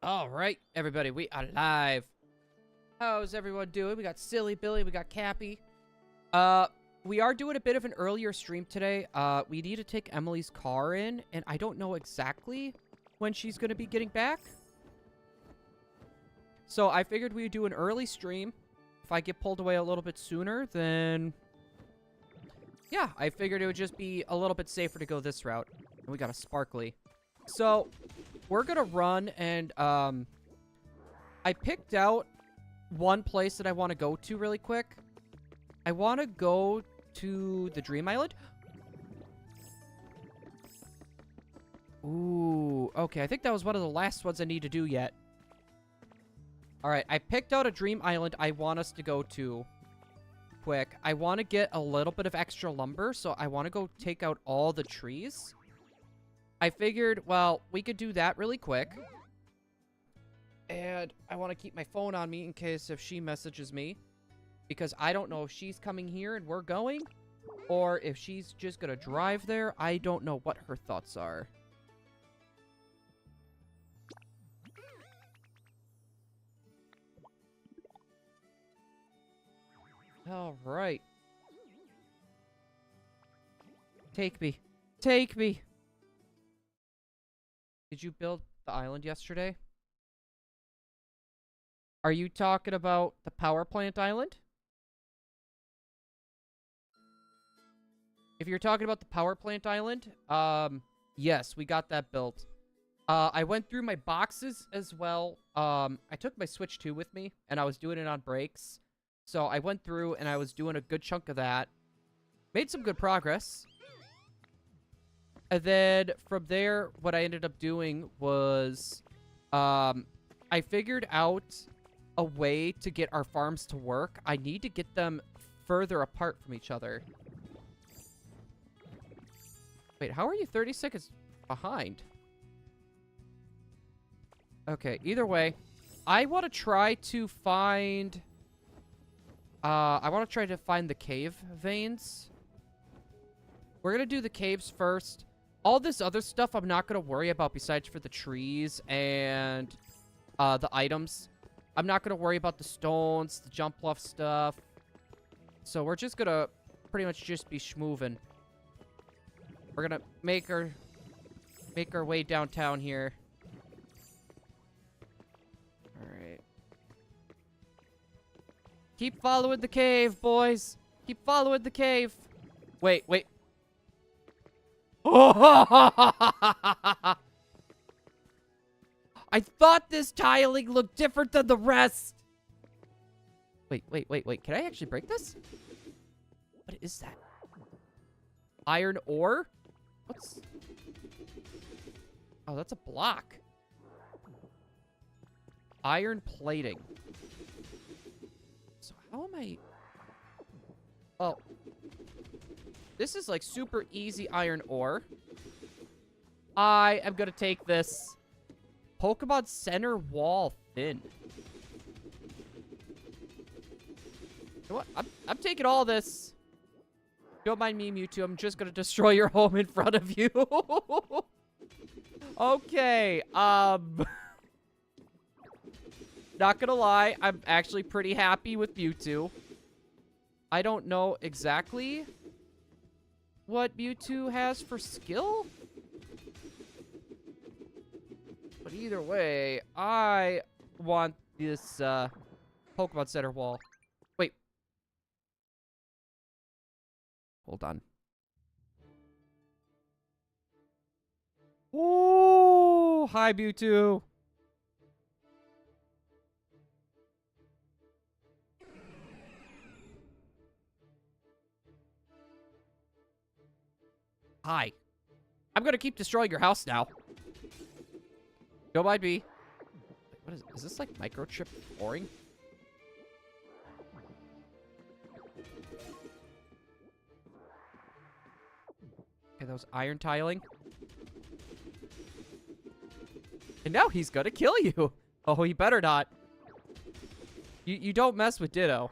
All right, everybody, we are live. How's everyone doing? We got Silly Billy, we got Cappy. We are doing a bit of an earlier stream today. We need to take Emily's car in, and I don't know exactly when she's going to be getting back. So I figured we'd do an early stream. If I get pulled away a little bit sooner, then... yeah, I figured it would just be a little bit safer to go this route. And we got a sparkly. So, we're gonna run and, I picked out one place that I want to go to really quick. I want to go to the Dream Island. Ooh, okay, I think that was one of the last ones I need to do yet. Alright, I picked out a Dream Island I want us to go to quick. I want to get a little bit of extra lumber, so I want to go take out all the trees. I figured, well, we could do that really quick. And I want to keep my phone on me in case if she messages me. Because I don't know if she's coming here and we're going. Or if she's just going to drive there. I don't know what her thoughts are. Alright. Take me. Take me. Did you build the island yesterday? Are you talking about the power plant island? If you're talking about the power plant island, yes, we got that built. I went through my boxes as well. I took my Switch 2 with me, and I was doing it on breaks. So I went through, and I was doing a good chunk of that. Made some good progress. And then, from there, what I ended up doing was, I figured out a way to get our farms to work. I need to get them further apart from each other. Wait, how are you 30 seconds behind? Okay, either way, I want to try to find... the cave veins. We're going to do the caves first. All this other stuff I'm not going to worry about besides for the trees and the items. I'm not going to worry about the stones, the jump bluff stuff. So we're just going to pretty much just be schmoovin'. We're going to make our way downtown here. Alright. Keep following the cave, boys. Keep following the cave. Wait, wait. I thought this tiling looked different than the rest. Wait, wait, wait, wait. Can I actually break this? What is that? Iron ore? What's... oh, that's a block. Iron plating. So how am I... oh. This is like super easy iron ore. I am going to take this Pokemon center wall thin. You know what? I'm taking all this. Don't mind me, Mewtwo. I'm just going to destroy your home in front of you. Okay. Not going to lie. I'm actually pretty happy with Mewtwo. I don't know exactly what Mewtwo has for skill. But either way, I want this Pokemon Center wall. Wait. Hold on. Oh, hi Mewtwo. Hi. I'm gonna keep destroying your house now. Don't mind me. What is this like microchip boring? Okay, that was iron tiling. And now he's gonna kill you. Oh, he better not. You don't mess with Ditto.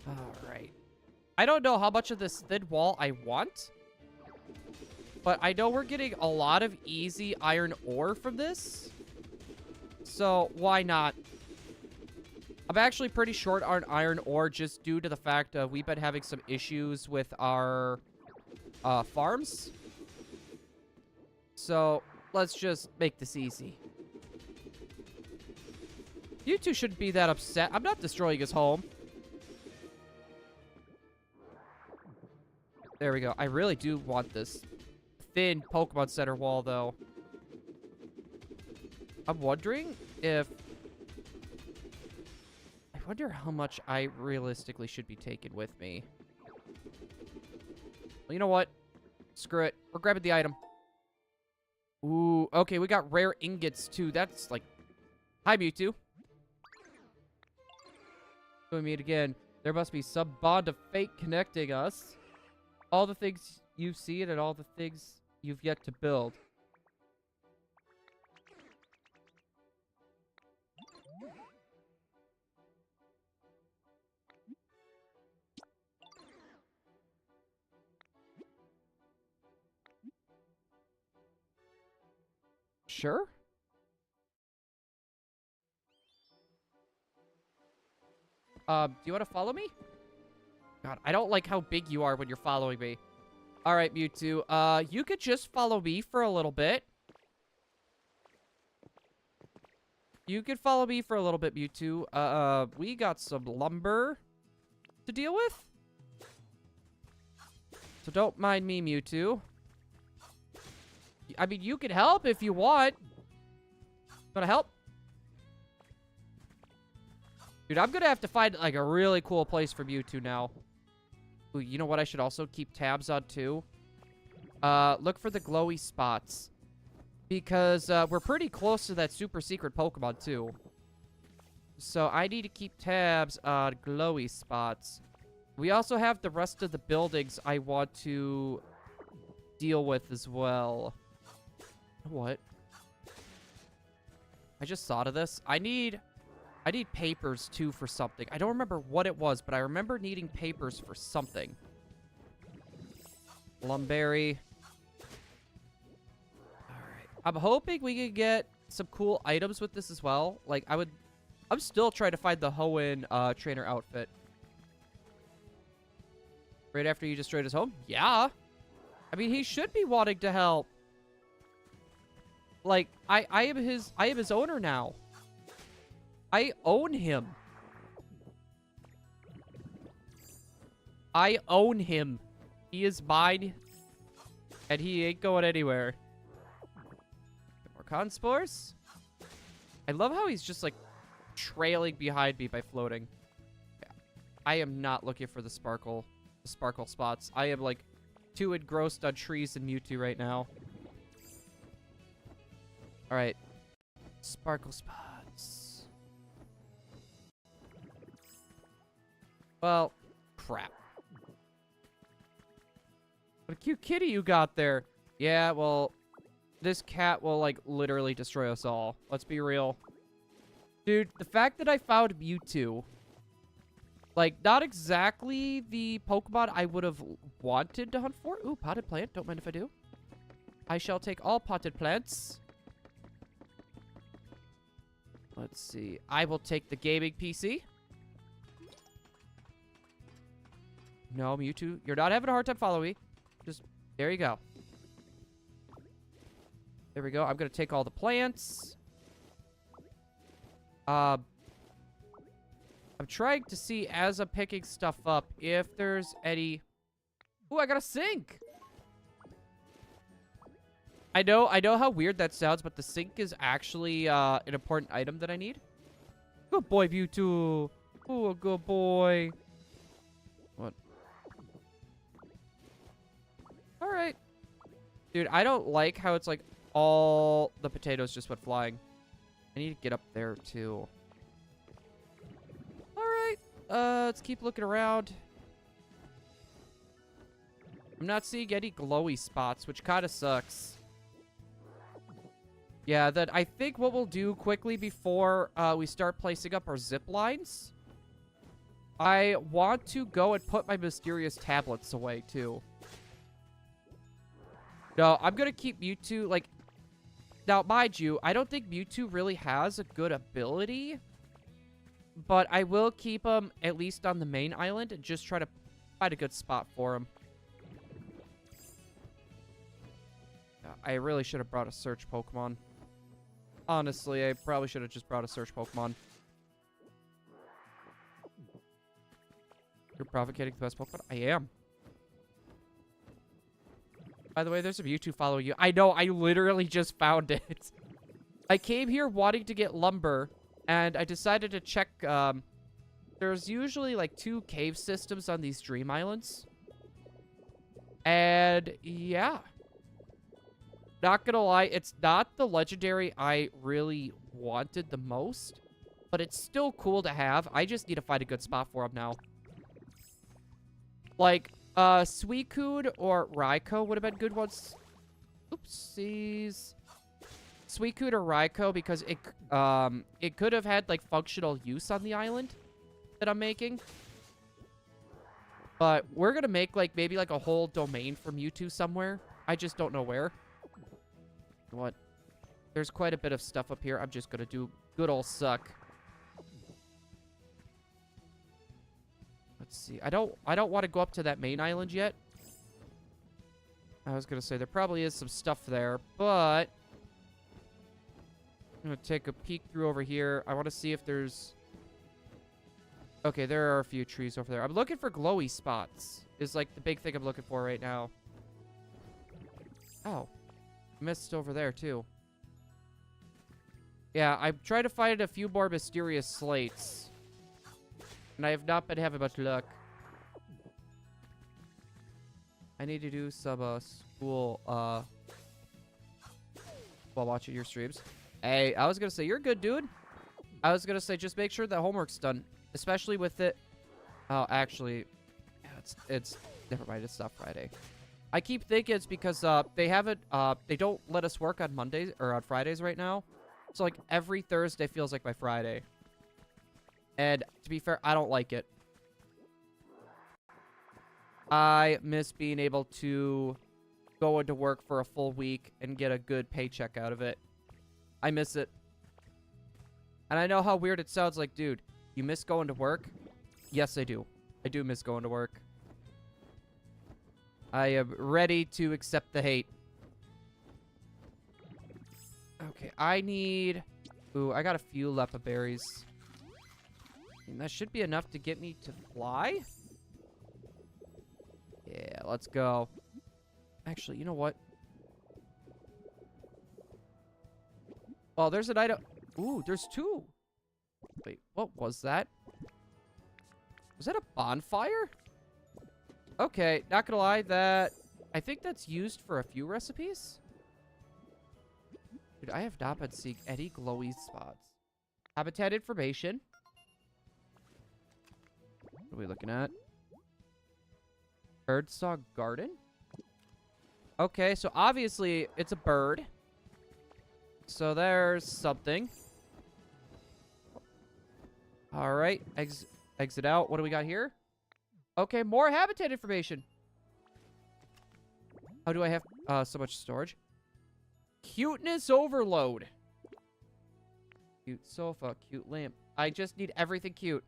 Alright. I don't know how much of this thin wall I want. But I know we're getting a lot of easy iron ore from this. So, why not? I'm actually pretty short on iron ore just due to the fact we've been having some issues with our farms. So, let's just make this easy. You two shouldn't be that upset. I'm not destroying his home. There we go. I really do want this thin Pokemon Center wall, though. I'm wondering if... I wonder how much I realistically should be taking with me. Well, you know what? Screw it. We're grabbing the item. Ooh, okay, we got rare ingots, too. That's, like... Hi, Mewtwo. We meet again. There must be some bond of fate connecting us. All the things you've seen and all the things you've yet to build. Sure. Do you want to follow me? God, I don't like how big you are when you're following me. All right, Mewtwo. You could just follow me for a little bit. You could follow me for a little bit, Mewtwo. We got some lumber to deal with. So don't mind me, Mewtwo. I mean, you can help if you want. Want to help? Dude, I'm gonna have to find, like, a really cool place for Mewtwo now. Ooh, you know what I should also keep tabs on, too? Look for the glowy spots. Because, we're pretty close to that super secret Pokemon, too. So, I need to keep tabs on glowy spots. We also have the rest of the buildings I want to deal with as well. You know what? I just thought of this. I need papers, too, for something. I don't remember what it was, but I remember needing papers for something. Lumberry. Alright. I'm hoping we can get some cool items with this as well. Like, I'm still trying to find the Hoenn trainer outfit. Right after you destroyed his home? Yeah. I mean, he should be wanting to help. Like, I am his owner now. I own him. I own him. He is mine. And he ain't going anywhere. More Conspores. I love how he's just, like, trailing behind me by floating. Yeah. I am not looking for the sparkle spots. I am, like, too engrossed on trees and Mewtwo right now. Alright. Sparkle spots. Well, crap. What a cute kitty you got there. Yeah, well, this cat will, like, literally destroy us all. Let's be real. Dude, the fact that I found Mewtwo, like, not exactly the Pokemon I would have wanted to hunt for. Ooh, potted plant. Don't mind if I do. I shall take all potted plants. Let's see. I will take the gaming PC. No, Mewtwo, you're not having a hard time following me. Just, there you go. There we go. I'm going to take all the plants. I'm trying to see, as I'm picking stuff up, if there's any... Ooh, I got a sink! I know how weird that sounds, but the sink is actually an important item that I need. Good boy, Mewtwo. Ooh, good boy. What? Alright. Dude, I don't like how it's like all the potatoes just went flying. I need to get up there, too. Alright. Let's keep looking around. I'm not seeing any glowy spots, which kind of sucks. Yeah, then I think what we'll do quickly before we start placing up our zip lines, I want to go and put my mysterious tablets away, too. No, I'm gonna keep Mewtwo, like... Now, mind you, I don't think Mewtwo really has a good ability. But I will keep him at least on the main island and just try to find a good spot for him. I really should have brought a search Pokemon. Honestly, I probably should have just brought a search Pokemon. You're provocating the best Pokemon? I am. By the way, there's a Mewtwo following you. I know, I literally just found it. I came here wanting to get lumber, and I decided to check, there's usually, like, 2 cave systems on these Dream Islands. And, yeah. Not gonna lie, it's not the legendary I really wanted the most, but it's still cool to have. I just need to find a good spot for him now. Like, Suicune or Raikou would have been good ones. Oopsies. Suicune or Raikou, because it could have had, like, functional use on the island that I'm making. But we're gonna make, like, maybe, like, a whole domain for Mewtwo somewhere. I just don't know where. What? There's quite a bit of stuff up here. I'm just gonna do good old suck. Let's see. I don't want to go up to that main island yet. I was gonna say there probably is some stuff there, but I'm gonna take a peek through over here. I want to see if there's... Okay, there are a few trees over there. I'm looking for glowy spots. Is like the big thing I'm looking for right now. Oh. Missed over there, too. Yeah, I'm trying to find a few more mysterious slates. And I have not been having much luck. I need to do some, school, while watching your streams. Hey, I was gonna say, you're good, dude. I was gonna say, just make sure that homework's done. Especially with it... Oh, actually... It's... Never mind, it's not Friday. I keep thinking it's because, they haven't, they don't let us work on Mondays, or on Fridays right now. So, like, every Thursday feels like my Friday. And, to be fair, I don't like it. I miss being able to go into work for a full week and get a good paycheck out of it. I miss it. And I know how weird it sounds like, dude, you miss going to work? Yes, I do. I do miss going to work. I am ready to accept the hate. Okay, I need... Ooh, I got a few Lepa berries. And that should be enough to get me to fly? Yeah, let's go. Actually, you know what? Oh, there's an item. Ooh, there's 2. Wait, what was that? Was that a bonfire? Okay, not gonna lie, I think that's used for a few recipes. Dude, I have not been seeing any glowy spots. Habitat information. What are we looking at? Birdsong Garden? Okay, so obviously it's a bird. So there's something. Alright, exit out. What do we got here? Okay, more habitat information. How do I have so much storage? Cuteness overload. Cute sofa, cute lamp. I just need everything cute.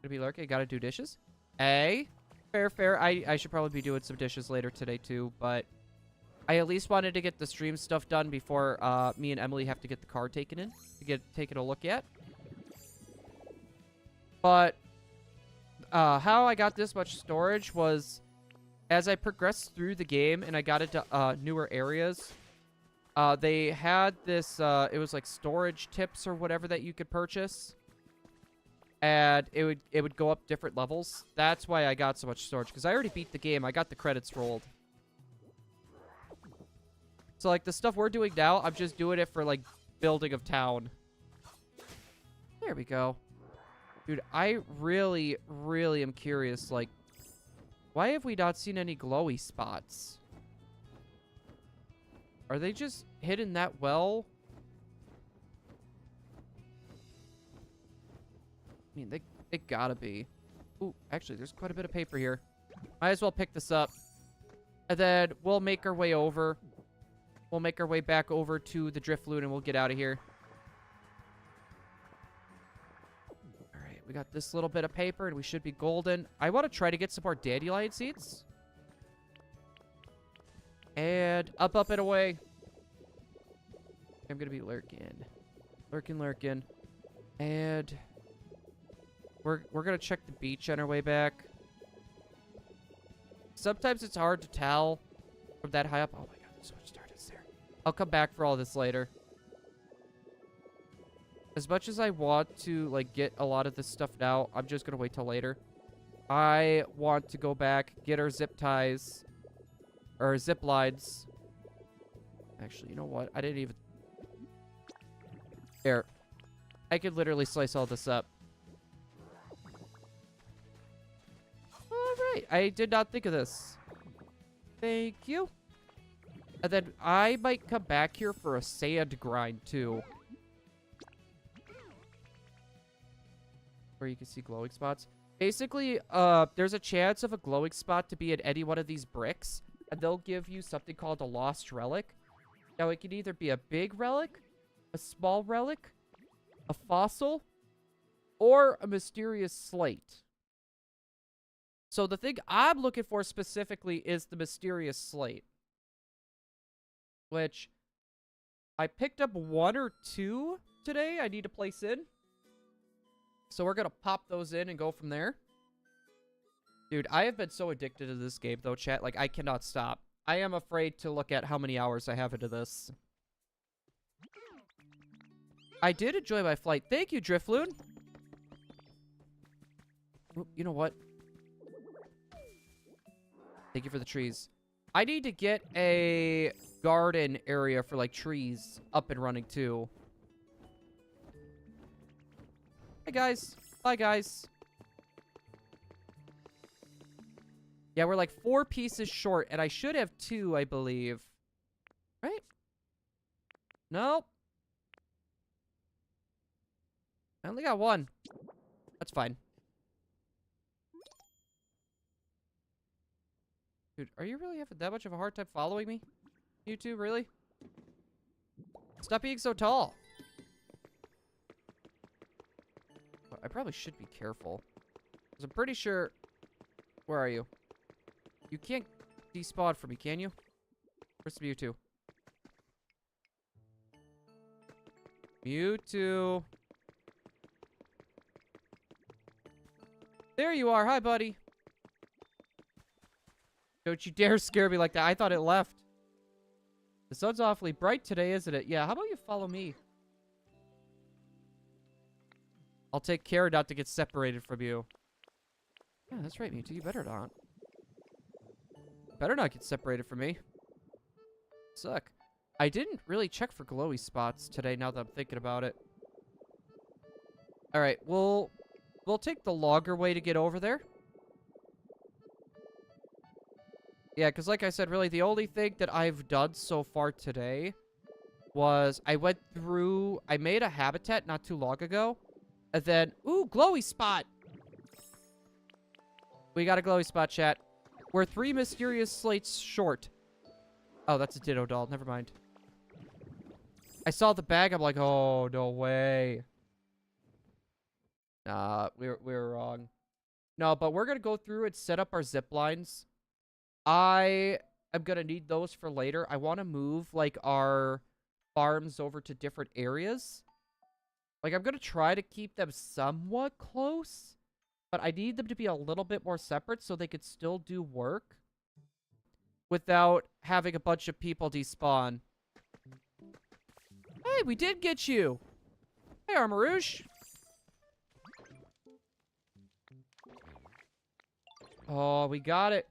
Gonna be lurking. Gotta do dishes. Hey, fair. I should probably be doing some dishes later today too, but I at least wanted to get the stream stuff done before me and Emily have to get the car taken in to get taken a look at. But how I got this much storage was as I progressed through the game and I got into newer areas. They had this, it was like storage tips or whatever that you could purchase. And it would go up different levels. That's why I got so much storage. Because I already beat the game. I got the credits rolled. So, like, the stuff we're doing now, I'm just doing it for, like, building of town. There we go. Dude, I really, really am curious, like, why have we not seen any glowy spots? Are they just hidden that well? I mean, they gotta be. Ooh, actually, there's quite a bit of paper here. Might as well pick this up. And then we'll make our way over. We'll make our way back over to the Drifloon and we'll get out of here. Alright, we got this little bit of paper and we should be golden. I want to try to get some more dandelion seeds. And up, and away. I'm going to be lurking. Lurking. And we're going to check the beach on our way back. Sometimes it's hard to tell from that high up. Oh my god, there's so much stardust there. I'll come back for all this later. As much as I want to, like, get a lot of this stuff now, I'm just going to wait till later. I want to go back, get our zip ties, or zip lines. Actually, you know what? I didn't even... There. I could literally slice all this up. Alright, I did not think of this. Thank you. And then I might come back here for a sand grind, too. Where you can see glowing spots. Basically, there's a chance of a glowing spot to be in any one of these bricks. And they'll give you something called a lost relic. Now, it can either be a big relic, a small relic, a fossil, or a mysterious slate. So the thing I'm looking for specifically is the mysterious slate. Which I picked up 1 or 2 today. I need to place in. So we're going to pop those in and go from there. Dude, I have been so addicted to this game, though, chat. Like, I cannot stop. I am afraid to look at how many hours I have into this. I did enjoy my flight. Thank you, Drifloon. Oop, you know what? Thank you for the trees. I need to get a garden area for, like, trees up and running, too. Hi, guys. Bye, guys. Yeah, we're like 4 pieces short, and I should have 2, I believe. Right? Nope. I only got 1. That's fine. Dude, are you really having that much of a hard time following me? You two, really? Stop being so tall. I probably should be careful. Because I'm pretty sure... Where are you? You can't despawn for me, can you? Where's the Mewtwo? Mewtwo. There you are. Hi, buddy. Don't you dare scare me like that. I thought it left. The sun's awfully bright today, isn't it? Yeah, how about you follow me? I'll take care not to get separated from you. Yeah, that's right, Mewtwo. You better not. Better not get separated from me. Suck. I didn't really check for glowy spots today, now that I'm thinking about it. Alright, we'll take the longer way to get over there. Yeah, because like I said, really, the only thing that I've done so far today was I went through... I made a habitat not too long ago. And then... Ooh, glowy spot! We got a glowy spot, chat. We're 3 mysterious slates short. Oh, that's a Ditto doll. Never mind. I saw the bag. I'm like, oh, no way. Nah, we were wrong. No, but we're going to go through and set up our zip lines. I am going to need those for later. I want to move, like, our farms over to different areas. Like, I'm going to try to keep them somewhat close. But I need them to be a little bit more separate so they could still do work without having a bunch of people despawn. Hey, we did get you. Hey, Armarouche. Oh, we got it.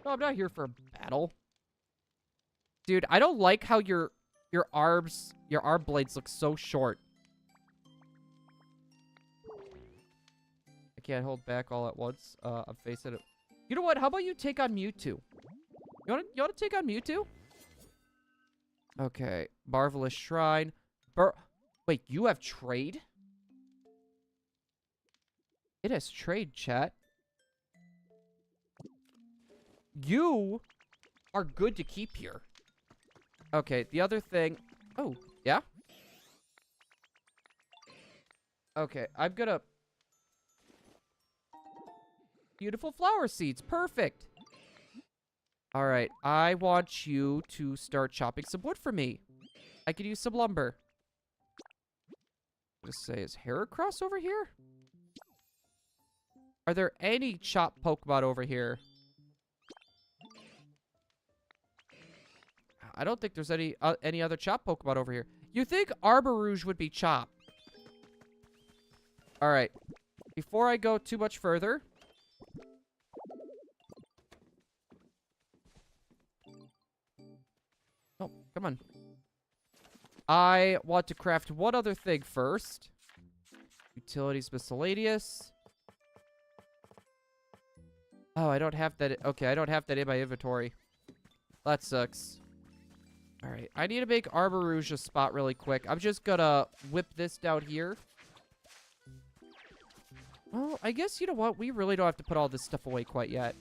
No, I'm not here for a battle. Dude, I don't like how your arm blades look so short. I can't hold back all at once. I'm facing it. You know what? How about you take on Mewtwo? You wanna take on Mewtwo? Okay. Marvelous Shrine. Wait, you have trade? It has trade, chat. you are good to keep here. Okay, the other thing... Oh, yeah? Okay, I'm gonna... Beautiful flower seeds. Perfect. All right, I want you to start chopping some wood for me. I could use some lumber. Just say, is Heracross over here? Are there any chopped Pokemon over here? I don't think there's any other chopped Pokemon over here. You think Arborouge would be chopped? All right. Before I go too much further... Oh, come on. I want to craft one other thing first. Utilities miscellaneous. Oh, I don't have that. Okay, I don't have that in my inventory. That sucks. All right, I need to make Arborouge a spot really quick. I'm just gonna whip this down here. Well, I guess, you know what? We really don't have to put all this stuff away quite yet.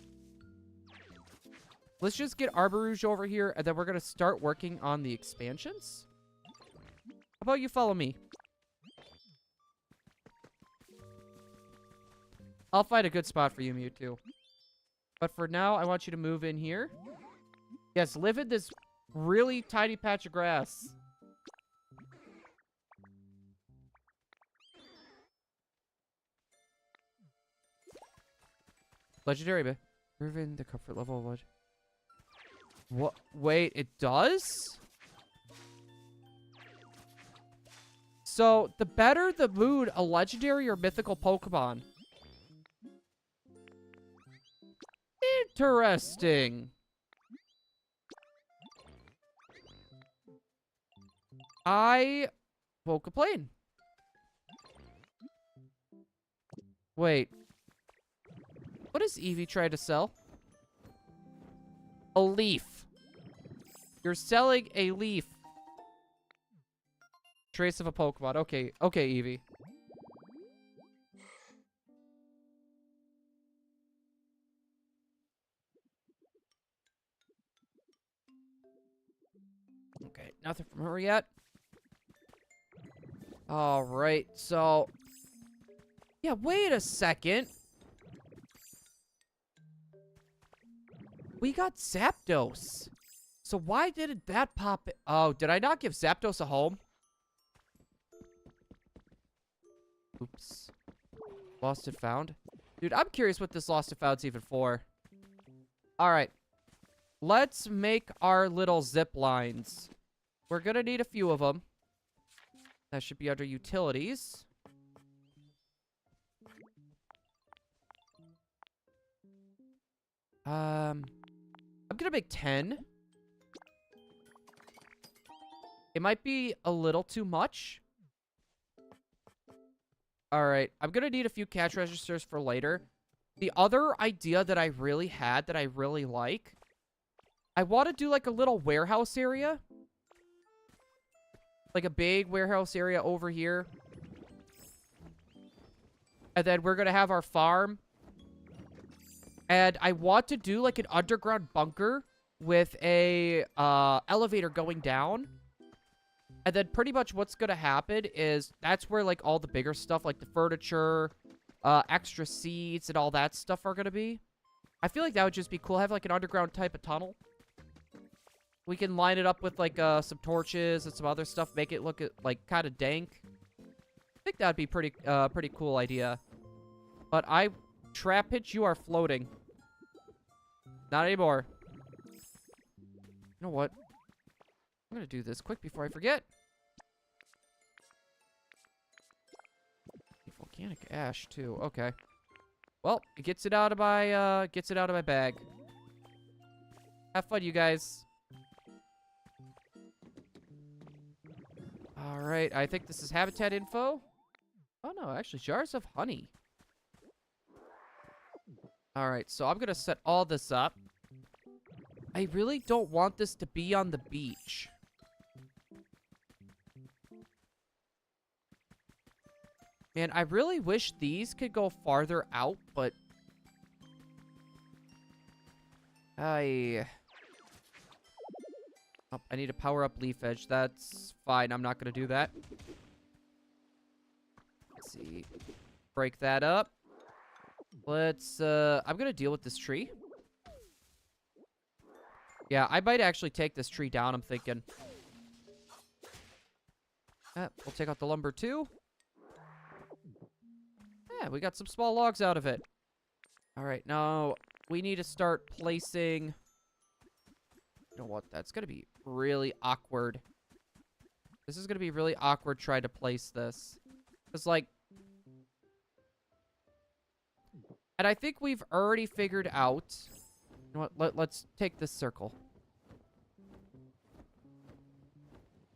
Let's just get Arborouge over here, and then we're gonna start working on the expansions. How about you follow me? I'll find a good spot for you, Mewtwo. But for now, I want you to move in here. Yes, live in this really tiny patch of grass. Legendary, but proven the comfort level of what? What? Wait, it does? So, the better the mood, a legendary or mythical Pokemon. Interesting. I won't complain. Wait. What is Eevee trying to sell? A leaf. You're selling a leaf. Trace of a Pokemon. Okay, okay, Eevee. Okay, nothing from her yet. All right, so... Yeah, wait a second. We got Zapdos. So why didn't that pop... Oh, did I not give Zapdos a home? Oops. Lost and found? Dude, I'm curious what this lost and found's even for. Alright. Let's make our little zip lines. We're gonna need a few of them. That should be under utilities. I'm gonna make 10. It might be a little too much. Alright, I'm gonna need a few cash registers for later. The other idea that I really had that I really like, I want to do like a little warehouse area. Like a big warehouse area over here. And then we're gonna have our farm. And I want to do like an underground bunker with a elevator going down. And then pretty much what's going to happen is that's where like all the bigger stuff like the furniture, extra seats and all that stuff are going to be. I feel like that would just be cool. Have like an underground type of tunnel. We can line it up with like some torches and some other stuff. Make it look like kind of dank. I think that'd be pretty cool idea. But Trap Hitch, you are floating. Not anymore. You know what? I'm gonna do this quick before I forget. Volcanic ash too. Okay. Well, it gets it out of my bag. Have fun, you guys. All right. I think this is habitat info. Oh no, actually, jars of honey. Alright, so I'm gonna set all this up. I really don't want this to be on the beach. Man, I really wish these could go farther out, but... I need to power up Leaf Edge. That's fine. I'm not going to do that. Let's see. Break that up. Let's, I'm going to deal with this tree. Yeah, I might actually take this tree down, I'm thinking. We'll take out the lumber, too. Yeah, we got some small logs out of it. All right, now we need to start placing... You know what? That's going to be really awkward. This is going to be really awkward trying to place this. Because, like... And I think we've already figured out... You know what? Let's take this circle.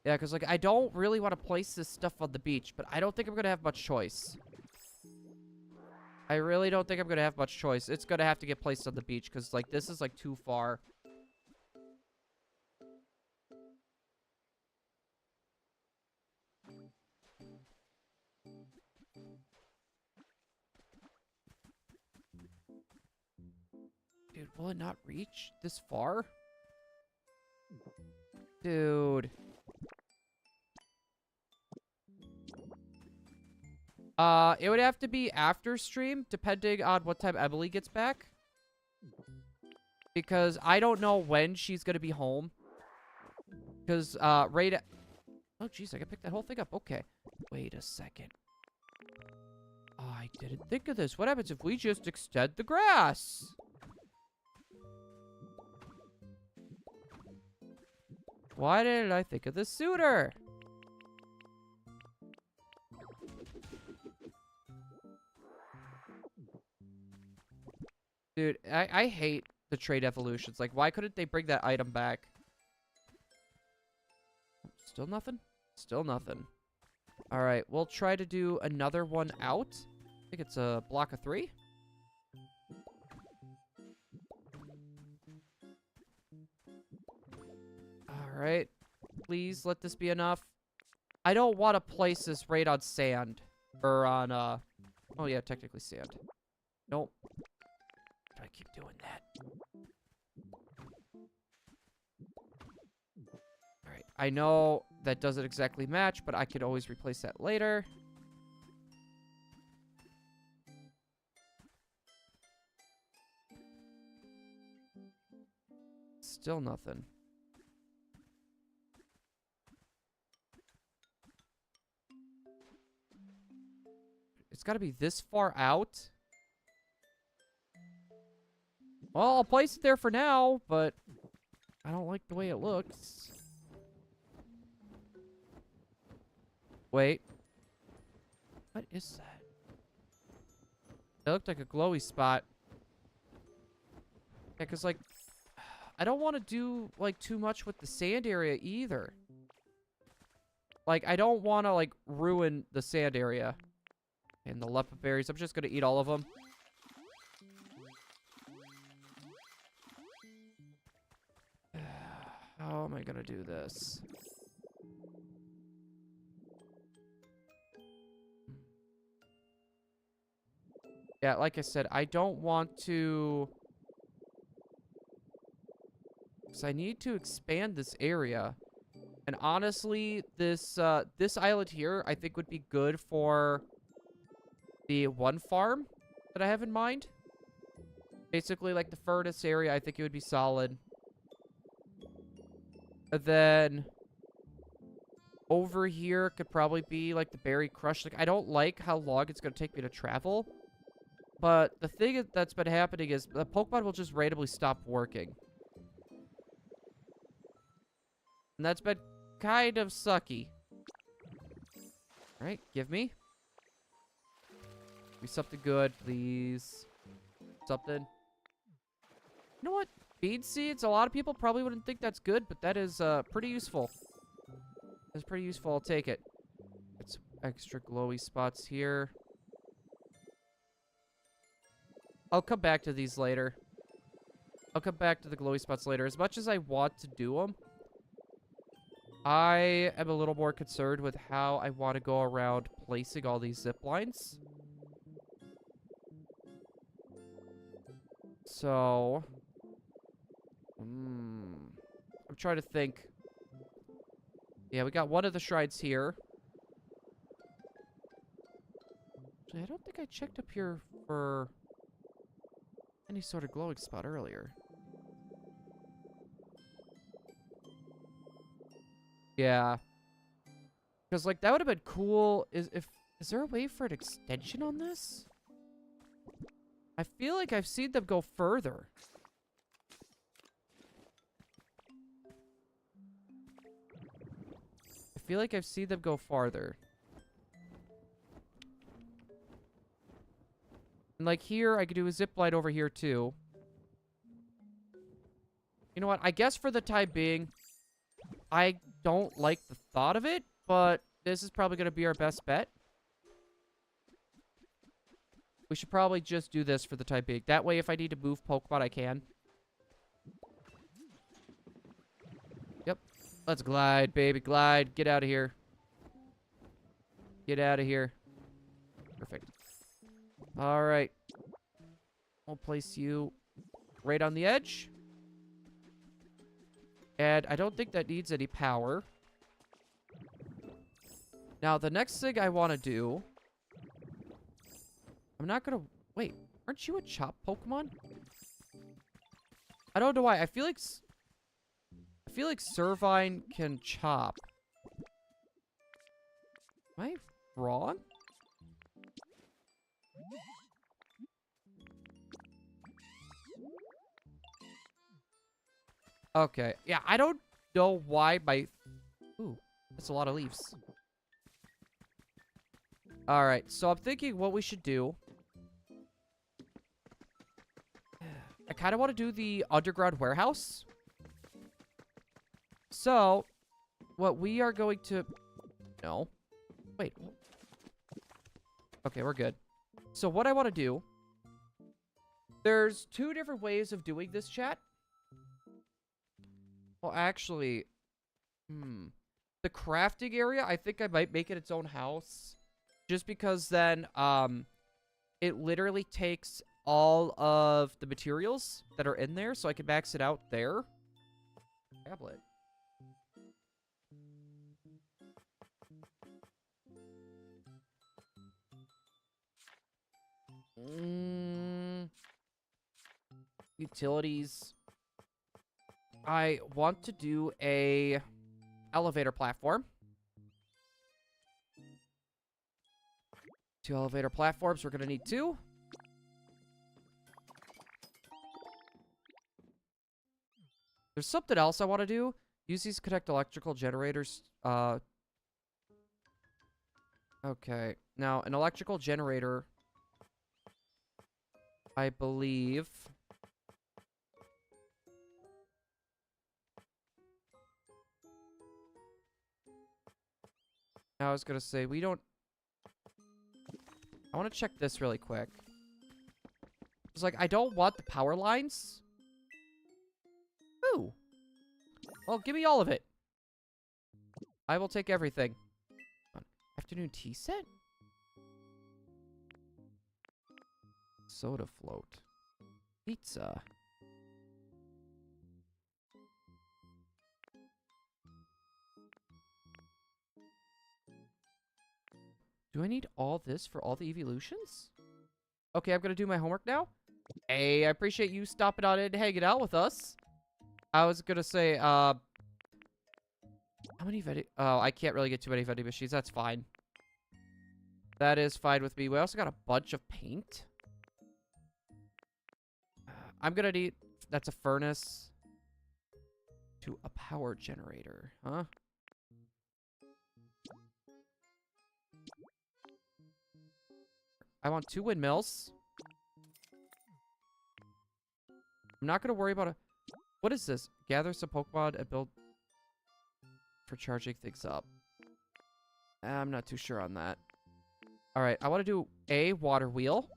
Yeah, because, like, I don't really want to place this stuff on the beach, but I don't think I'm going to have much choice. I really don't think I'm going to have much choice. It's going to have to get placed on the beach, because, like, this is, like, too far. Dude, will it not reach this far? Dude. It would have to be after stream, depending on what time Emily gets back. Because I don't know when she's gonna be home. Because, Oh, jeez, I can pick that whole thing up. Okay. Wait a second. Oh, I didn't think of this. What happens if we just extend the grass? Why didn't I think of this sooner? Dude, I hate the trade evolutions. Like, why couldn't they bring that item back? Still nothing? Still nothing. Alright, we'll try to do another one out. I think it's a block of 3. Alright. Please let this be enough. I don't want to place this right on sand. Or on, Oh, yeah, technically sand. Nope. I keep doing that. Alright, I know that doesn't exactly match, but I could always replace that later. Still nothing. It's got to be this far out. Well, I'll place it there for now, but I don't like the way it looks. Wait. What is that? It looked like a glowy spot. Yeah, because, like, I don't want to do, like, too much with the sand area either. Like, I don't want to, like, ruin the sand area. And the leopard berries, I'm just going to eat all of them. How am I going to do this? Yeah, like I said, I don't want to... Because I need to expand this area. And honestly, this island here, I think would be good for the one farm that I have in mind. Basically, like the furnace area, I think it would be solid. And then over here could probably be like the berry crush. Like, I don't like how long it's going to take me to travel. But the thing that's been happening is the Pokemon will just randomly stop working. And that's been kind of sucky. Alright, give me. Give me something good, please. Something. You know what? Bean seeds, a lot of people probably wouldn't think that's good, but that is pretty useful. That's pretty useful, I'll take it. Get some extra glowy spots here. I'll come back to these later. I'll come back to the glowy spots later. As much as I want to do them, I am a little more concerned with how I want to go around placing all these zip lines. So, I'm trying to think. Yeah, we got one of the shrines here. Actually, I don't think I checked up here for any sort of glowing spot earlier. Yeah. Because, like, that would have been cool. Is there a way for an extension on this? I feel like I've seen them go further. I feel like I've seen them go farther. And, like, here, I could do a zip line over here, too. You know what? I guess for the time being, I don't like the thought of it, but this is probably going to be our best bet. We should probably just do this for the time being. That way, if I need to move Pokemon, I can. Yep. Let's glide, baby. Glide. Get out of here. Get out of here. Perfect. All right. We'll place you right on the edge. And I don't think that needs any power. Now, the next thing I want to do... I'm not going to... Wait, aren't you a chop Pokemon? I don't know why. I feel like Servine can chop. Am I wrong? Okay. Yeah, I don't know why my... Ooh, that's a lot of leaves. Alright, so I'm thinking what we should do... I kind of want to do the underground warehouse. So, what we are going to... No. Wait. Okay, we're good. So, what I want to do... There's two different ways of doing this, chat. Well, actually... The crafting area, I think I might make it its own house. Just because then, it literally takes all of the materials that are in there, so I can max it out there. Tablet. Utilities. I want to do a elevator platform. 2 elevator platforms. We're going to need 2. There's something else I want to do. Use these to connect electrical generators. Okay. Now, an electrical generator, I believe... I was going to say, we don't... I want to check this really quick. It's like, I don't want the power lines. Ooh. Well, give me all of it. I will take everything. Afternoon tea set? Soda float. Pizza. Do I need all this for all the evolutions? Okay, I'm gonna do my homework now. Hey, I appreciate you stopping on in and hanging out with us. I was gonna say, how many vending... Oh, I can't really get too many vending machines. That's fine. That is fine with me. We also got a bunch of paint. I'm gonna need... That's a furnace. To a power generator. Huh? I want 2 windmills. I'm not gonna worry about a... What is this? Gather some Pokemon and build... for charging things up. I'm not too sure on that. Alright, I want to do a water wheel.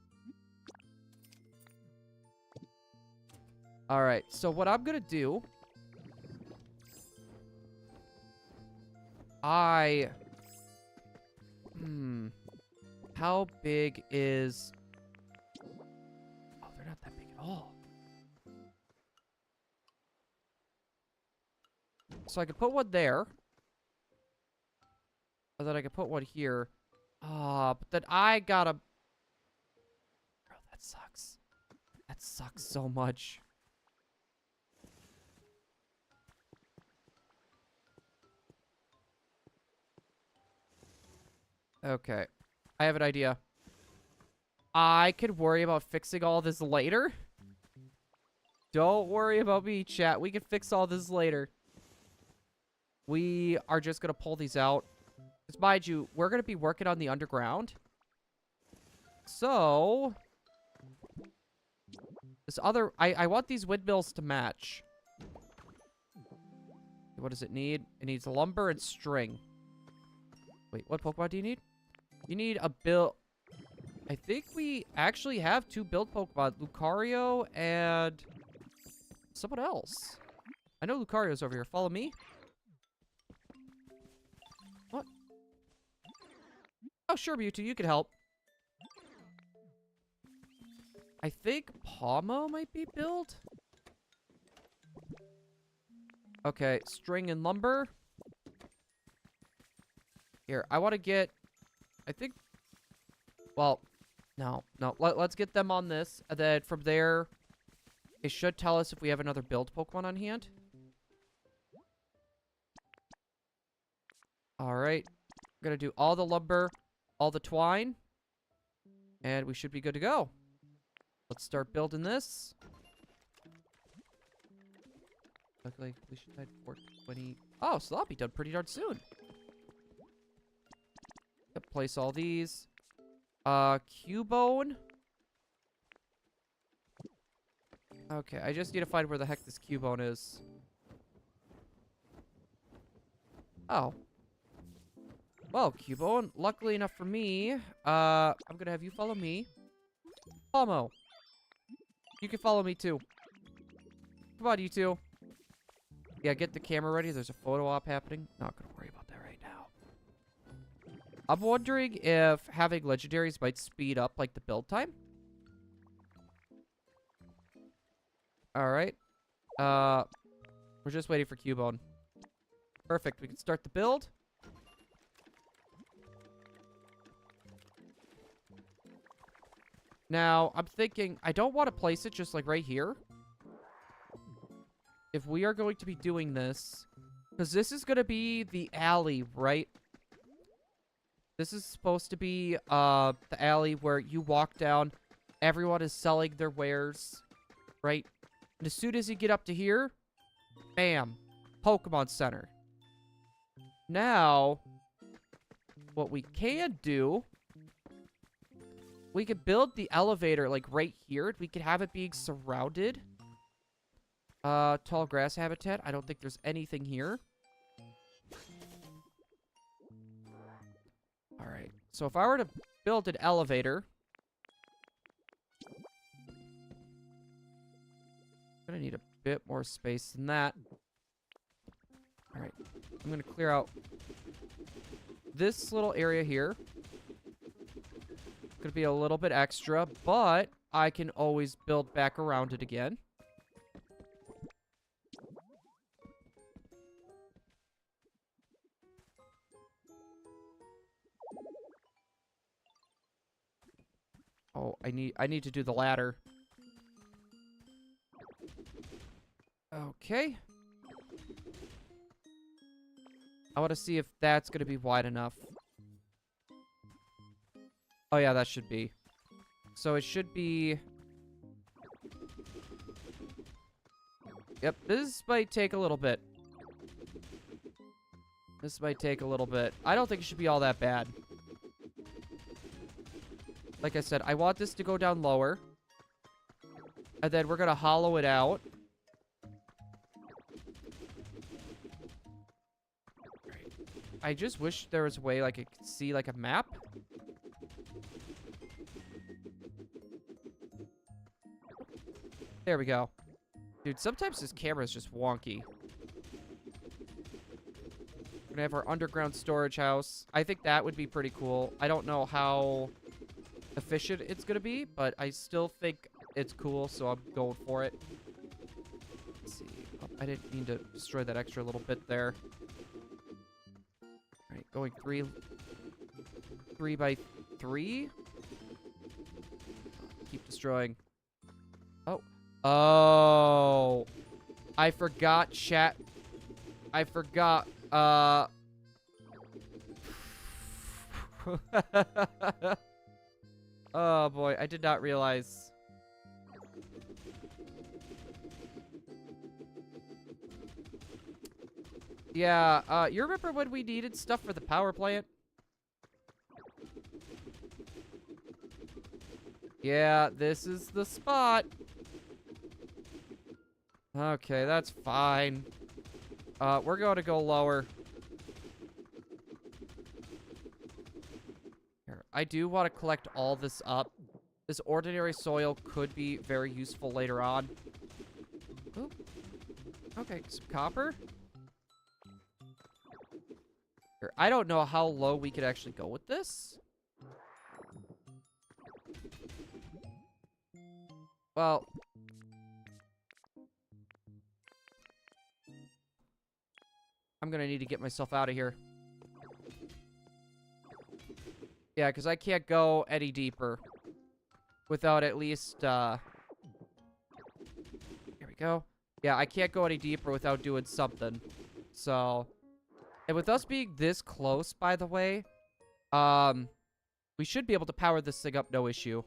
Alright, so what I'm gonna do... How big is... Oh, they're not that big at all. So I could put one there. And then I could put one here. But then I gotta... Bro, that sucks. That sucks so much. Okay. I have an idea. I could worry about fixing all this later. Don't worry about me, chat. We can fix all this later. We are just gonna pull these out. Because, mind you, we're gonna be working on the underground. So... This other... I want these windmills to match. What does it need? It needs lumber and string. Wait, what Pokemon do you need? You need a build... I think we actually have 2 build Pokemon. Lucario and... someone else. I know Lucario's over here. Follow me. What? Oh, sure, Mewtwo. You can help. I think Pawmo might be build. Okay, string and lumber. Here, I want to get... I think... Well, no. Let's get them on this. And then from there, it should tell us if we have another build Pokemon on hand. Alright. We're going to do all the lumber, all the twine. And we should be good to go. Let's start building this. Look like we should have 420. Oh, so that'll be done pretty darn soon. Yep, place all these. Cubone. Okay, I just need to find where the heck this Cubone is. Oh. Well, Cubone, luckily enough for me, I'm gonna have you follow me. Pawmo. You can follow me too. Come on, you two. Yeah, get the camera ready. There's a photo op happening. Not gonna worry about that right now. I'm wondering if having legendaries might speed up, like, the build time. Alright. We're just waiting for Cubone. Perfect. We can start the build. Now, I'm thinking, I don't want to place it just, like, right here. If we are going to be doing this, because this is going to be the alley, right? This is supposed to be, the alley where you walk down, everyone is selling their wares, right? And as soon as you get up to here, bam, Pokemon Center. Now, what we can do... We could build the elevator, like, right here. We could have it being surrounded. Tall grass habitat. I don't think there's anything here. Alright. So if I were to build an elevator... I'm gonna need a bit more space than that. Alright. I'm gonna clear out this little area here. Gonna be a little bit extra, but I can always build back around it again. Oh, I need to do the ladder. Okay. I want to see if that's gonna be wide enough. Oh, yeah, that should be. So it should be... Yep, this might take a little bit. This might take a little bit. I don't think it should be all that bad. Like I said, I want this to go down lower. And then we're going to hollow it out. I just wish there was a way, like, I could see, like, a map. There we go. Dude, sometimes this camera is just wonky. We're gonna have our underground storage house. I think that would be pretty cool. I don't know how efficient it's gonna be, but I still think it's cool, so I'm going for it. Let's see. Up I didn't mean to destroy that extra little bit there. All right, going 3 by 3. Keep destroying. Oh. Oh. I forgot chat. I forgot. Oh boy, I did not realize. Yeah, you remember when we needed stuff for the power plant? Yeah, this is the spot. Okay, that's fine. We're going to go lower. Here, I do want to collect all this up. This ordinary soil could be very useful later on. Oop. Okay, some copper. Here, I don't know how low we could actually go with this. Well, I'm gonna need to get myself out of here. Yeah, because I can't go any deeper without at least, here we go. Yeah, I can't go any deeper without doing something. So, and with us being this close, by the way, we should be able to power this thing up, no issue.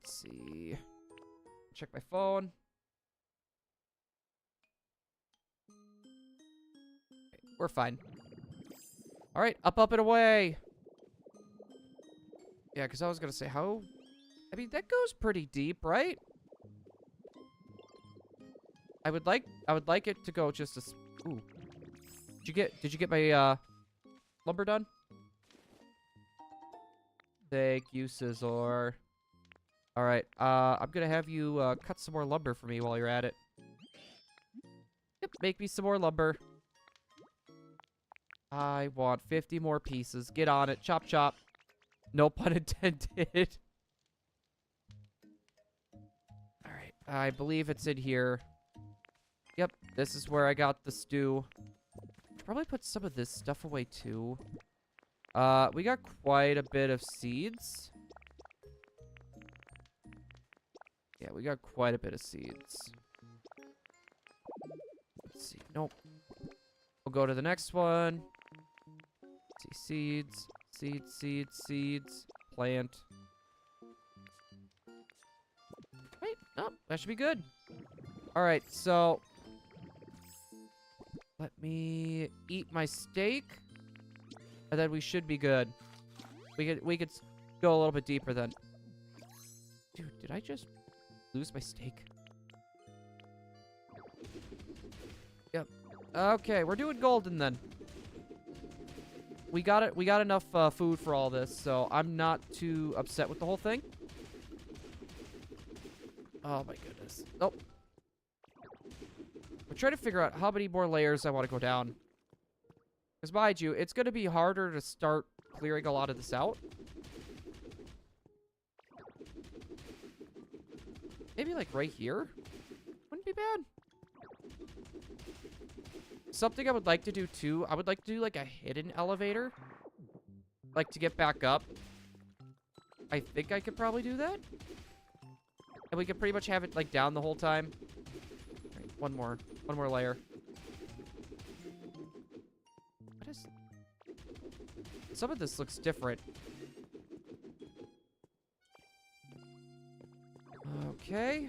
Let's see. Check my phone. We're fine. All right, up, and away. Yeah, because I was gonna say how. I mean, that goes pretty deep, right? I would like it to go just as. Ooh. Did you get my lumber done? Thank you, Scissor. All right, I'm gonna have you cut some more lumber for me while you're at it. Yep, make me some more lumber. I want 50 more pieces. Get on it. Chop, chop. No pun intended. Alright. I believe it's in here. Yep. This is where I got the stew. Probably put some of this stuff away, too. We got quite a bit of seeds. Yeah, we got quite a bit of seeds. Let's see. Nope. We'll go to the next one. See, seeds, plant. Right, oh, that should be good. All right, so let me eat my steak, and then we should be good. We could go a little bit deeper then. Dude, did I just lose my steak? Yep. Okay, we're doing golden then. We got it. We got enough food for all this, so I'm not too upset with the whole thing. Oh my goodness. Nope. We're trying to figure out how many more layers I want to go down. Because mind you, it's going to be harder to start clearing a lot of this out. Maybe like right here? Wouldn't be bad. Something I would like to do too, I would like to do like a hidden elevator. Like to get back up. I think I could probably do that. And we could pretty much have it like down the whole time. All right, one more layer. What is... Some of this looks different. Okay.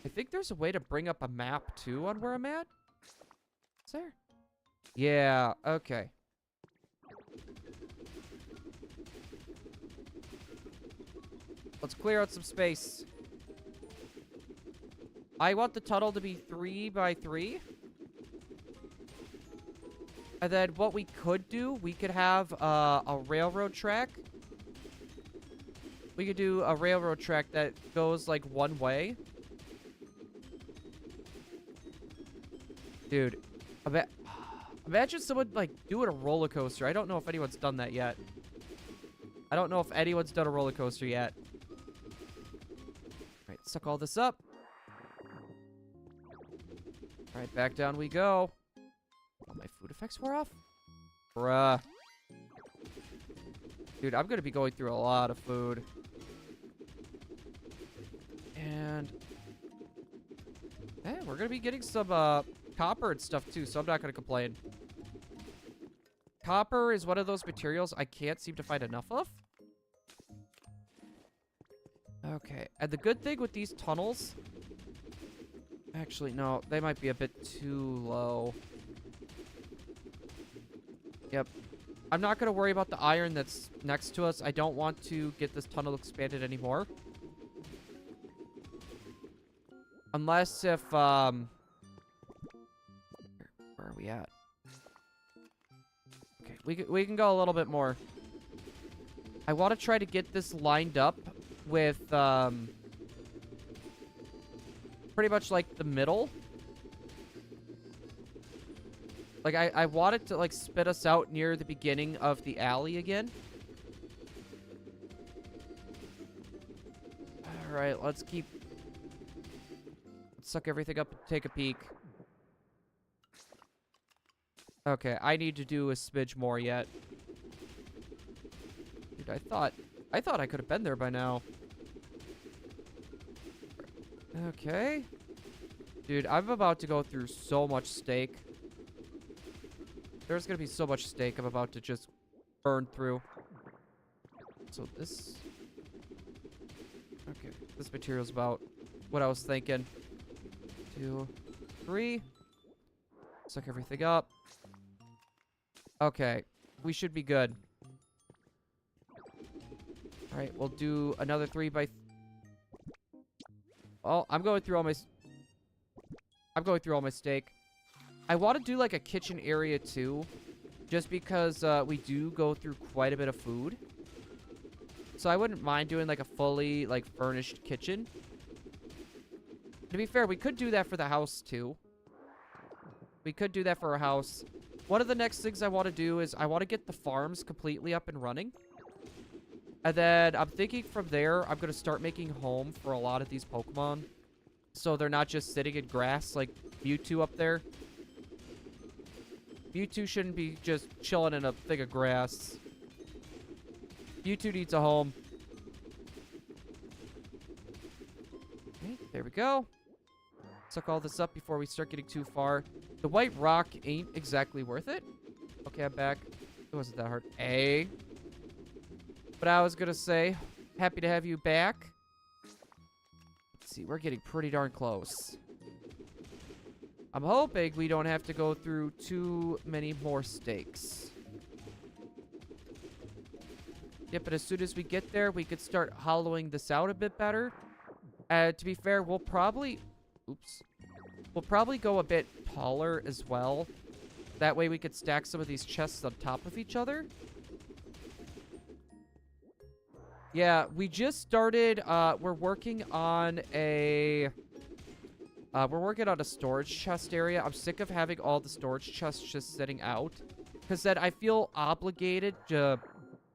I think there's a way to bring up a map, too, on where I'm at. Is there? Yeah, okay. Let's clear out some space. I want the tunnel to be 3 by 3. And then what we could do, we could have a railroad track. We could do a railroad track that goes, like, one way. Dude, imagine someone, like, doing a roller coaster. I don't know if anyone's done that yet. I don't know if anyone's done a roller coaster yet. Alright, suck all this up. Alright, back down we go. Oh, my food effects wore off? Bruh. Dude, I'm gonna be going through a lot of food. And... hey, we're gonna be getting some, copper and stuff, too, so I'm not gonna complain. Copper is one of those materials I can't seem to find enough of. Okay, and the good thing with these tunnels... actually, no, they might be a bit too low. Yep. I'm not going to worry about the iron that's next to us. I don't want to get this tunnel expanded anymore. Unless if, where are we at? Okay, we can go a little bit more. I want to try to get this lined up with, pretty much like the middle. Like, I want it to, like, spit us out near the beginning of the alley again. Alright, let's suck everything up and take a peek. Okay, I need to do a smidge more yet. Dude, I thought I could have been there by now. Okay. Dude, I'm about to go through so much steak. There's gonna be so much steak I'm about to just burn through. So this... okay, this material's about what I was thinking. 2, 3. Suck everything up. Okay, we should be good. Alright, we'll do another 3 by... oh, I'm going through all my steak. I want to do, like, a kitchen area, too. Just because, we do go through quite a bit of food. So I wouldn't mind doing, like, a fully, like, furnished kitchen. To be fair, we could do that for the house, too. We could do that for our house. One of the next things I want to do is I want to get the farms completely up and running. And then I'm thinking from there, I'm going to start making home for a lot of these Pokemon. So they're not just sitting in grass like Mewtwo up there. Mewtwo shouldn't be just chilling in a thing of grass. Mewtwo needs a home. Okay, there we go. Suck all this up before we start getting too far. The white rock ain't exactly worth it. Okay, I'm back. It wasn't that hard. A. But I was gonna say, happy to have you back. Let's see, we're getting pretty darn close. I'm hoping we don't have to go through too many more steaks. Yep, but as soon as we get there, we could start hollowing this out a bit better. To be fair, we'll probably... oops. We'll probably go a bit taller as well. That way we could stack some of these chests on top of each other. Yeah, we just started, we're working on a storage chest area. I'm sick of having all the storage chests just sitting out. Because then I feel obligated to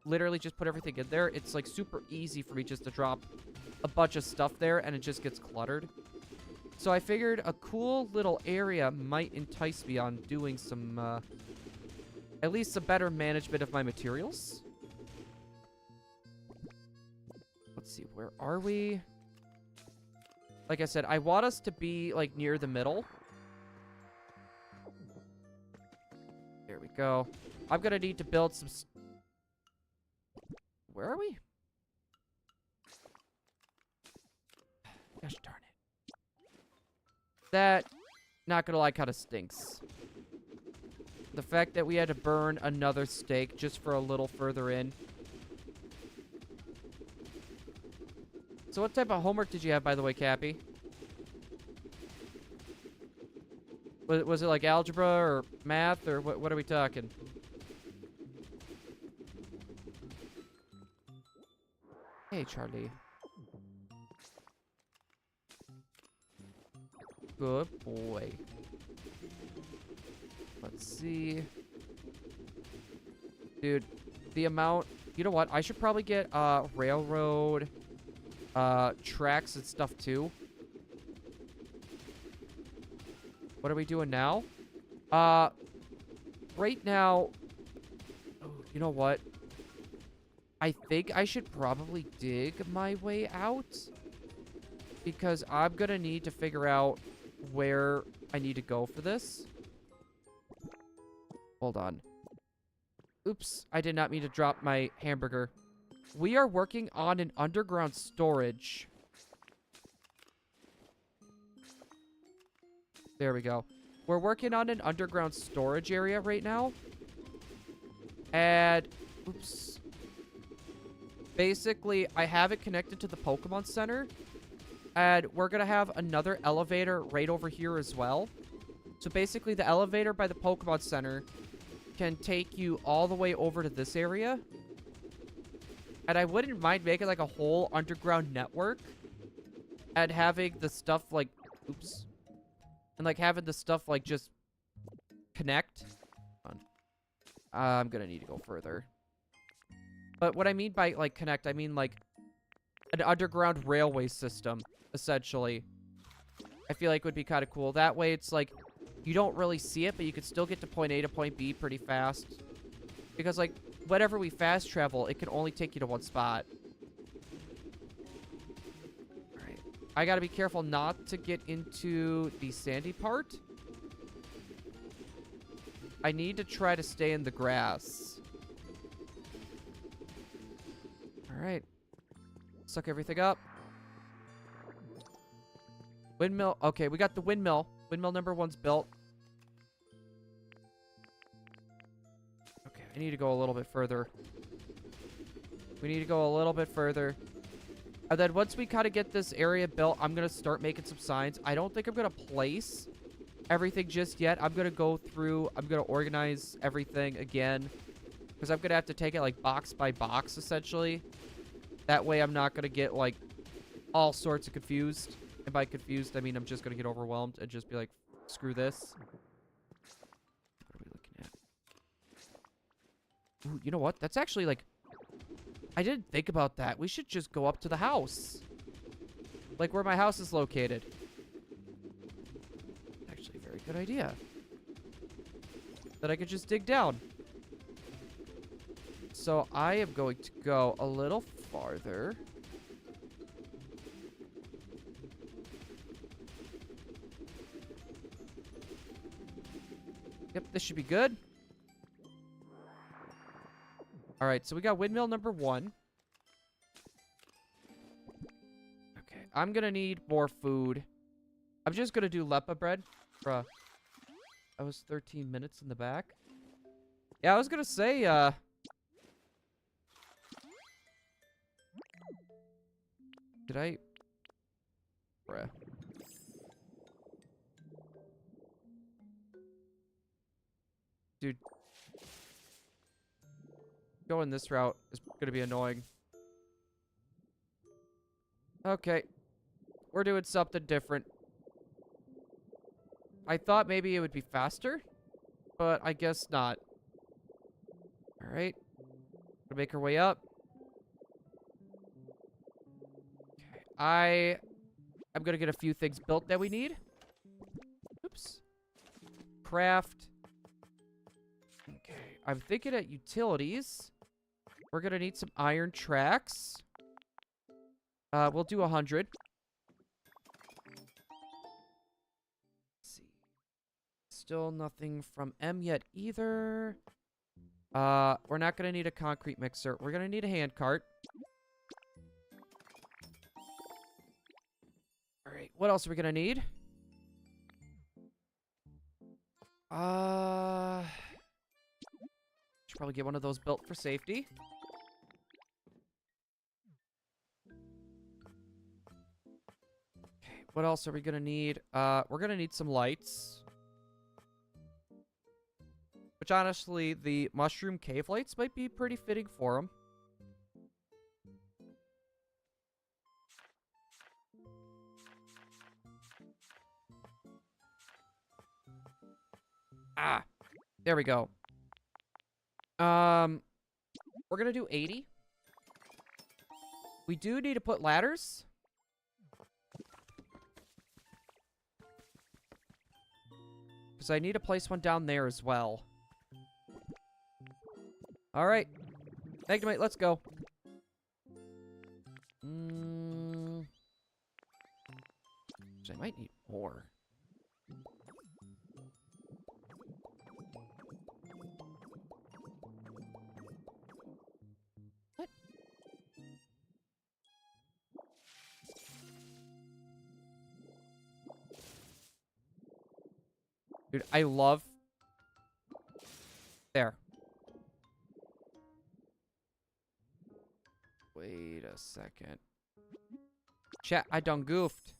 literally just put everything in there. It's, like, super easy for me just to drop a bunch of stuff there, and it just gets cluttered. So I figured a cool little area might entice me on doing some, at least some better management of my materials. Let's see, where are we? Like I said, I want us to be, like, near the middle. There we go. I'm gonna need to build some... where are we? Gosh darn it. That, not gonna lie, kind of stinks. The fact that we had to burn another steak just for a little further in. So what type of homework did you have, by the way, Cappy? Was it like algebra or math, or what are we talking? Hey, Charlie. Good boy. Let's see. Dude, the amount... you know what? I should probably get railroad tracks and stuff too. What are we doing now? Right now... Oh, you know what? I think I should probably dig my way out. Because I'm gonna need to figure out where I need to go for this. Hold on. Oops, I did not mean to drop my hamburger. We are working on an underground storage. There we go. We're working on an underground storage area right now. And, oops. Basically, I have it connected to the Pokemon Center. And we're going to have another elevator right over here as well. So basically, the elevator by the Pokemon Center can take you all the way over to this area. And I wouldn't mind making like a whole underground network. And having the stuff like... Oops. And like having the stuff like just connect. Hold on. I'm gonna need to go further. But what I mean by like connect, I mean like an underground railway system, essentially. I feel like would be kind of cool. That way it's like you don't really see it, but you can still get to point A to point B pretty fast. Because like whenever we fast travel, it can only take you to one spot. I gotta be careful not to get into the sandy part. I need to try to stay in the grass. Alright. Suck everything up. Windmill. Okay, we got the windmill. Windmill number 1's built. Okay, I need to go a little bit further. We need to go a little bit further. And then once we kind of get this area built, I'm going to start making some signs. I don't think I'm going to place everything just yet. I'm going to go through. I'm going to organize everything again. Because I'm going to have to take it like box by box, essentially. That way I'm not going to get like all sorts of confused. And by confused, I mean I'm just going to get overwhelmed and just be like, screw this. What are we looking at? Ooh, you know what? That's actually like... I didn't think about that. We should just go up to the house. Like where my house is located. Actually, a very good idea. That I could just dig down. So I am going to go a little farther. Yep, this should be good. Alright, so we got windmill number 1. Okay, I'm gonna need more food. I'm just gonna do lepa bread. Bruh. That was 13 minutes in the back. Yeah, I was gonna say, did I... Bruh. Dude. Going this route is gonna be annoying. Okay. We're doing something different. I thought maybe it would be faster, but I guess not. Alright. Gonna make our way up. Okay. I'm gonna get a few things built that we need. Oops. Craft. Okay. I'm thinking at utilities. We're gonna need some iron tracks. We'll do 100. Let's see. Still nothing from M yet either. We're not gonna need a concrete mixer. We're gonna need a hand cart. Alright, what else are we gonna need? Should probably get one of those built for safety. What else are we gonna need? We're gonna need some lights. Which, honestly, the mushroom cave lights might be pretty fitting for them. Ah! There we go. We're gonna do 80. We do need to put ladders. Because I need to place one down there as well. Alright. Magnemite, let's go. I might need more. What? Dude, I love... There. Wait a second. Chat, I done goofed.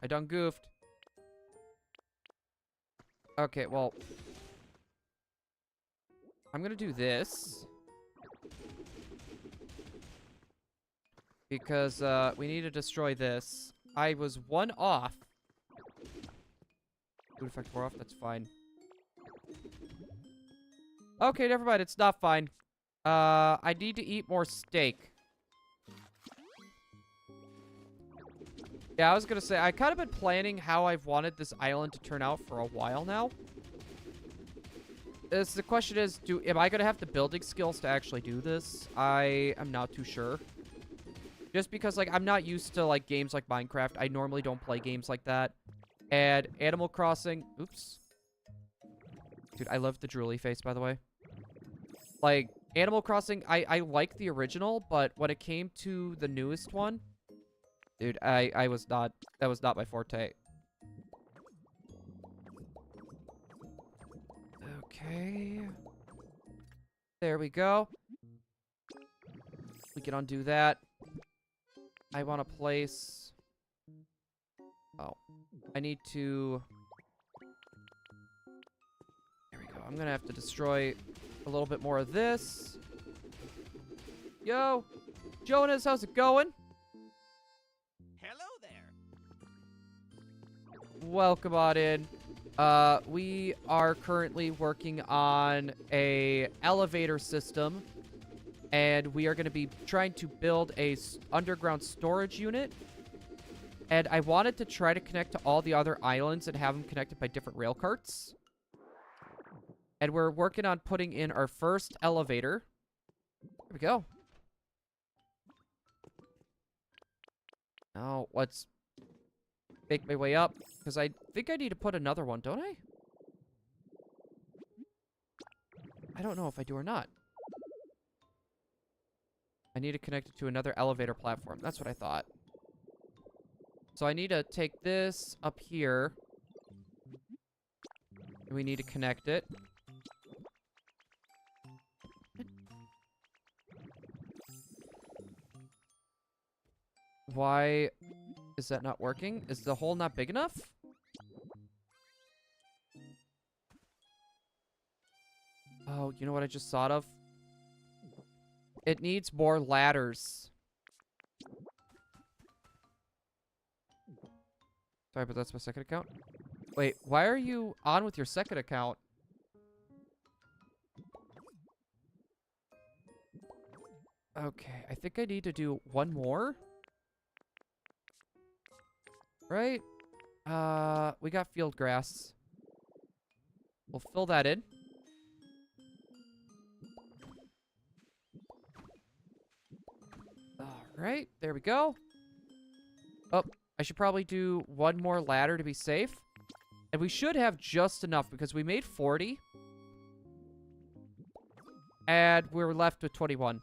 I done goofed. Okay, well... I'm gonna do this. Because, we need to destroy this. I was one off. Food effect 4 off, that's fine. Okay, never mind, it's not fine. I need to eat more steak. Yeah, I was gonna say, I kind of been planning how I've wanted this island to turn out for a while now. The question is, am I gonna have the building skills to actually do this? I am not too sure. Just because, like, I'm not used to, like, games like Minecraft. I normally don't play games like that. And Animal Crossing... Oops. Dude, I love the drooly face, by the way. Like, Animal Crossing, I like the original, but when it came to the newest one... Dude, I was not... That was not my forte. Okay. There we go. We can undo that. I want to place... Oh. I need to... There we go. I'm gonna have to destroy a little bit more of this. Yo! Jonas, how's it going? Hello there. Welcome on in. We are currently working on a elevator system, and we are going to be trying to build a underground storage unit. And I wanted to try to connect to all the other islands and have them connected by different rail carts. And we're working on putting in our first elevator. There we go. Now, let's make my way up, because I think I need to put another one, don't I? I don't know if I do or not. I need to connect it to another elevator platform. That's what I thought. So I need to take this up here. And we need to connect it. Why is that not working? Is the hole not big enough? Oh, you know what I just thought of? It needs more ladders. Sorry, but that's my second account. Wait, why are you on with your second account? Okay, I think I need to do one more. Right? We got field grass. We'll fill that in. Alright, there we go. Oh, I should probably do one more ladder to be safe. And we should have just enough because we made 40. And we're left with 21.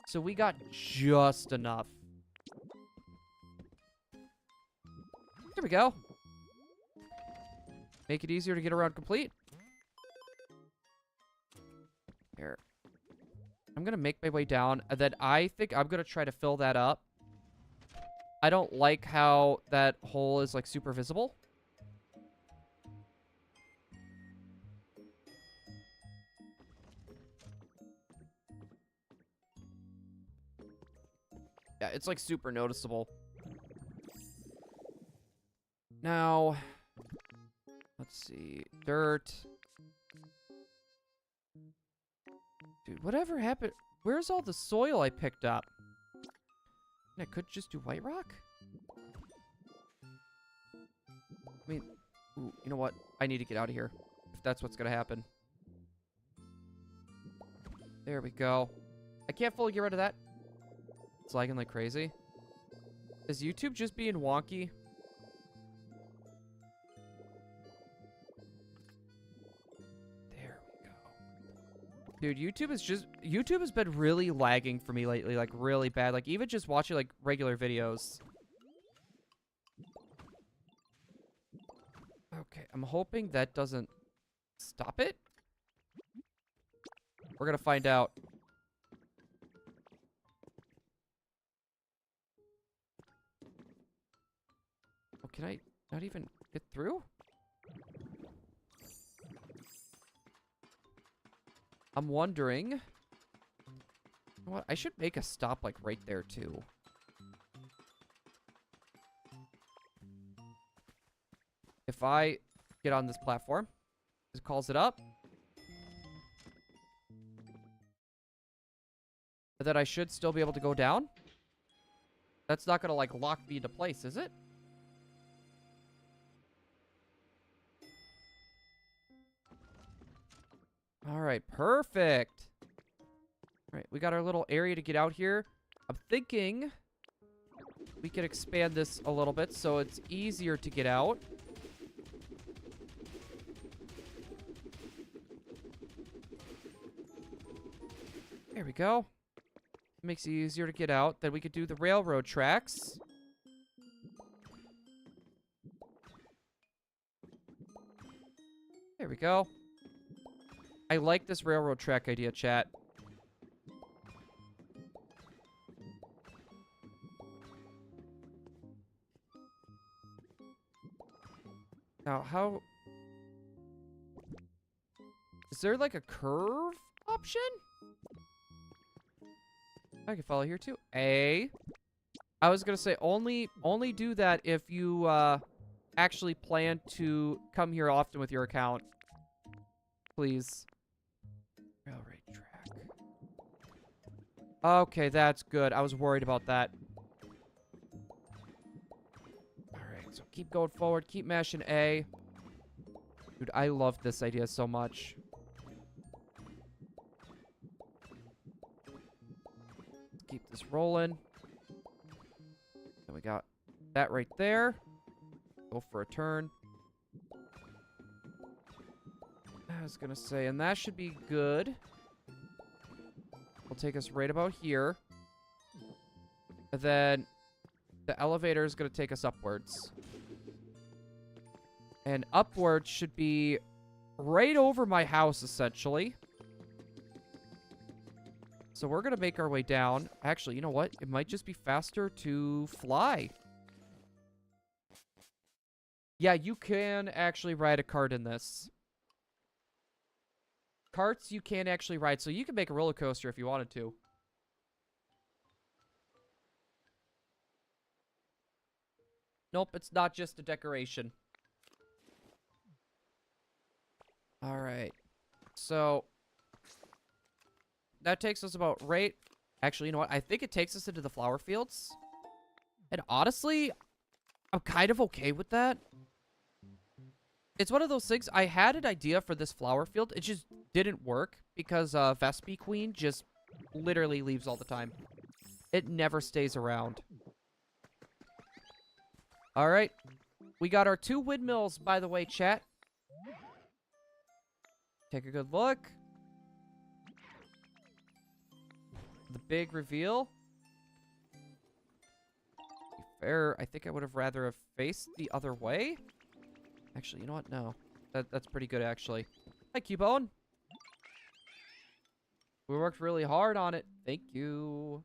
So we got just enough. There we go. Make it easier to get around complete. Here. I'm going to make my way down. And then I think I'm going to try to fill that up. I don't like how that hole is, like, super visible. Yeah, it's, like, super noticeable. Now, let's see. Dirt. Dude, whatever happened? Where's all the soil I picked up? I could just do white rock? I mean, Ooh, you know what? I need to get out of here. If that's what's gonna happen. There we go. I can't fully get rid of that. It's lagging like crazy. Is YouTube just being wonky? There we go. Dude, YouTube has been really lagging for me lately, like really bad. Like even just watching like regular videos. Okay, I'm hoping that doesn't stop it. We're gonna find out. Oh, can I not even get through? I'm wondering. You know what? I should make a stop like right there too. If I get on this platform, it calls it up. And then I should still be able to go down. That's not gonna like lock me into place, is it? All right, perfect. All right, we got our little area to get out here. I'm thinking we can expand this a little bit so it's easier to get out. There we go. Makes it easier to get out. Then we could do the railroad tracks. There we go. I like this railroad track idea, chat. Now, how... Is there like a curve option? I can follow here too. I was gonna say only do that if you actually plan to come here often with your account. Please. Railway track. Okay, that's good. I was worried about that. Alright, so keep going forward. Keep mashing A. Dude, I love this idea so much. Keep this rolling. And we got that right there. Go for a turn. I was gonna say, and that should be good. Will take us right about here. And then the elevator is gonna take us upwards. And upwards should be right over my house, essentially. So we're going to make our way down. Actually, you know what? It might just be faster to fly. Yeah, you can actually ride a cart in this. Carts you can actually ride, so you can make a roller coaster if you wanted to. Nope, it's not just a decoration. Alright. So... that takes us about right... Actually, you know what? I think it takes us into the flower fields. And honestly, I'm kind of okay with that. It's one of those things. I had an idea for this flower field. It just didn't work because Vespi Queen just literally leaves all the time. It never stays around. Alright. We got our 2 windmills, by the way, chat. Take a good look. The big reveal. To be fair, I think I would have rather have faced the other way. Actually, you know what? No. That's pretty good, actually. Hi, Cubone. We worked really hard on it. Thank you.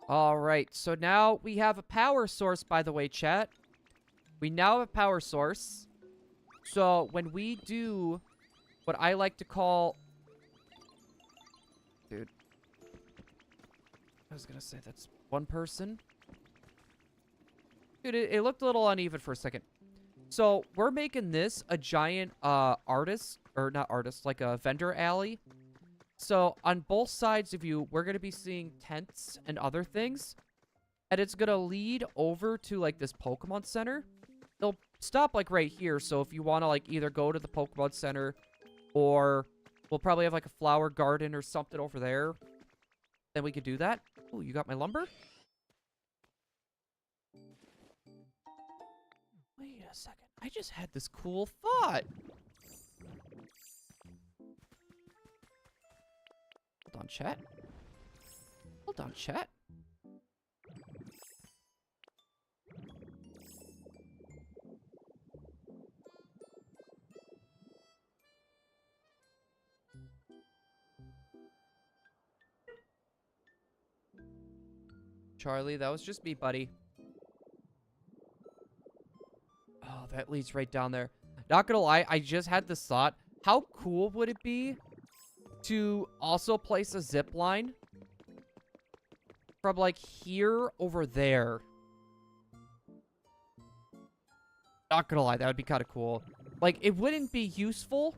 Alright, so now we have a power source, by the way, chat. We now have a power source. So, when we do... what I like to call... Dude. I was gonna say that's one person. Dude, it looked a little uneven for a second. So, we're making this a giant artist... or not artist, like a vendor alley. So, on both sides of you, we're gonna be seeing tents and other things. and it's gonna lead over to like this Pokemon Center. It'll stop like right here, so if you want to like either go to the Pokemon Center, or we'll probably have like a flower garden or something over there, then we could do that. Oh, you got my lumber? Wait a second. I just had this cool thought. Hold on, chat. Hold on, chat. Charlie, that was just me, buddy. Oh, that leads right down there. Not gonna lie, I just had this thought. How cool would it be to also place a zip line from like here over there? Not gonna lie, that would be kind of cool. Like, it wouldn't be useful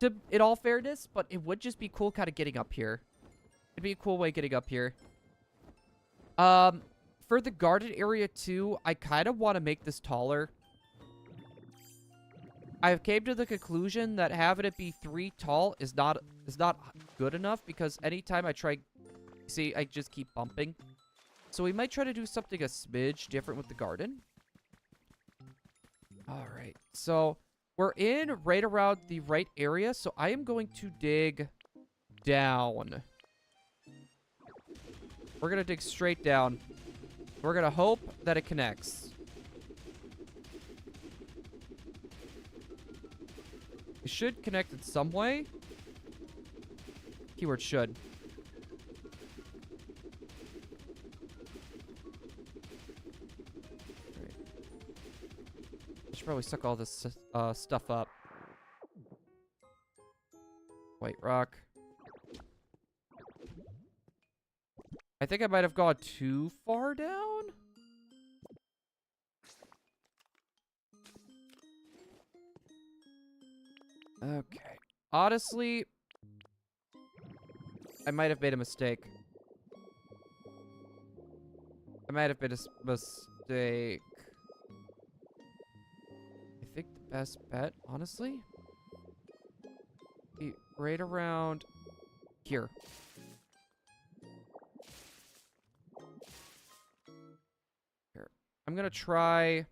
to, in all fairness, but it would just be cool kind of getting up here. It'd be a cool way getting up here. For the garden area too, I kind of want to make this taller. I came to the conclusion that having it be 3 tall is not good enough, because anytime I try, see, I just keep bumping. So we might try to do something a smidge different with the garden. All right, so we're in right around the right area, so I am going to dig down. We're gonna dig straight down. We're gonna hope that it connects. It should connect in some way. Keyword should. Right. I should probably suck all this stuff up. White rock. I think I might have gone too far down. Okay. Honestly, I might have made a mistake. I might have made a mistake. I think the best bet, honestly, be right around here. Here. I'm gonna try...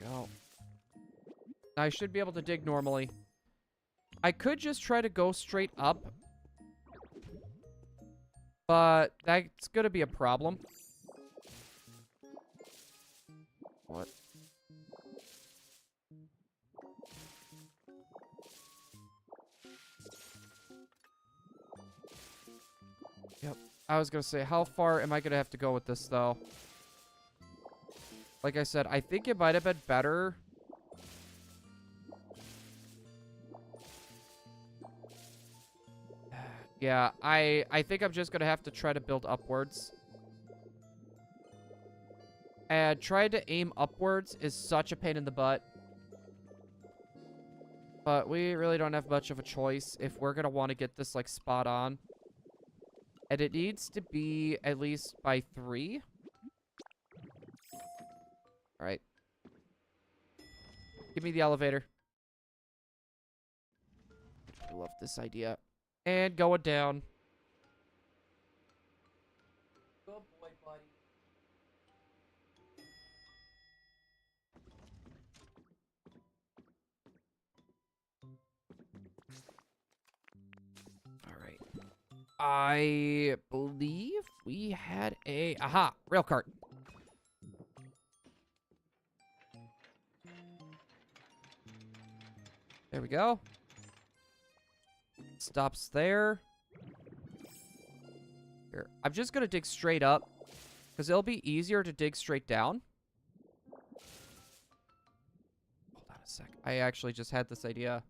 go. I should be able to dig normally. I could just try to go straight up, but that's gonna be a problem. What? Yep. I was gonna say, how far am I gonna have to go with this, though? Like I said, I think it might have been better. Yeah, I think I'm just gonna have to try to build upwards. And trying to aim upwards is such a pain in the butt. But we really don't have much of a choice if we're gonna want to get this, like, spot on. And it needs to be at least by 3. Alright. Give me the elevator. I love this idea. And going down. Good boy, buddy. Alright. I believe we had a... Aha! Rail cart. There we go. Stops there. Here. I'm just gonna dig straight up, because it'll be easier to dig straight down. Hold on a sec. I actually just had this idea.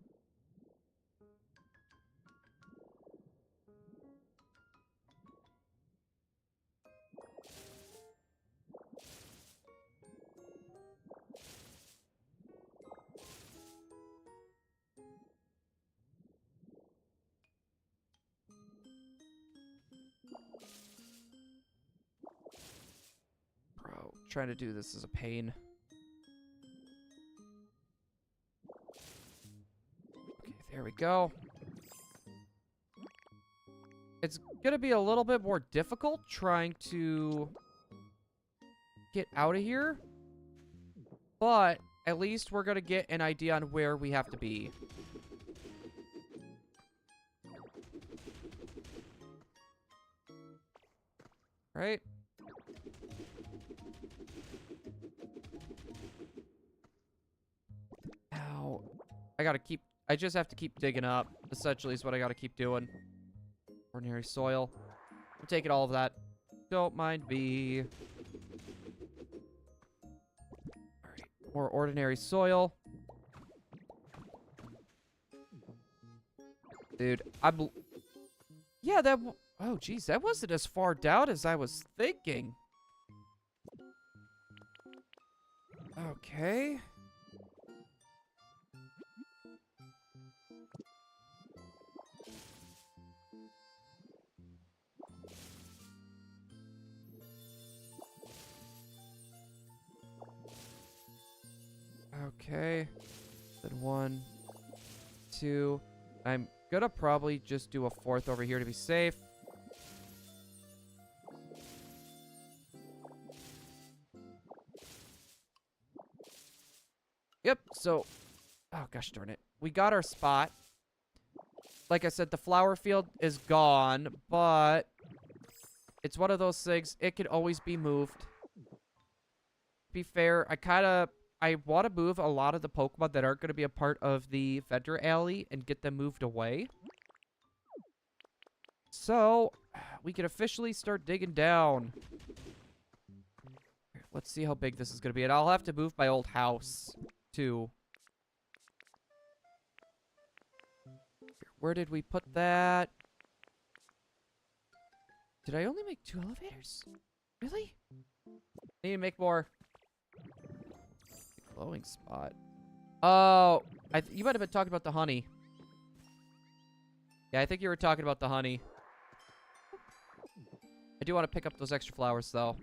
Trying to do this is a pain. Okay, there we go. It's gonna be a little bit more difficult trying to get out of here. But at least we're gonna get an idea on where we have to be. Right? Ow. I just have to keep digging up, essentially, is what I gotta keep doing. Ordinary soil. I'm taking all of that. Don't mind me. Alright. More ordinary soil. Dude, yeah, oh, geez, that wasn't as far down as I was thinking. Okay. Okay. Then 1, 2. I'm gonna probably just do a 4th over here to be safe. Yep, so... Oh, gosh darn it. We got our spot. Like I said, the flower field is gone, but... It's one of those things, it can always be moved. To be fair, I want to move a lot of the Pokemon that aren't going to be a part of the vendor alley and get them moved away. So, we can officially start digging down. Let's see how big this is going to be. And I'll have to move my old house, too. Where did we put that? Did I only make 2 elevators? Really? Need to make more. Glowing spot. Oh, you might have been talking about the honey. Yeah, I think you were talking about the honey. I do want to pick up those extra flowers, though.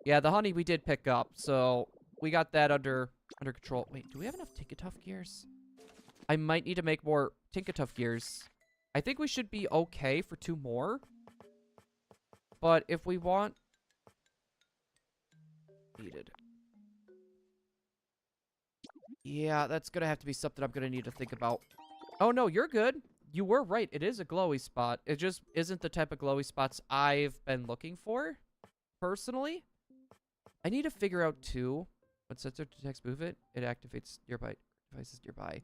Yeah, the honey we did pick up, so we got that under control. Wait, do we have enough Tinkatuff gears? I might need to make more Tinkatuff gears. I think we should be okay for 2 more. But if we want... Needed. Yeah, that's gonna have to be something I'm gonna need to think about. Oh, no, you're good. You were right. It is a glowy spot. It just isn't the type of glowy spots I've been looking for, personally. I need to figure out, too, when sensor detects movement, it activates nearby devices nearby.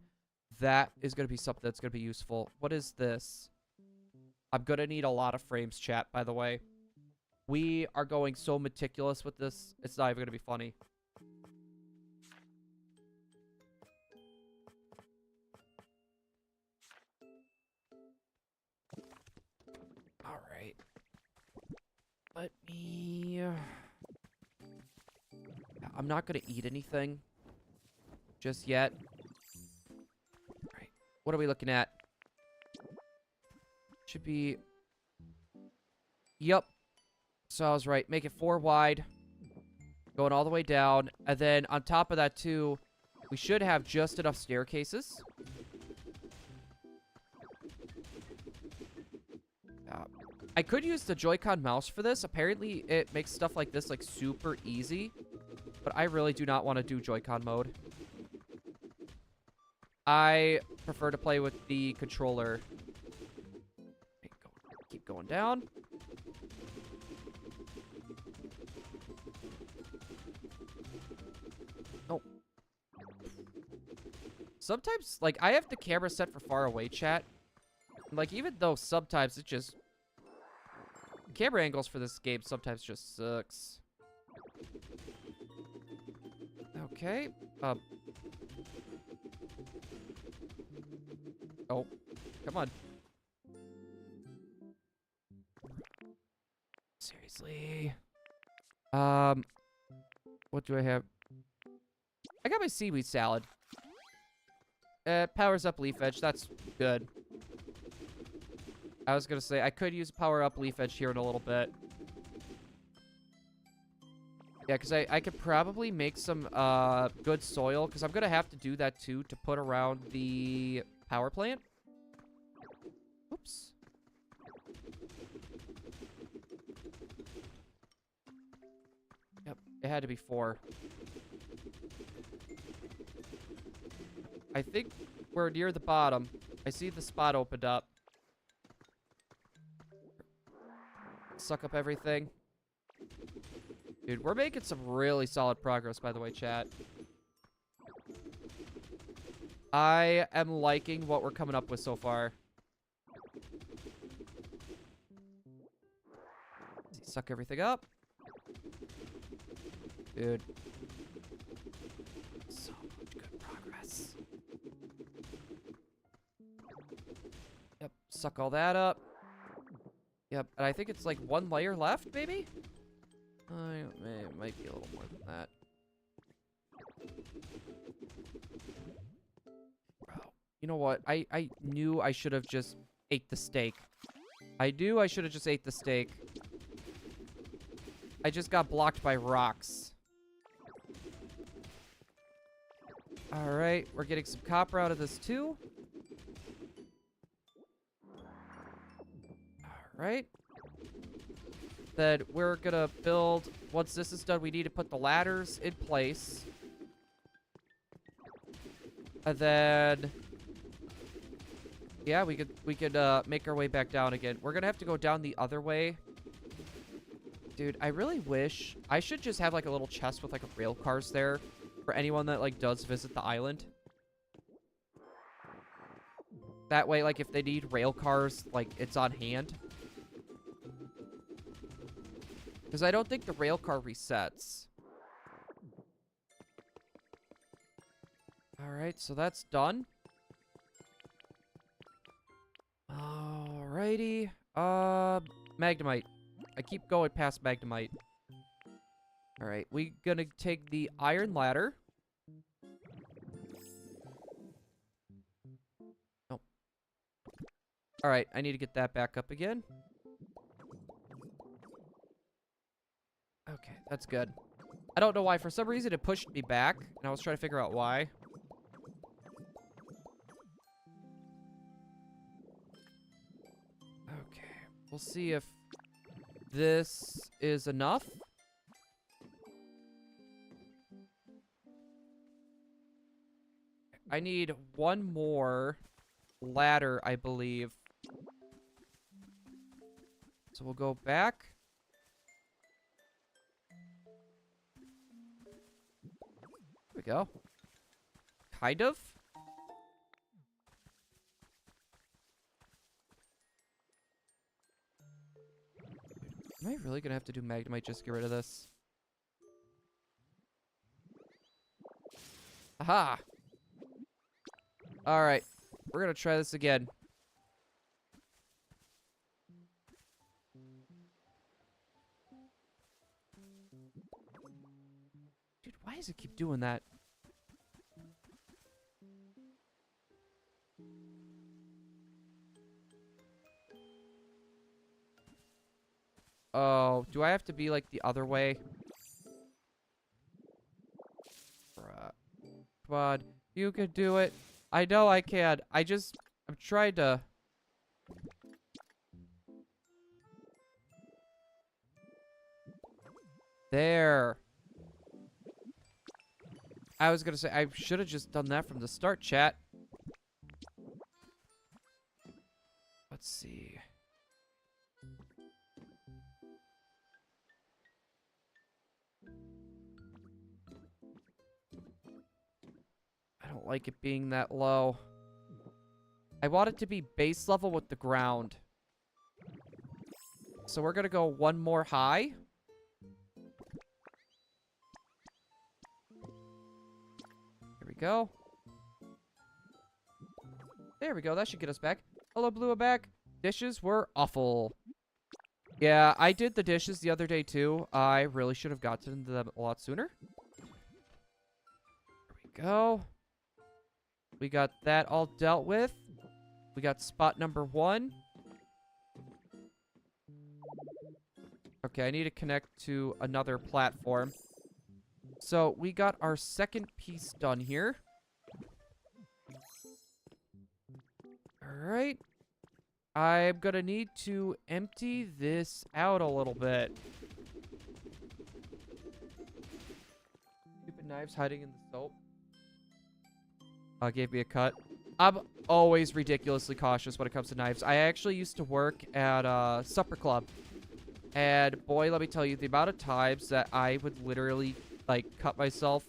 That is going to be something that's going to be useful. What is this? I'm going to need a lot of frames, chat, by the way. We are going so meticulous with this, it's not even going to be funny. All right. Let me... I'm not going to eat anything just yet. All right. What are we looking at? Should be... Yep. So I was right. Make it 4 wide. Going all the way down. And then on top of that, too, we should have just enough staircases. I could use the Joy-Con mouse for this. Apparently, it makes stuff like this, like, super easy. But I really do not want to do Joy-Con mode. I prefer to play with the controller. Okay, keep going down. Oh. Sometimes, like, I have the camera set for far away, chat. Like, even though sometimes it just... Camera angles for this game sometimes just sucks. Okay. Oh. Come on. Seriously. What do I have? I got my seaweed salad. Powers up leaf edge. That's good. I was gonna say, I could use power up leaf edge here in a little bit. Yeah, because I could probably make some good soil, because I'm going to have to do that too to put around the power plant. Oops. Yep, it had to be 4. I think we're near the bottom. I see the spot opened up. Suck up everything. Dude, we're making some really solid progress, by the way, chat. I am liking what we're coming up with so far. Suck everything up. Dude. So much good progress. Yep, suck all that up. Yep, and I think it's like 1 layer left, maybe? It might be a little more than that. Bro, you know what? I knew I should have just ate the steak. I knew I should have just ate the steak. I just got blocked by rocks. Alright, we're getting some copper out of this too. Alright. Then we're gonna build, once this is done, we need to put the ladders in place. And then, yeah, we could make our way back down again. We're gonna have to go down the other way. Dude, I really wish I should just have like a little chest with like rail cars there for anyone that like does visit the island. That way, like if they need rail cars, like it's on hand. Because I don't think the rail car resets. Alright, so that's done. Alrighty. Magnemite. I keep going past Magnemite. Alright, we gonna take the iron ladder. Oh. Alright, I need to get that back up again. Okay, that's good. I don't know why. For some reason, it pushed me back, and I was trying to figure out why. Okay, we'll see if this is enough. I need 1 more ladder, I believe. So we'll go back. There we go. Kind of. Am I really gonna have to do Magnemite just to get rid of this? Aha! Alright. We're gonna try this again. Dude, why does it keep doing that? Oh, do I have to be like the other way? Bruh. Come on. You can do it. I know I can. I'm trying to... There. I was gonna say, I should have just done that from the start, chat. Let's see. I don't like it being that low. I want it to be base level with the ground. So we're gonna go 1 more high. Here we go. There we go. That should get us back. Hello, Blue back. Dishes were awful. Yeah, I did the dishes the other day too. I really should have gotten to them a lot sooner. There we go. We got that all dealt with. We got spot number 1. Okay, I need to connect to another platform. So we got our second piece done here. All right. I'm gonna need to empty this out a little bit. Stupid knives hiding in the soap. Gave me a cut. I'm always ridiculously cautious when it comes to knives. I actually used to work at supper club. And boy, let me tell you, the amount of times that I would literally, like, cut myself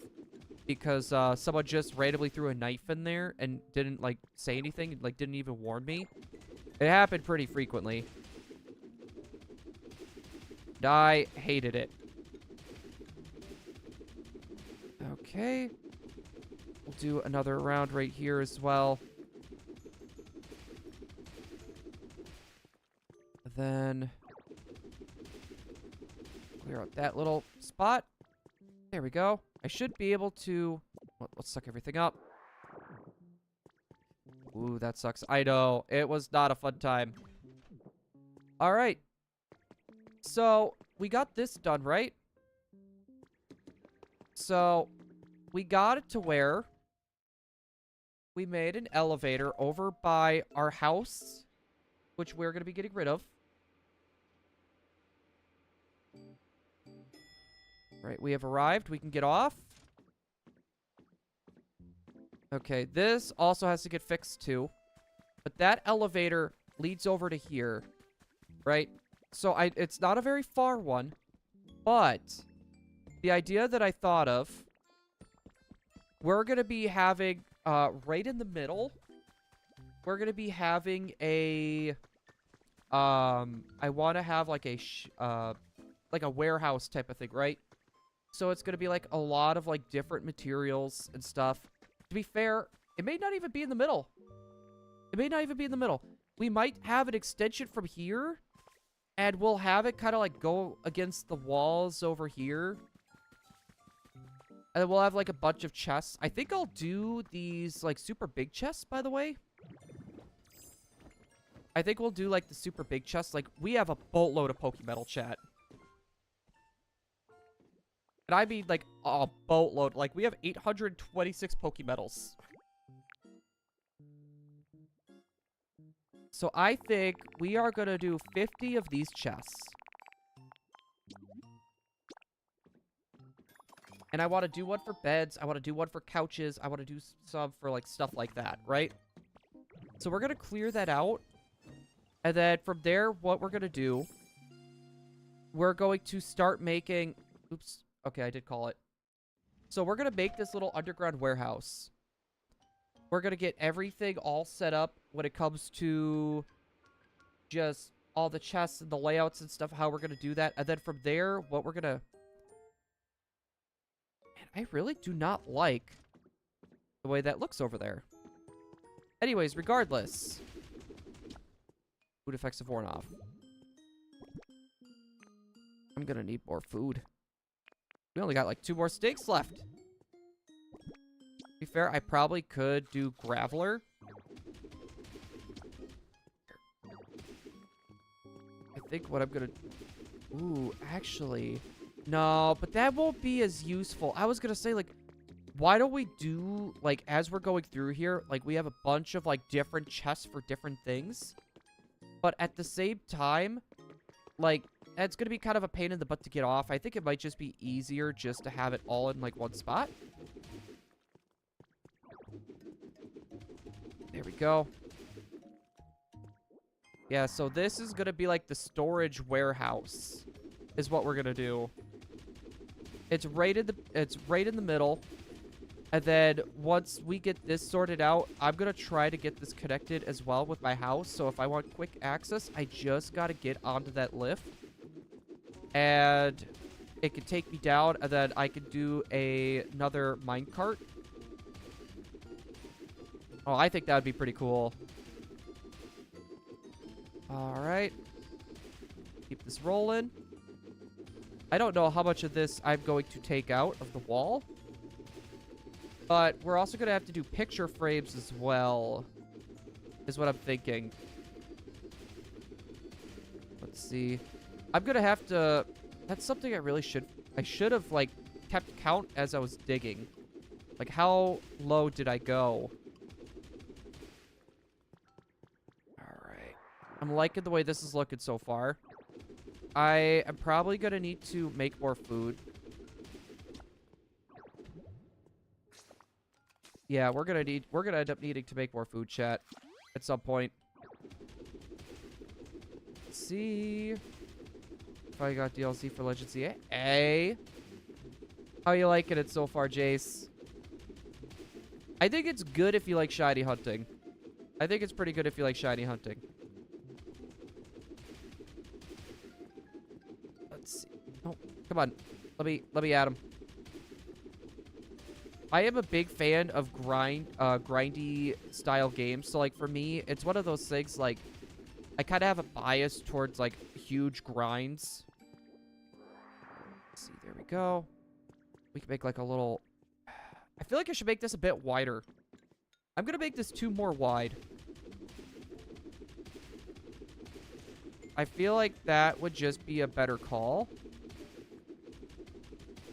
because someone just randomly threw a knife in there and didn't, like, say anything, like, didn't even warn me. It happened pretty frequently. And I hated it. Okay. We'll do another round right here as well. Then clear out that little spot. There we go. I should be able to... Let's suck everything up. Ooh, that sucks. I know. It was not a fun time. All right. So, we got this done, right? So, we got it to where we made an elevator over by our house, which we're going to be getting rid of. Right, we have arrived. We can get off. Okay, this also has to get fixed too. But that elevator leads over to here. Right? So it's not a very far one. But the idea that I thought of, we're going to be having, right in the middle, we're going to be having a, I want to have like a warehouse type of thing, right? So it's going to be like a lot of like different materials and stuff. To be fair, it may not even be in the middle. It may not even be in the middle. We might have an extension from here, and we'll have it kind of like go against the walls over here. And then we'll have like a bunch of chests. I think I'll do these like super big chests, by the way. I think we'll do like the super big chests. Like, we have a boatload of Pokemetal, chat. And I mean, like, a boatload. Like, we have 826 Pokemetals. So I think we are going to do 50 of these chests. And I want to do one for beds. I want to do one for couches. I want to do some for, like, stuff like that, right? So we're going to clear that out. And then from there, what we're going to do, we're going to start making... Oops. Okay, I did call it. So we're going to make this little underground warehouse. We're going to get everything all set up when it comes to just all the chests and the layouts and stuff, how we're going to do that. And then from there, what we're going to... Man, I really do not like the way that looks over there. Anyways, regardless. Food effects have worn off. I'm going to need more food. We only got like 2 more steaks left. To be fair, I probably could do Graveler. I think what I'm gonna... Ooh, actually... No, but that won't be as useful. I was gonna say, like, why don't we do, like, as we're going through here, like, we have a bunch of, like, different chests for different things. But at the same time, like... It's going to be kind of a pain in the butt to get off. I think it might just be easier just to have it all in, like, one spot. There we go. Yeah, so this is going to be, like, the storage warehouse is what we're going to do. It's right in the middle. And then once we get this sorted out, I'm going to try to get this connected as well with my house. So if I want quick access, I just got to get onto that lift. And it can take me down, and then I can do another minecart. Oh, I think that would be pretty cool. Alright. Keep this rolling. I don't know how much of this I'm going to take out of the wall. But we're also going to have to do picture frames as well, is what I'm thinking. Let's see. I'm gonna have to... That's something I really should... I should have, like, kept count as I was digging. Like, how low did I go? Alright. I'm liking the way this is looking so far. I am probably gonna need to make more food. Yeah, we're gonna end up needing to make more food, chat, at some point. Let's see if I got DLC for Legend CA. Hey, how you liking it so far, Jace? I think it's good if you like shiny hunting. I think it's pretty good if you like shiny hunting. Let's see. Oh, come on. Let me at him. I am a big fan of grindy style games. So like for me, it's one of those things like I kind of have a bias towards like huge grinds. Let's see, there we go. We can make like a little. I feel like I should make this a bit wider. I'm gonna make this 2 more wide. I feel like that would just be a better call.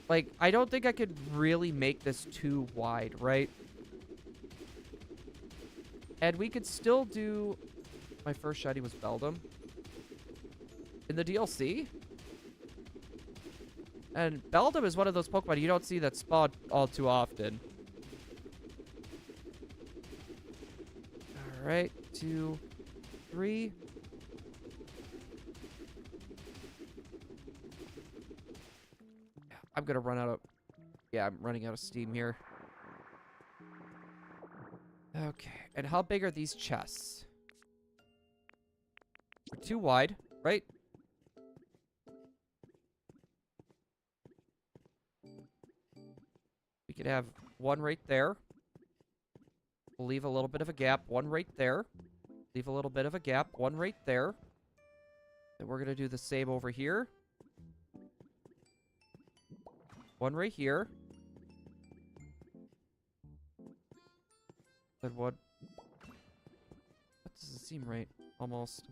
Like, I don't think I could really make this too wide, right? And we could still do... My first shiny was Beldum. In the DLC? And Beldum is one of those Pokemon you don't see that spawn all too often. Alright, 2, 3... I'm gonna run out of... Yeah, I'm running out of steam here. Okay. And how big are these chests? They're too wide, right? We could have one right there. We'll leave a little bit of a gap. One right there. Leave a little bit of a gap. One right there. And we're gonna do the same over here. One right here. Then one. That doesn't seem right. Almost.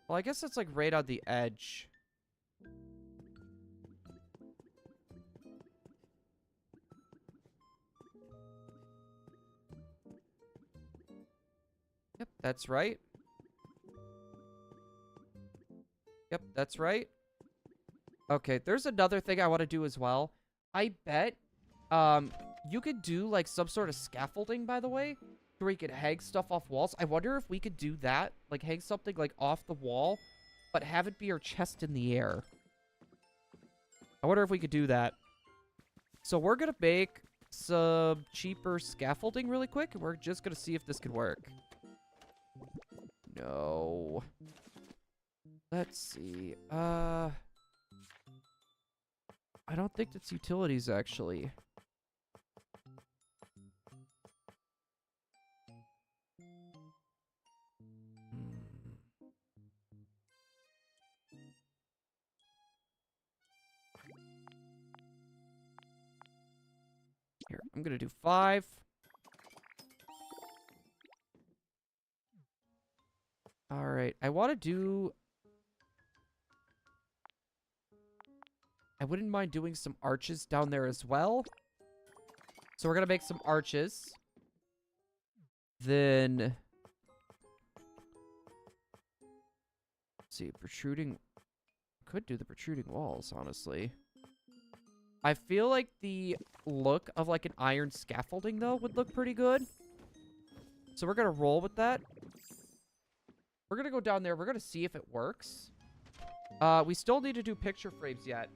Well, I guess it's like right on the edge. Yep, that's right. Yep, that's right. Okay, there's another thing I want to do as well. I bet you could do like some sort of scaffolding, by the way, where you could hang stuff off walls. I wonder if we could do that, like hang something like off the wall, but have it be our chest in the air. I wonder if we could do that. So we're gonna make some cheaper scaffolding really quick, and we're just gonna see if this could work. No. Let's see. I don't think that's utilities, actually. Here, I'm gonna do 5. Alright, I want to do... I wouldn't mind doing some arches down there as well. So we're gonna make some arches. Then... Let's see, protruding... Could do the protruding walls, honestly. I feel like the look of like an iron scaffolding, though, would look pretty good. So we're gonna roll with that. We're gonna go down there. We're gonna see if it works. We still need to do picture frames yet.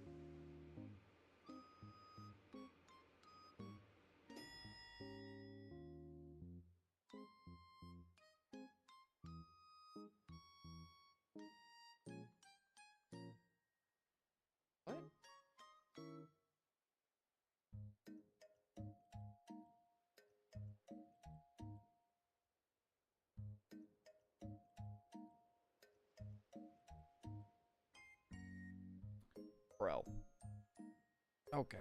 What? Bro. Okay.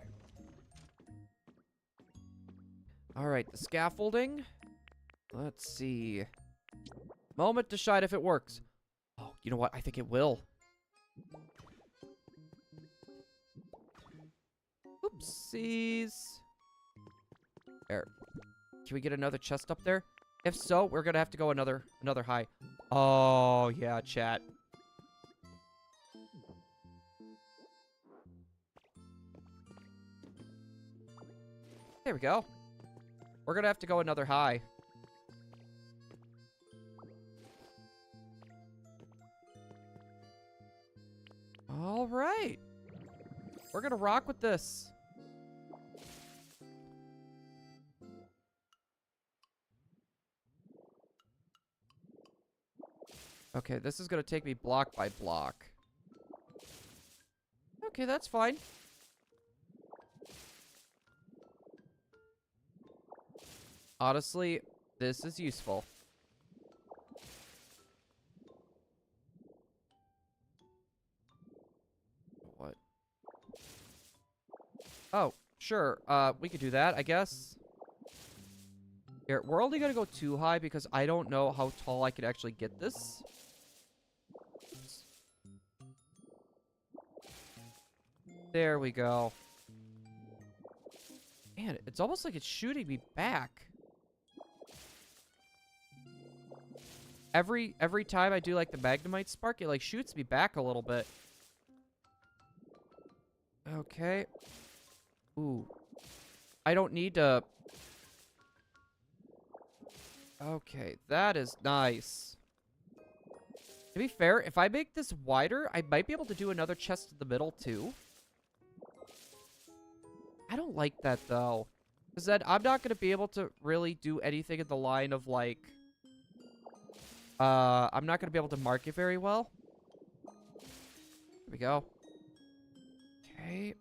Alright, the scaffolding. Let's see. Moment to shine if it works. Oh, you know what? I think it will. Oopsies. There. Can we get another chest up there? If so, we're gonna have to go another high. Oh, yeah, chat. There we go. We're gonna have to go another high. All right. We're gonna rock with this. Okay, this is gonna take me block by block. Okay, that's fine. Honestly, this is useful. What? Oh, sure. We could do that, I guess. Here, we're only gonna go too high because I don't know how tall I could actually get this. There we go. Man, it's almost like it's shooting me back. Every time I do like the Magnemite Spark, it like shoots me back a little bit. Okay. Ooh. I don't need to... Okay, that is nice. To be fair, if I make this wider, I might be able to do another chest in the middle too. I don't like that, though. Because then I'm not going to be able to really do anything in the line of, like... I'm not going to be able to mark it very well. There we go. Okay.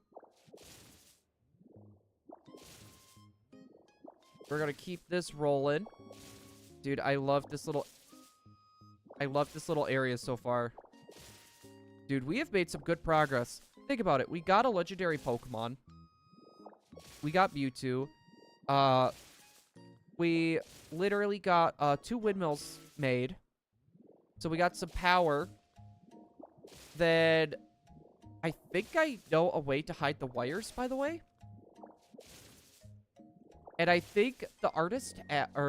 We're going to keep this rolling. Dude, I love this little area so far. Dude, we have made some good progress. Think about it. We got a legendary Pokemon. We got Mewtwo. We literally got 2 windmills made. So we got some power. Then I think I know a way to hide the wires, by the way. And I think the or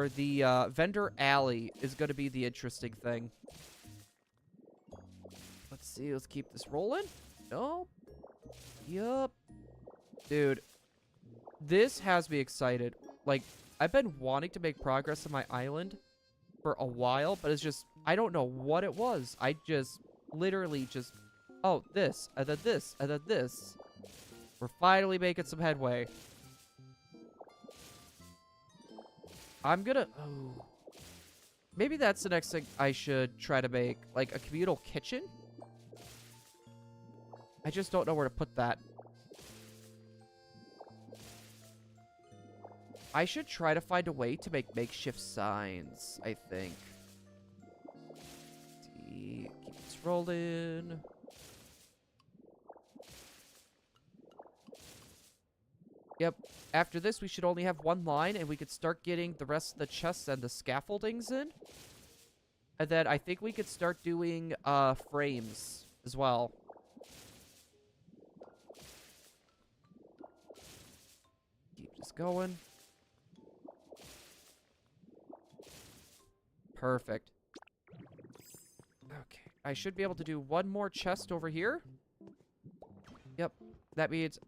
the vendor alley is going to be the interesting thing. Let's see. Let's keep this rolling. Nope. Yup. Dude. This has me excited. Like, I've been wanting to make progress on my island for a while, but it's just, I don't know what it was. I just, literally just, oh, this, and then this, and then this. We're finally making some headway. I'm gonna, oh. Maybe that's the next thing I should try to make, like a communal kitchen? I just don't know where to put that. I should try to find a way to make makeshift signs, I think. Let's see. Keep this rolling. Yep. After this, we should only have 1 line, and we could start getting the rest of the chests and the scaffoldings in. And then I think we could start doing frames as well. Keep this going. Perfect. Okay. I should be able to do 1 more chest over here. Yep. That means...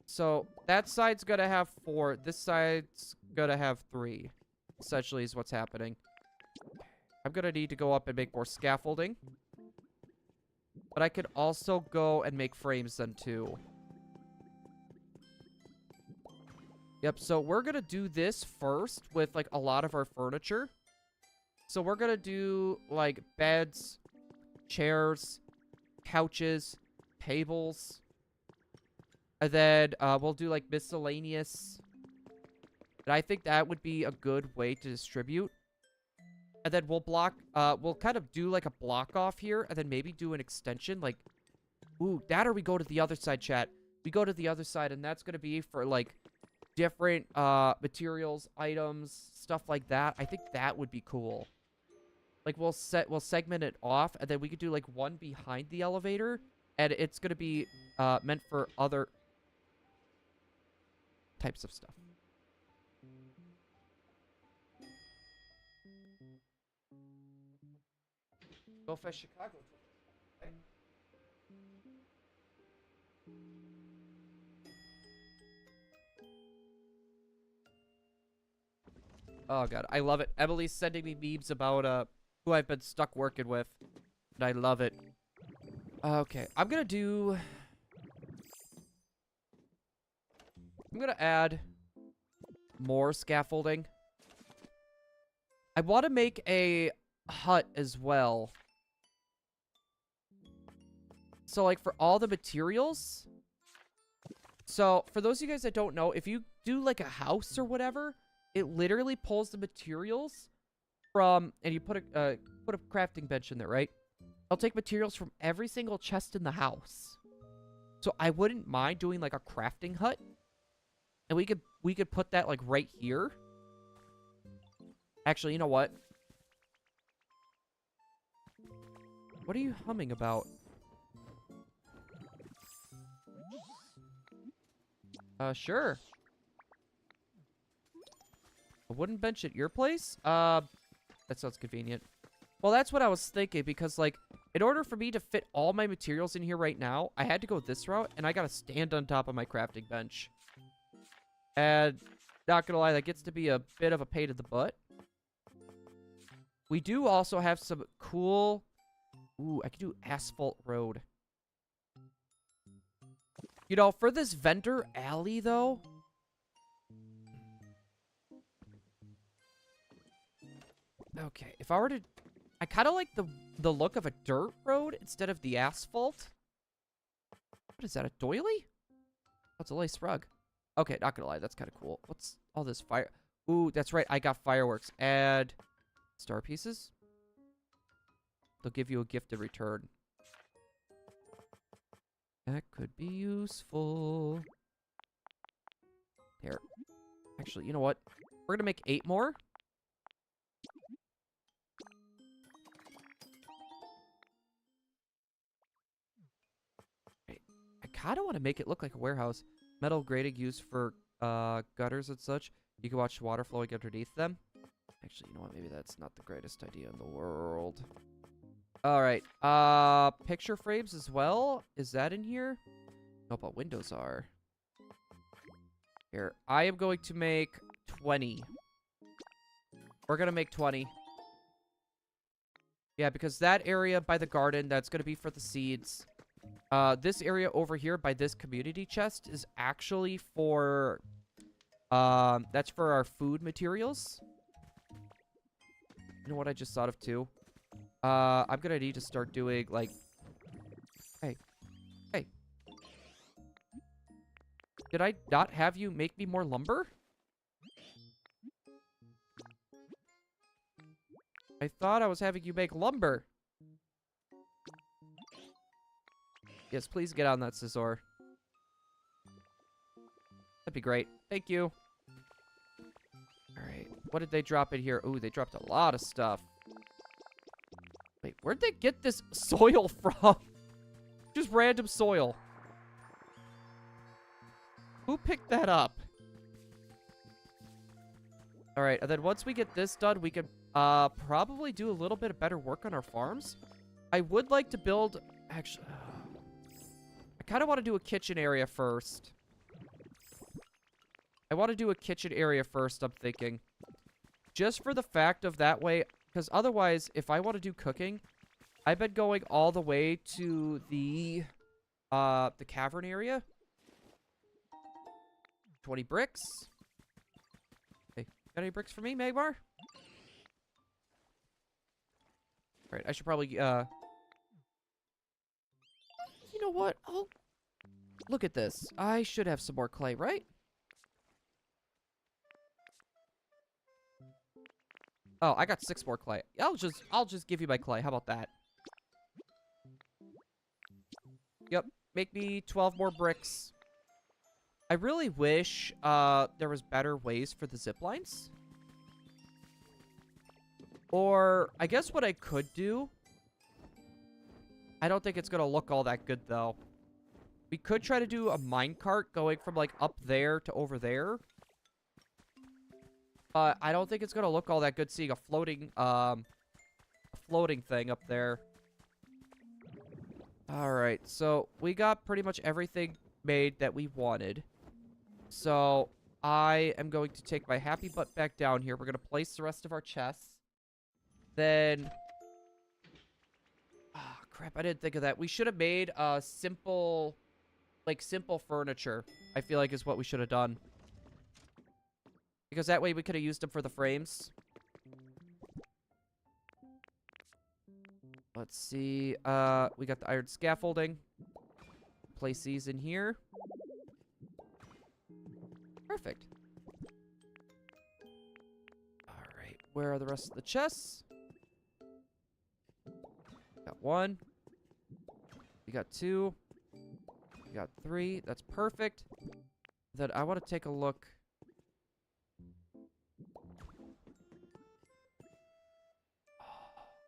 So, that side's gonna have 4. This side's gonna have 3. Essentially is what's happening. I'm gonna need to go up and make more scaffolding. But I could also go and make frames then too. Yep, so we're gonna do this first with like a lot of our furniture. So we're gonna do like beds, chairs, couches, tables. And then we'll do like miscellaneous. And I think that would be a good way to distribute. And then we'll we'll kind of do like a block off here. And then maybe do an extension like, ooh, that or we go to the other side, chat. We go to the other side and that's going to be for like different materials, items, stuff like that. I think that would be cool. Like we'll segment it off and then we could do like 1 behind the elevator. And it's going to be meant for other... types of stuff. Go Fest Chicago. Oh god, I love it. Emily's sending me memes about who I've been stuck working with. And I love it. Okay, I'm gonna add more scaffolding. I want to make a hut as well. So, like, for all the materials. So, for those of you guys that don't know, if you do, like, a house or whatever, it literally pulls the materials from, and you put a crafting bench in there, right? I'll take materials from every single chest in the house. So, I wouldn't mind doing, like, a crafting hut. And we could put that, like, right here. Actually, you know what? What are you humming about? Sure. A wooden bench at your place? That sounds convenient. Well, that's what I was thinking, because, like, in order for me to fit all my materials in here right now, I had to go this route, and I gotta stand on top of my crafting bench. And, not gonna lie, that gets to be a bit of a pain in the butt. We do also have some cool... Ooh, I could do asphalt road. You know, for this vendor alley, though... Okay, if I were to... I kind of like the look of a dirt road instead of the asphalt. What is that, a doily? That's a lace rug. Okay, not gonna lie, that's kind of cool. What's all this fire... Ooh, that's right, I got fireworks. Add star pieces. They'll give you a gift in return. That could be useful. Here. Actually, you know what? We're gonna make 8 more. I kind of want to make it look like a warehouse. Metal grating used for gutters and such. You can watch water flowing underneath them. Actually, you know what? Maybe that's not the greatest idea in the world. Alright. Picture frames as well. Is that in here? Nope, but windows are. Here. I am going to make 20. We're going to make 20. Yeah, because that area by the garden, that's going to be for the seeds. This area over here by this community chest is actually for... that's for our food materials. You know what I just thought of too? I'm gonna need to start doing, like... Hey. Hey. Did I not have you make me more lumber? I thought I was having you make lumber. Yes, please get on that scissor. That'd be great. Thank you. Alright. What did they drop in here? Ooh, they dropped a lot of stuff. Wait, where'd they get this soil from? Just random soil. Who picked that up? Alright, and then once we get this done, we can probably do a little bit of better work on our farms. I would like to build... Actually... I kind of want to do a kitchen area first. I want to do a kitchen area first, I'm thinking. Just for the fact of that way... Because otherwise, if I want to do cooking, I've been going all the way to the cavern area. 20 bricks. Hey, got any bricks for me, Magmar? Alright, I should probably, You know what? Oh, look at this. I should have some more clay, right? Oh, I got 6 more clay. I'll just give you my clay. How about that? Yep. Make me 12 more bricks. I really wish there was better ways for the zip lines. Or I guess what I could do. I don't think it's gonna look all that good though. We could try to do a minecart going from, like, up there to over there. But I don't think it's gonna look all that good seeing a floating thing up there. Alright, so we got pretty much everything made that we wanted. So I am going to take my happy butt back down here. We're gonna place the rest of our chests. Then... ah, crap, I didn't think of that. We should have made simple furniture, I feel like is what we should have done. Because that way we could have used them for the frames. Let's see. We got the iron scaffolding. Place these in here. Perfect. Alright, where are the rest of the chests? Got 1. We got 2. We got 3. That's perfect. Then I want to take a look.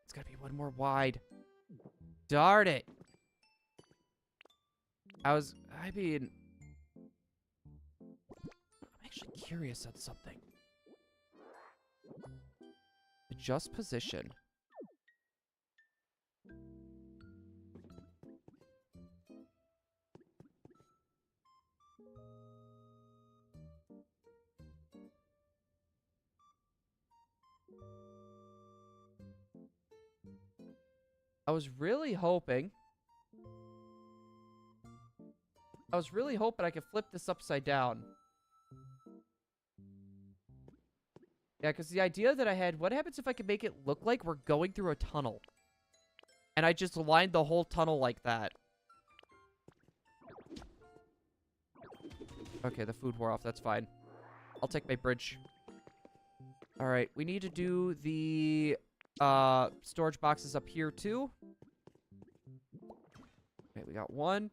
It's gotta be 1 more wide. Darn it. I'm actually curious on something. Adjust position. I was really hoping I could flip this upside down. Yeah, because the idea that I had, what happens if I could make it look like we're going through a tunnel? And I just lined the whole tunnel like that. Okay, the food wore off. That's fine. I'll take my bridge. Alright, we need to do the storage boxes up here too. Okay, we got 1,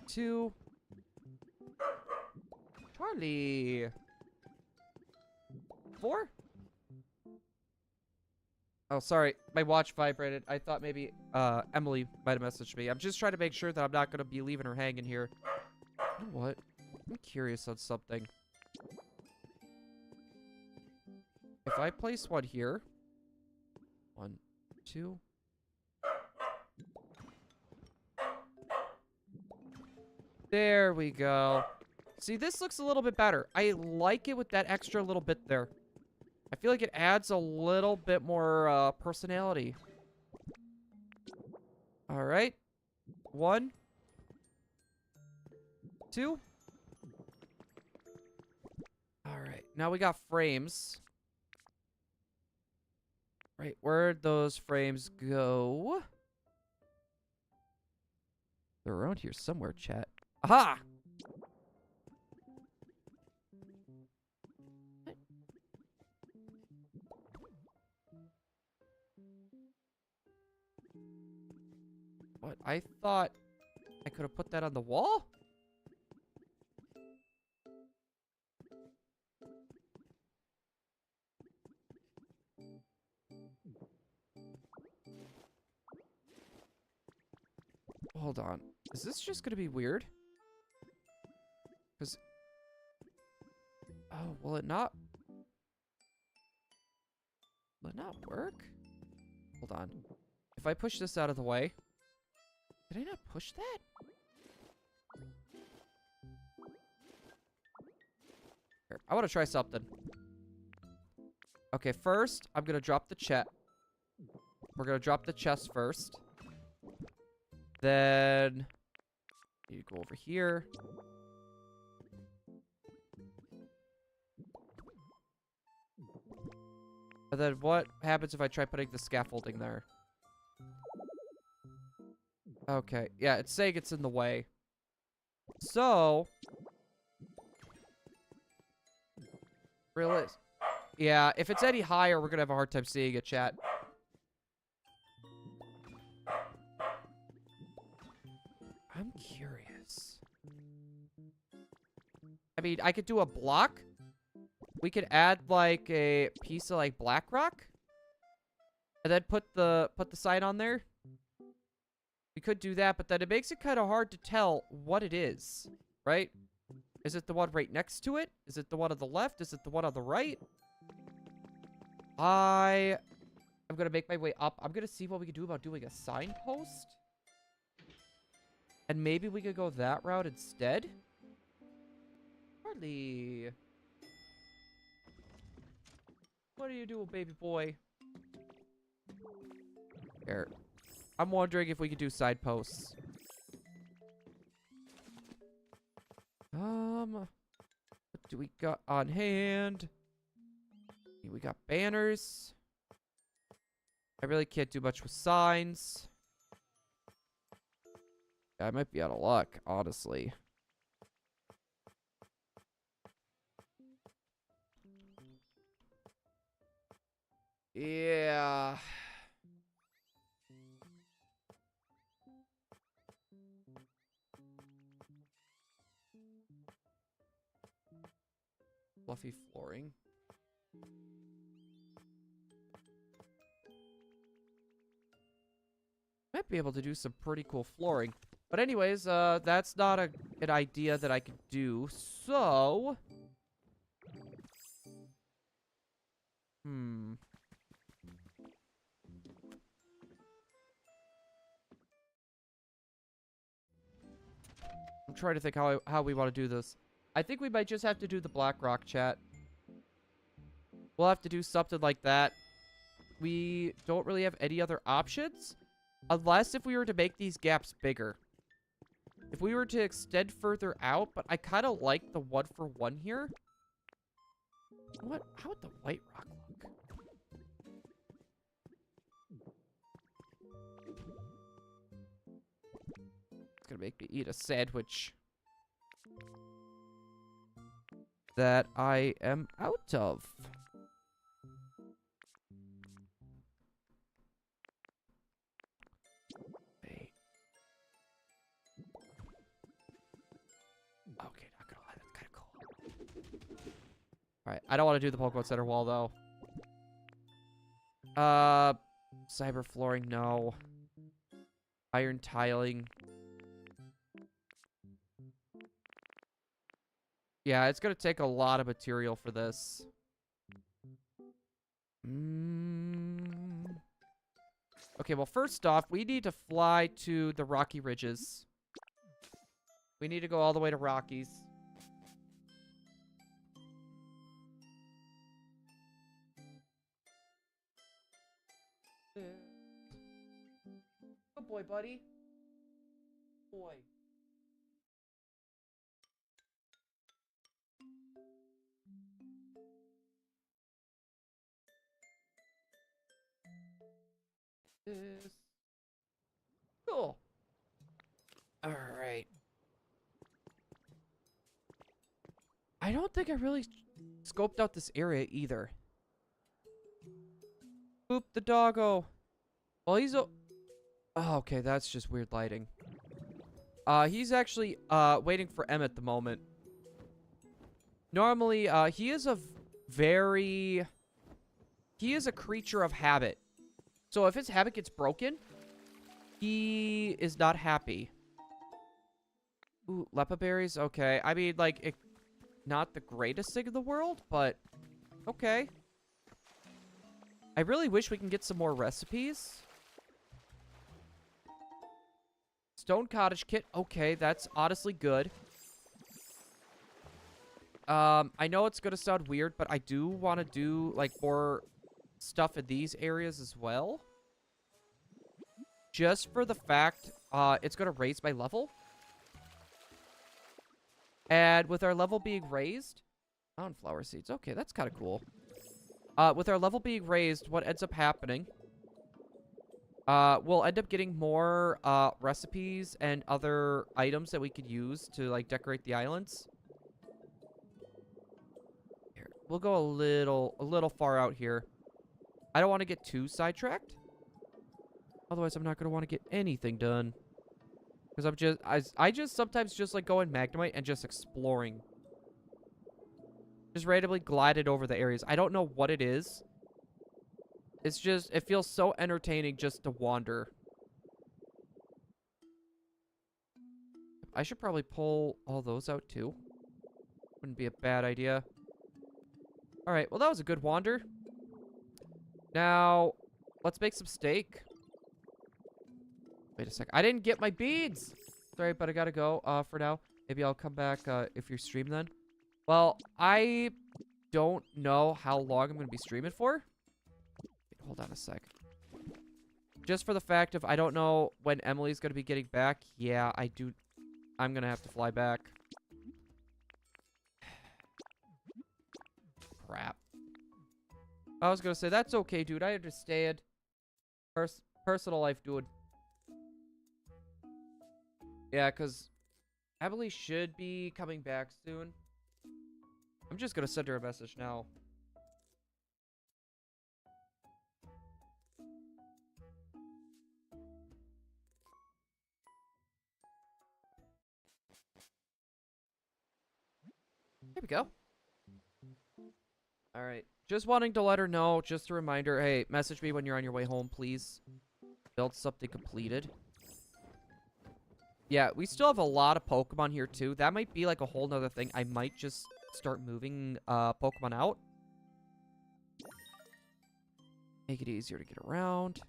2. Charlie. 4. Oh, sorry. My watch vibrated. I thought maybe Emily might have messaged me. I'm just trying to make sure that I'm not going to be leaving her hanging here. You know what? I'm curious on something. If I place 1 here. 1, 2. There we go. See, this looks a little bit better. I like it with that extra little bit there. I feel like it adds a little bit more personality. All right. 1, 2. All right. Now we got frames. Right, where'd those frames go? They're around here somewhere, chat. Aha! What? I thought I could have put that on the wall? Hold on. Is this just gonna be weird? Because... oh, will it not... will it not work? Hold on. If I push this out of the way... did I not push that? Here, I want to try something. Okay, first, I'm gonna drop the chest. We're gonna drop the chest first. Then... you go over here. And then what happens if I try putting the scaffolding there? Okay, yeah, it's saying it's in the way. So... realize... yeah, if it's any higher, we're gonna have a hard time seeing it, chat. I'm curious. I mean, I could do a block. We could add, like, a piece of, like, black rock. And then put the sign on there. We could do that, but then it makes it kind of hard to tell what it is, right? Is it the one right next to it? Is it the one on the left? Is it the one on the right? I'm going to make my way up. I'm going to see what we can do about doing a signpost. And maybe we could go that route instead. Hardly. What are you doing, baby boy? Here. I'm wondering if we could do side posts. What do we got on hand? We got banners. I really can't do much with signs. Yeah, I might be out of luck, honestly. Yeah. Fluffy flooring. Might be able to do some pretty cool flooring. But anyways, that's not an idea that I could do. So... I'm trying to think how we want to do this. I think we might just have to do the Blackrock chat. We'll have to do something like that. We don't really have any other options. Unless if we were to make these gaps bigger. If we were to extend further out, but I kind of like the 1-for-1 here. What? How would the White Rock look? It's gonna make me eat a sandwich that I am out of. Wait. Okay, not gonna lie, that's kind of cool. Alright, I don't want to do the Pokemon Center wall, though. Cyber flooring, no. Iron tiling. Yeah, it's gonna take a lot of material for this. Okay, well, first off, we need to fly to the Rocky Ridges. We need to go all the way to Rockies. Good boy, buddy. Boy. This. Cool. All right. I don't think I really scoped out this area either. Boop the doggo. Well, he's a... Oh, okay, that's just weird lighting. He's actually, waiting for M at the moment. Normally, he is a very... He is a creature of habit. So if his habit gets broken, he is not happy. Ooh, Lepa berries? Okay. I mean, like, not the greatest thing in the world, but okay. I really wish we can get some more recipes. Stone cottage kit. Okay, that's honestly good. I know it's gonna sound weird, but I do want to do, like, more stuff in these areas as well. Just for the fact, it's gonna raise my level. And with our level being raised... Sunflower seeds. Okay, that's kind of cool. With our level being raised, what ends up happening... we'll end up getting more, recipes and other items that we could use to, like, decorate the islands. Here, we'll go a little far out here. I don't want to get too sidetracked. Otherwise, I'm not going to want to get anything done. Because I just sometimes just like go in Magnemite and just exploring. Just randomly glided over the areas. I don't know what it is. It's just, it feels so entertaining just to wander. I should probably pull all those out too. Wouldn't be a bad idea. All right, well, that was a good wander. Now, let's make some steak. Wait a sec. I didn't get my beads. Sorry, but I gotta go for now. Maybe I'll come back if you're streaming then. Well, I don't know how long I'm going to be streaming for. Wait, hold on a sec. Just for the fact of I don't know when Emily's going to be getting back. Yeah, I do. I'm going to have to fly back. Crap. I was going to say, that's okay, dude. I understand. Personal life, dude. Yeah, because Emily should be coming back soon. I'm just going to send her a message now. There we go. All right. Just wanting to let her know, just a reminder, hey, message me when you're on your way home, please. Build something completed. Yeah, we still have a lot of Pokemon here, too. That might be like a whole nother thing. I might just start moving Pokemon out. Make it easier to get around.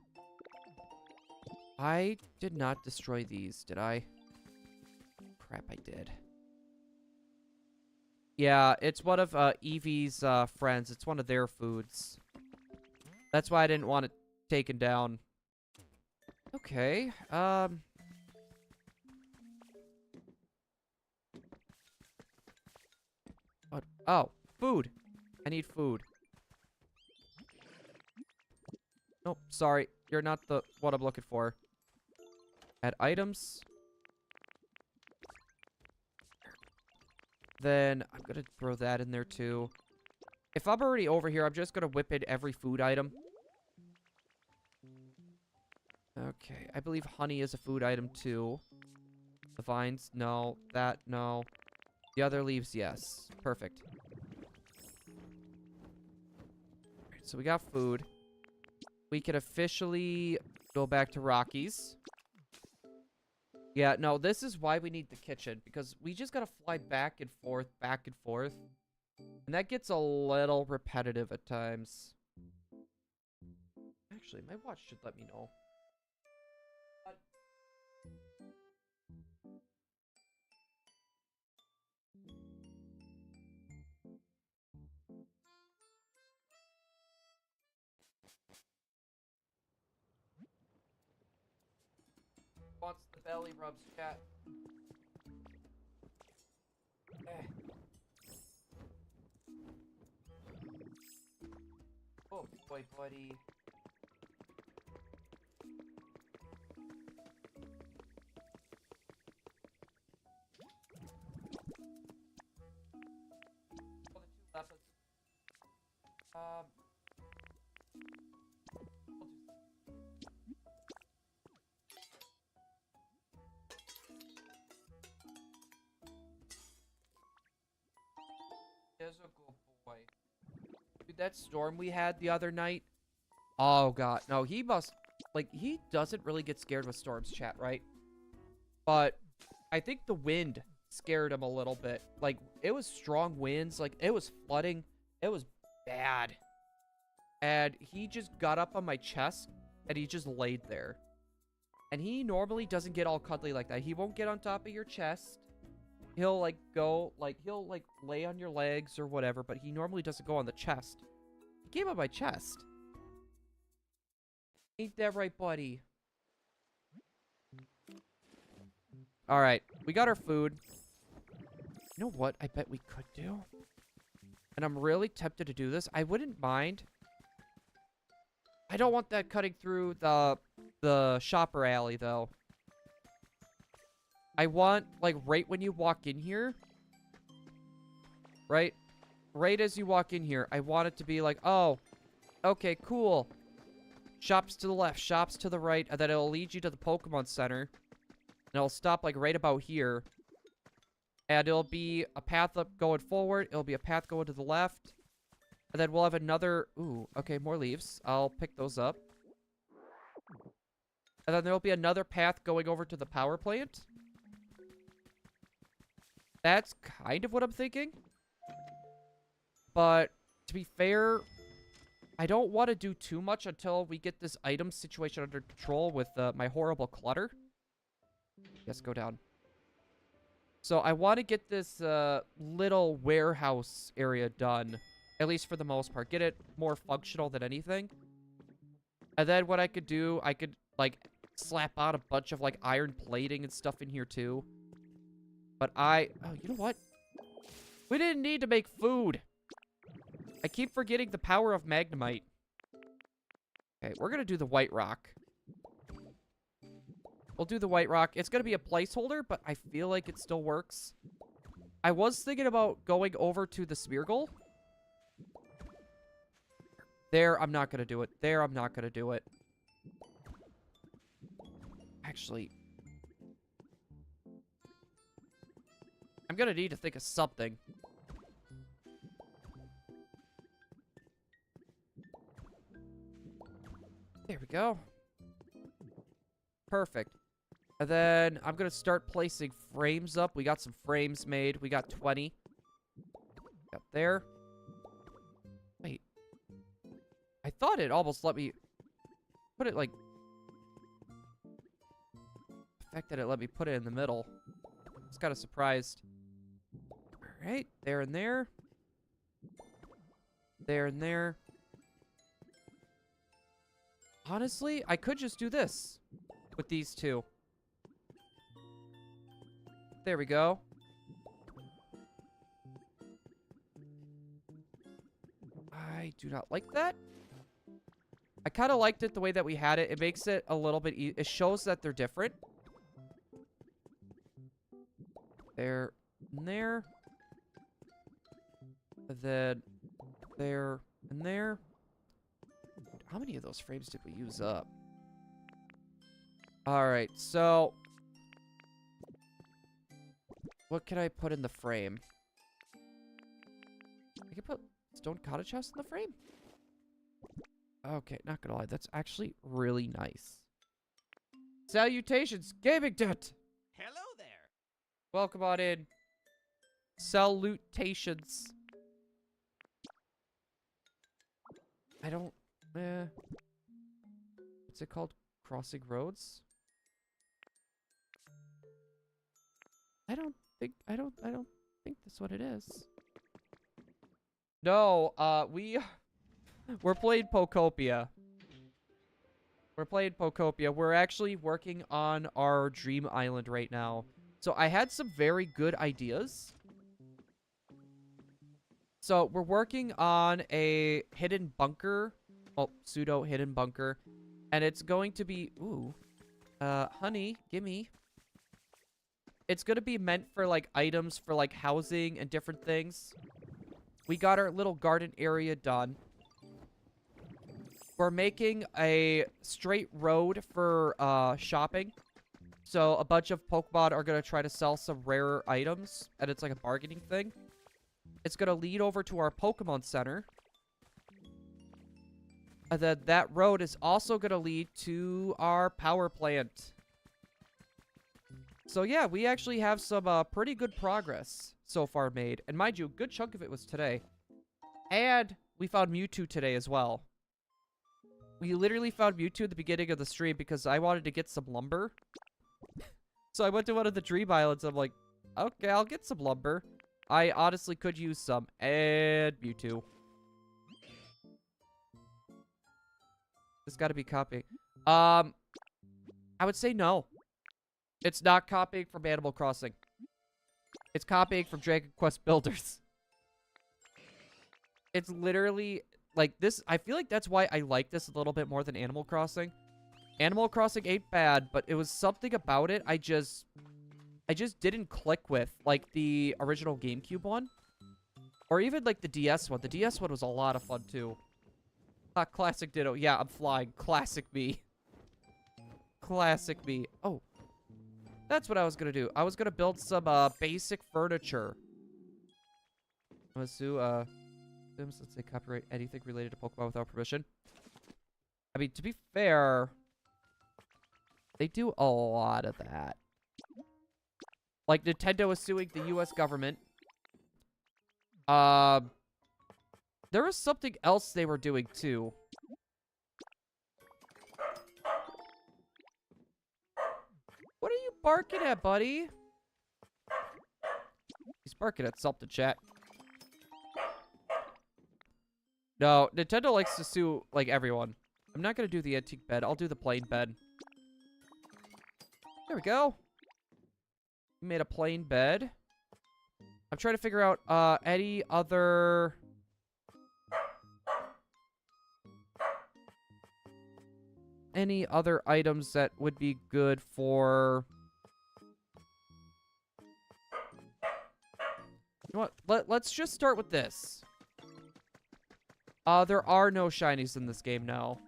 I did not destroy these, did I? Crap, I did. Yeah, it's one of Eevee's friends. It's one of their foods. That's why I didn't want it taken down. Okay, What? Oh, food. I need food. Nope, sorry. You're not the what I'm looking for. Add items. Then I'm gonna throw that in there too. If I'm already over here, I'm just gonna whip in every food item. Okay, I believe honey is a food item too. The vines, no. That, no. The other leaves, yes. Perfect. Alright, so we got food. We can officially go back to Rocky's. Yeah, no, this is why we need the kitchen. Because we just gotta fly back and forth, back and forth. And that gets a little repetitive at times. Actually, my watch should let me know. Wants the belly rubs, chat. Oh boy, buddy. Oh, the two leopards. There's a good boy. Dude, that storm we had the other night. Oh, God. No, he must... Like, he doesn't really get scared with storms, chat, right? But I think the wind scared him a little bit. Like, it was strong winds. Like, it was flooding. It was bad. And he just got up on my chest, and he just laid there. And he normally doesn't get all cuddly like that. He won't get on top of your chest. He'll, like, go, like, he'll, like, lay on your legs or whatever, but he normally doesn't go on the chest. He came on my chest. Ain't that right, buddy? Alright, we got our food. You know what I bet we could do? And I'm really tempted to do this. I wouldn't mind. I don't want that cutting through the shopper alley, though. I want, like, right when you walk in here, right? Right as you walk in here, I want it to be like, oh, okay, cool. Shops to the left, shops to the right, and then it'll lead you to the Pokemon Center. And it'll stop, like, right about here. And it'll be a path up going forward. It'll be a path going to the left. And then we'll have another... Ooh, okay, more leaves. I'll pick those up. And then there'll be another path going over to the power plant. That's kind of what I'm thinking. But to be fair, I don't want to do too much until we get this item situation under control with my horrible clutter. Yes, go down. So I want to get this little warehouse area done, at least for the most part. Get it more functional than anything. And then what I could do, I could, like, slap out a bunch of, like, iron plating and stuff in here, too. But oh, you know what? We didn't need to make food. I keep forgetting the power of Magnemite. Okay, we're going to do the white rock. We'll do the white rock. It's going to be a placeholder, but I feel like it still works. I was thinking about going over to the Smeargle. There, I'm not going to do it. There, I'm not going to do it. Actually, I'm going to need to think of something. There we go. Perfect. And then I'm going to start placing frames up. We got some frames made. We got 20. Up there. Wait. I thought it almost let me put it like... The fact that it let me put it in the middle. I was kind of surprised. Alright, there and there. There and there. Honestly, I could just do this with these two. There we go. I do not like that. I kind of liked it the way that we had it. It makes it a little bit it shows that they're different. There and there. And then there and there. How many of those frames did we use up? Alright, so... What can I put in the frame? I can put stone cottage house in the frame? Okay, not gonna lie, that's actually really nice. Salutations, Gaming Debt! Hello there. Welcome on in. Salutations. I don't... what's it called? Crossing roads? I don't think that's what it is. No, we're playing Poképia. We're playing Poképia. We're actually working on our dream island right now. So I had some very good ideas. So we're working on a hidden bunker. Well, pseudo hidden bunker. And it's going to be, ooh, honey, gimme. It's going to be meant for, like, items for, like, housing and different things. We got our little garden area done. We're making a straight road for, shopping. So a bunch of Pokemon are going to try to sell some rare items. And it's like a bargaining thing. It's going to lead over to our Pokemon Center. And then that road is also going to lead to our power plant. So yeah, we actually have some pretty good progress so far made. And mind you, a good chunk of it was today. And we found Mewtwo today as well. We literally found Mewtwo at the beginning of the stream because I wanted to get some lumber. So I went to one of the dream islands. I'm like, okay, I'll get some lumber. I honestly could use some. And Mewtwo. This got to be copying. I would say no. It's not copying from Animal Crossing. It's copying from Dragon Quest Builders. It's literally like this. I feel like that's why I like this a little bit more than Animal Crossing. Animal Crossing ain't bad, but it was something about it I just didn't click with, like the original GameCube one. Or even like the DS one. The DS one was a lot of fun too. Classic Ditto. Yeah, I'm flying. Classic me. Classic me. Oh. That's what I was gonna do. I was gonna build some basic furniture. Let's do let's say copyright anything related to Pokemon without permission. I mean, to be fair, they do a lot of that. Like, Nintendo is suing the US government. There was something else they were doing, too. What are you barking at, buddy? He's barking at something, chat. No, Nintendo likes to sue, like, everyone. I'm not gonna do the antique bed. I'll do the plain bed. There we go. We made a plain bed. I'm trying to figure out, any other... any other items that would be good for... You know what? Let's just start with this. There are no shinies in this game now.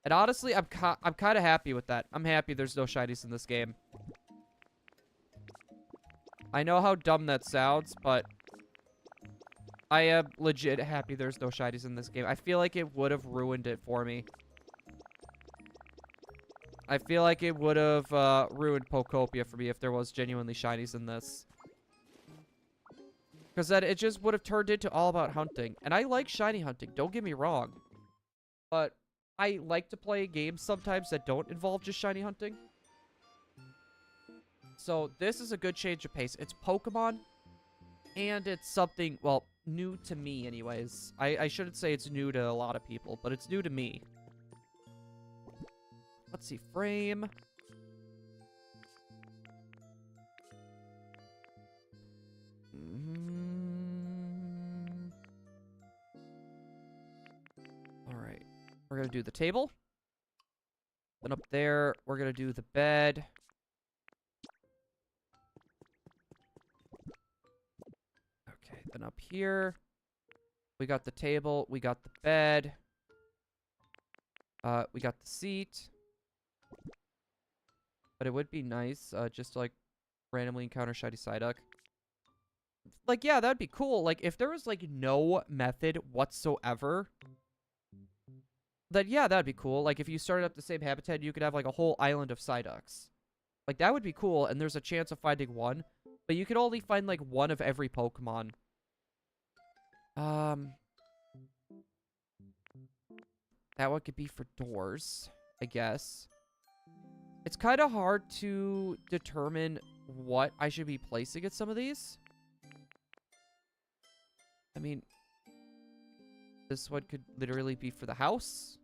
And honestly, I'm kind of happy with that. I'm happy there's no shinies in this game. I know how dumb that sounds, but I am legit happy there's no shinies in this game. I feel like it would have ruined it for me. I feel like it would have ruined Poképia for me if there was genuinely shinies in this. Because then it just would have turned into all about hunting. And I like shiny hunting, don't get me wrong. But I like to play games sometimes that don't involve just shiny hunting. So this is a good change of pace. It's Pokemon, and it's something, well, new to me anyways. I shouldn't say it's new to a lot of people, but it's new to me. Let's see, frame. Alright. We're going to do the table. Then up there, we're going to do the bed. Okay, then up here, we got the table, we got the bed. We got the seat. But it would be nice, just to, like, randomly encounter Shiny Psyduck. Like, yeah, that'd be cool. Like, if there was, like, no method whatsoever, then, yeah, that'd be cool. Like, if you started up the same habitat, you could have, like, a whole island of Psyducks. Like, that would be cool, and there's a chance of finding one. But you could only find, like, one of every Pokemon. That one could be for doors, I guess. It's kind of hard to determine what I should be placing at some of these. I mean, this one could literally be for the houses.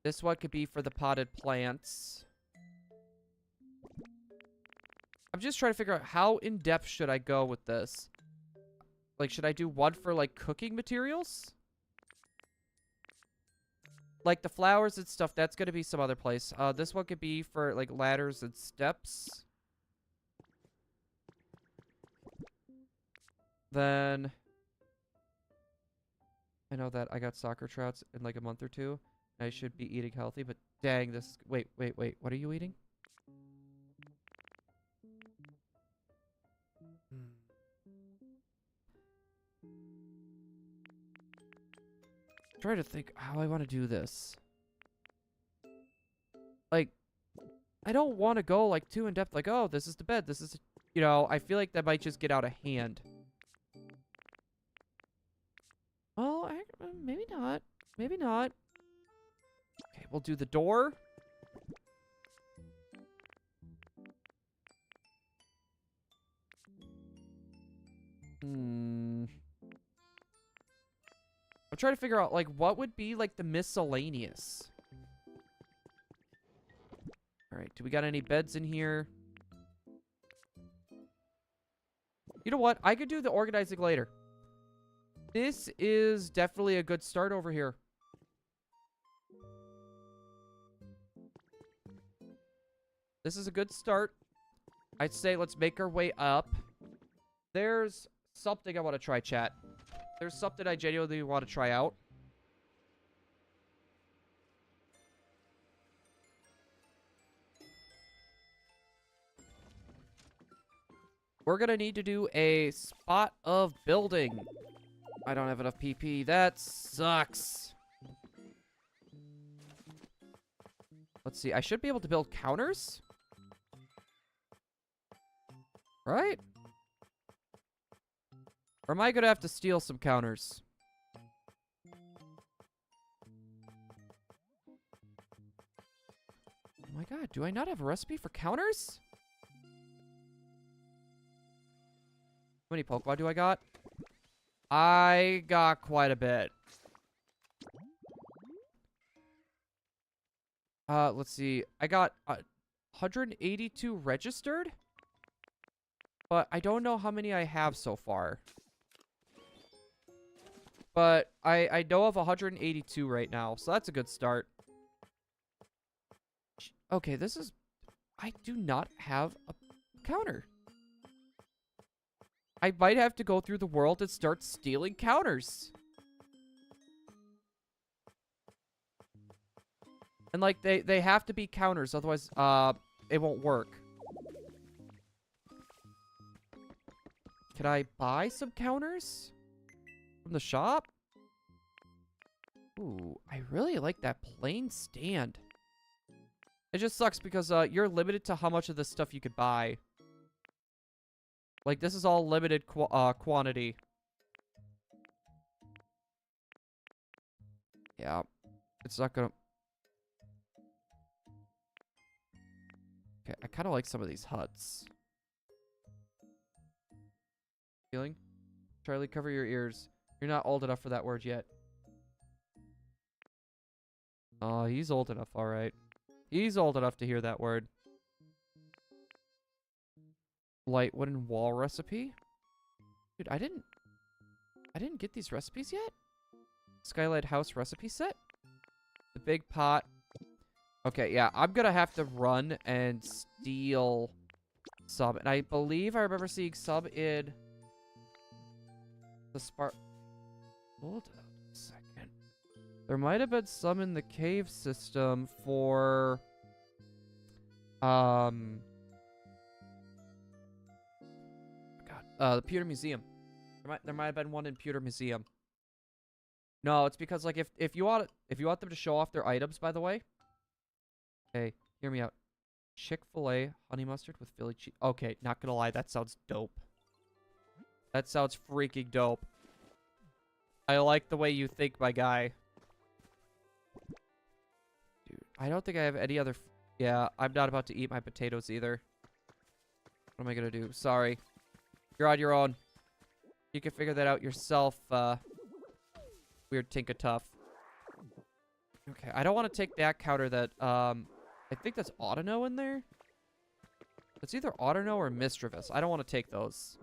This one could be for the potted plants. I'm just trying to figure out how in-depth should I go with this. Like, should I do one for, like, cooking materials? Like, the flowers and stuff, that's gonna be some other place. This one could be for, like, ladders and steps. Then... I know that I got soccer trouts in, like, a month or two. I should be eating healthy, but dang, this... Wait. What are you eating? Trying to think how I want to do this. Like, I don't want to go, like, too in-depth. Like, oh, this is the bed. This is... You know, I feel like that might just get out of hand. Well, maybe not. Maybe not. Okay, we'll do the door. I'm trying to figure out, like, what would be, like, the miscellaneous. Alright, do we got any beds in here? You know what? I could do the organizing later. This is definitely a good start over here. This is a good start. I'd say let's make our way up. There's something I want to try, chat. There's something I genuinely want to try out. We're gonna need to do a spot of building. I don't have enough PP. That sucks. Let's see. I should be able to build counters. Right? Or am I going to have to steal some counters? Oh my god, do I not have a recipe for counters? How many Pokemon do I got? I got quite a bit. Let's see. I got 182 registered. But I don't know how many I have so far. But I know of 182 right now, so that's a good start. Okay, this is... I do not have a counter. I might have to go through the world and start stealing counters. And, like, they have to be counters, otherwise, it won't work. Can I buy some counters from the shop? Ooh, I really like that plain stand. It just sucks because you're limited to how much of this stuff you could buy. Like, this is all limited quantity. Yeah, it's not gonna... Okay, I kind of like some of these huts. Feeling? Charlie, cover your ears. You're not old enough for that word yet. Oh, he's old enough, alright. He's old enough to hear that word. Light wooden wall recipe? Dude, I didn't get these recipes yet? Skylight house recipe set? The big pot. Okay, yeah, I'm gonna have to run and steal some. And I believe I remember seeing some in the spark. Hold on a second. There might have been some in the cave system for the Pewter Museum. There might have been one in Pewter Museum. No, it's because like if you want them to show off their items, by the way. Okay, hear me out. Chick-fil-A honey mustard with Philly cheese. Okay, not gonna lie, that sounds dope. That sounds freaking dope. I like the way you think, my guy. Dude, I don't think I have any other... Yeah, I'm not about to eat my potatoes either. What am I gonna do? Sorry. You're on your own. You can figure that out yourself, weird Tinka-Tuff. Okay, I don't want to take that counter that, I think that's Autono in there. It's either Autono or Mischievous. I don't want to take those.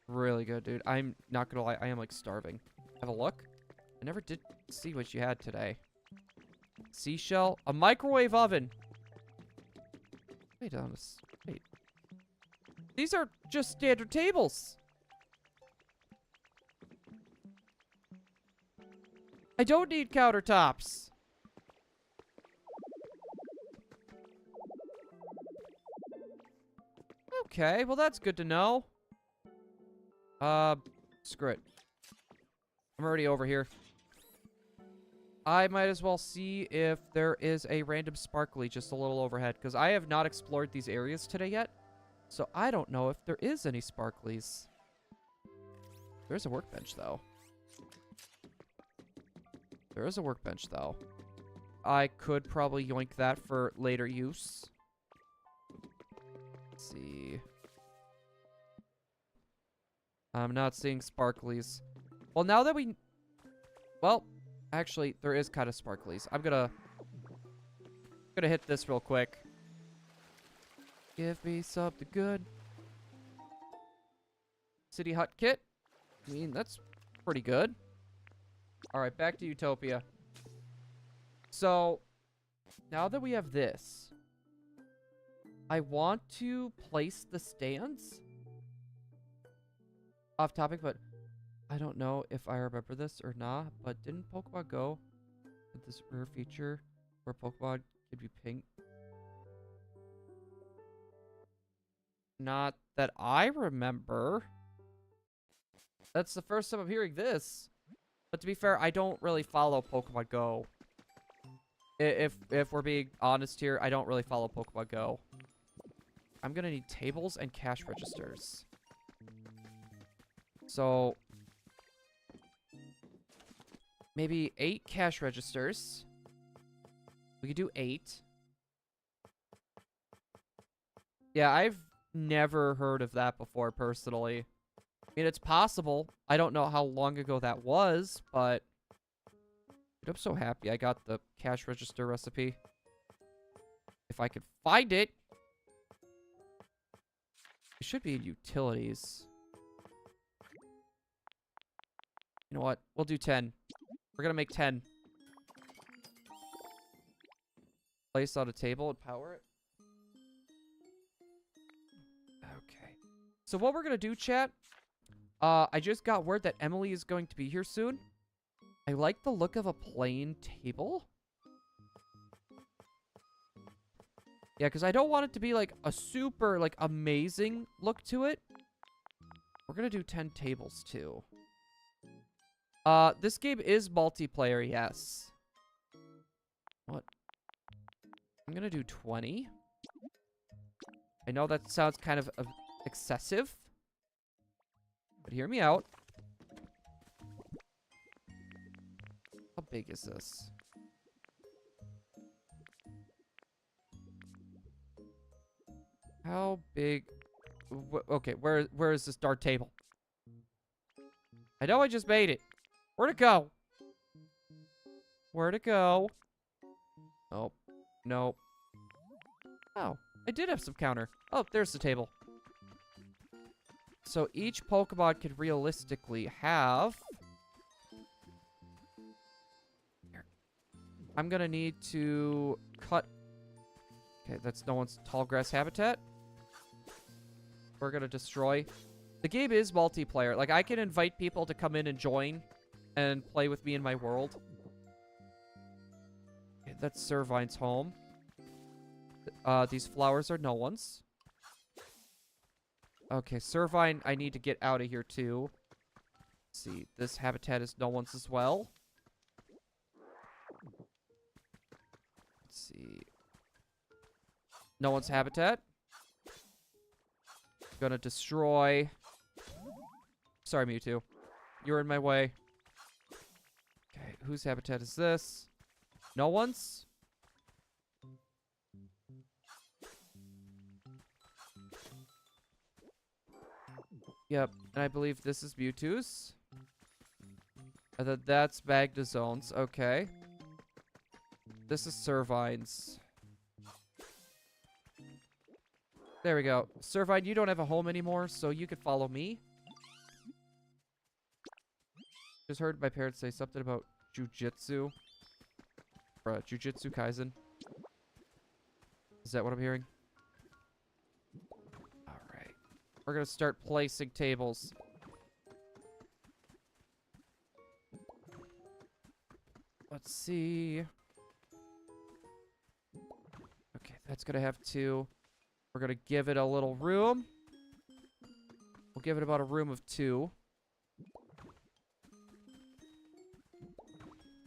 Really good, dude. I'm not gonna lie. I am, like, starving. Have a look. I never did see what you had today. Seashell. A microwave oven. Wait. These are just standard tables. I don't need countertops. Okay, well that's good to know. Screw it. I'm already over here. I might as well see if there is a random sparkly just a little overhead, because I have not explored these areas today yet. So I don't know if there is any sparklies. There's a workbench, though. There is a workbench, though. I could probably yoink that for later use. Let's see. I'm not seeing sparklies. Well, now that we... Well, actually, there is kind of sparklies. I'm gonna hit this real quick. Give me something good. City Hut kit. I mean, that's pretty good. Alright, back to Utopia. So, now that we have this, I want to place the stands. Off topic, but I don't know if I remember this or not, but didn't Pokemon Go with this rare feature where Pokemon could be pink? Not that I remember. That's the first time I'm hearing this. But to be fair, I don't really follow Pokemon Go. If we're being honest here, I don't really follow Pokemon Go. I'm gonna need tables and cash registers. So maybe 8 cash registers. We could do 8. Yeah, I've never heard of that before, personally. I mean, it's possible. I don't know how long ago that was, but I'm so happy I got the cash register recipe. If I could find it. It should be in utilities. You know what? We'll do 10. We're gonna make 10. Place on a table and power it. Okay. So what we're gonna do, chat, I just got word that Emily is going to be here soon. I like the look of a plain table. Yeah, because I don't want it to be, like, a super, like, amazing look to it. We're gonna do 10 tables, too. This game is multiplayer, yes. What? I'm gonna do 20. I know that sounds kind of excessive. But hear me out. How big is this? How big? Okay, where is this dark table? I know I just made it. Where'd it go? Where'd it go? Nope. Nope. Oh, I did have some counter. Oh, there's the table. So each Pokemon could realistically have... Here. I'm gonna need to cut... Okay, that's no one's tall grass habitat. We're gonna destroy. The game is multiplayer. Like, I can invite people to come in and join and play with me in my world. Okay, that's Servine's home. These flowers are no one's. Okay, Servine, I need to get out of here too. Let's see, this habitat is no one's as well. Let's see. No one's habitat. Gonna destroy. Sorry, Mewtwo. You're in my way. Okay, whose habitat is this? No one's? Yep, and I believe this is Mewtwo's. And then that's Magnezone's. Okay. This is Servine's. There we go. Servine, you don't have a home anymore, so you can follow me. Just heard my parents say something about jujitsu. Bruh, Jujutsu Kaisen. Is that what I'm hearing? Alright. We're gonna start placing tables. Let's see. Okay, that's gonna have 2. We're gonna give it a little room. We'll give it about a room of 2.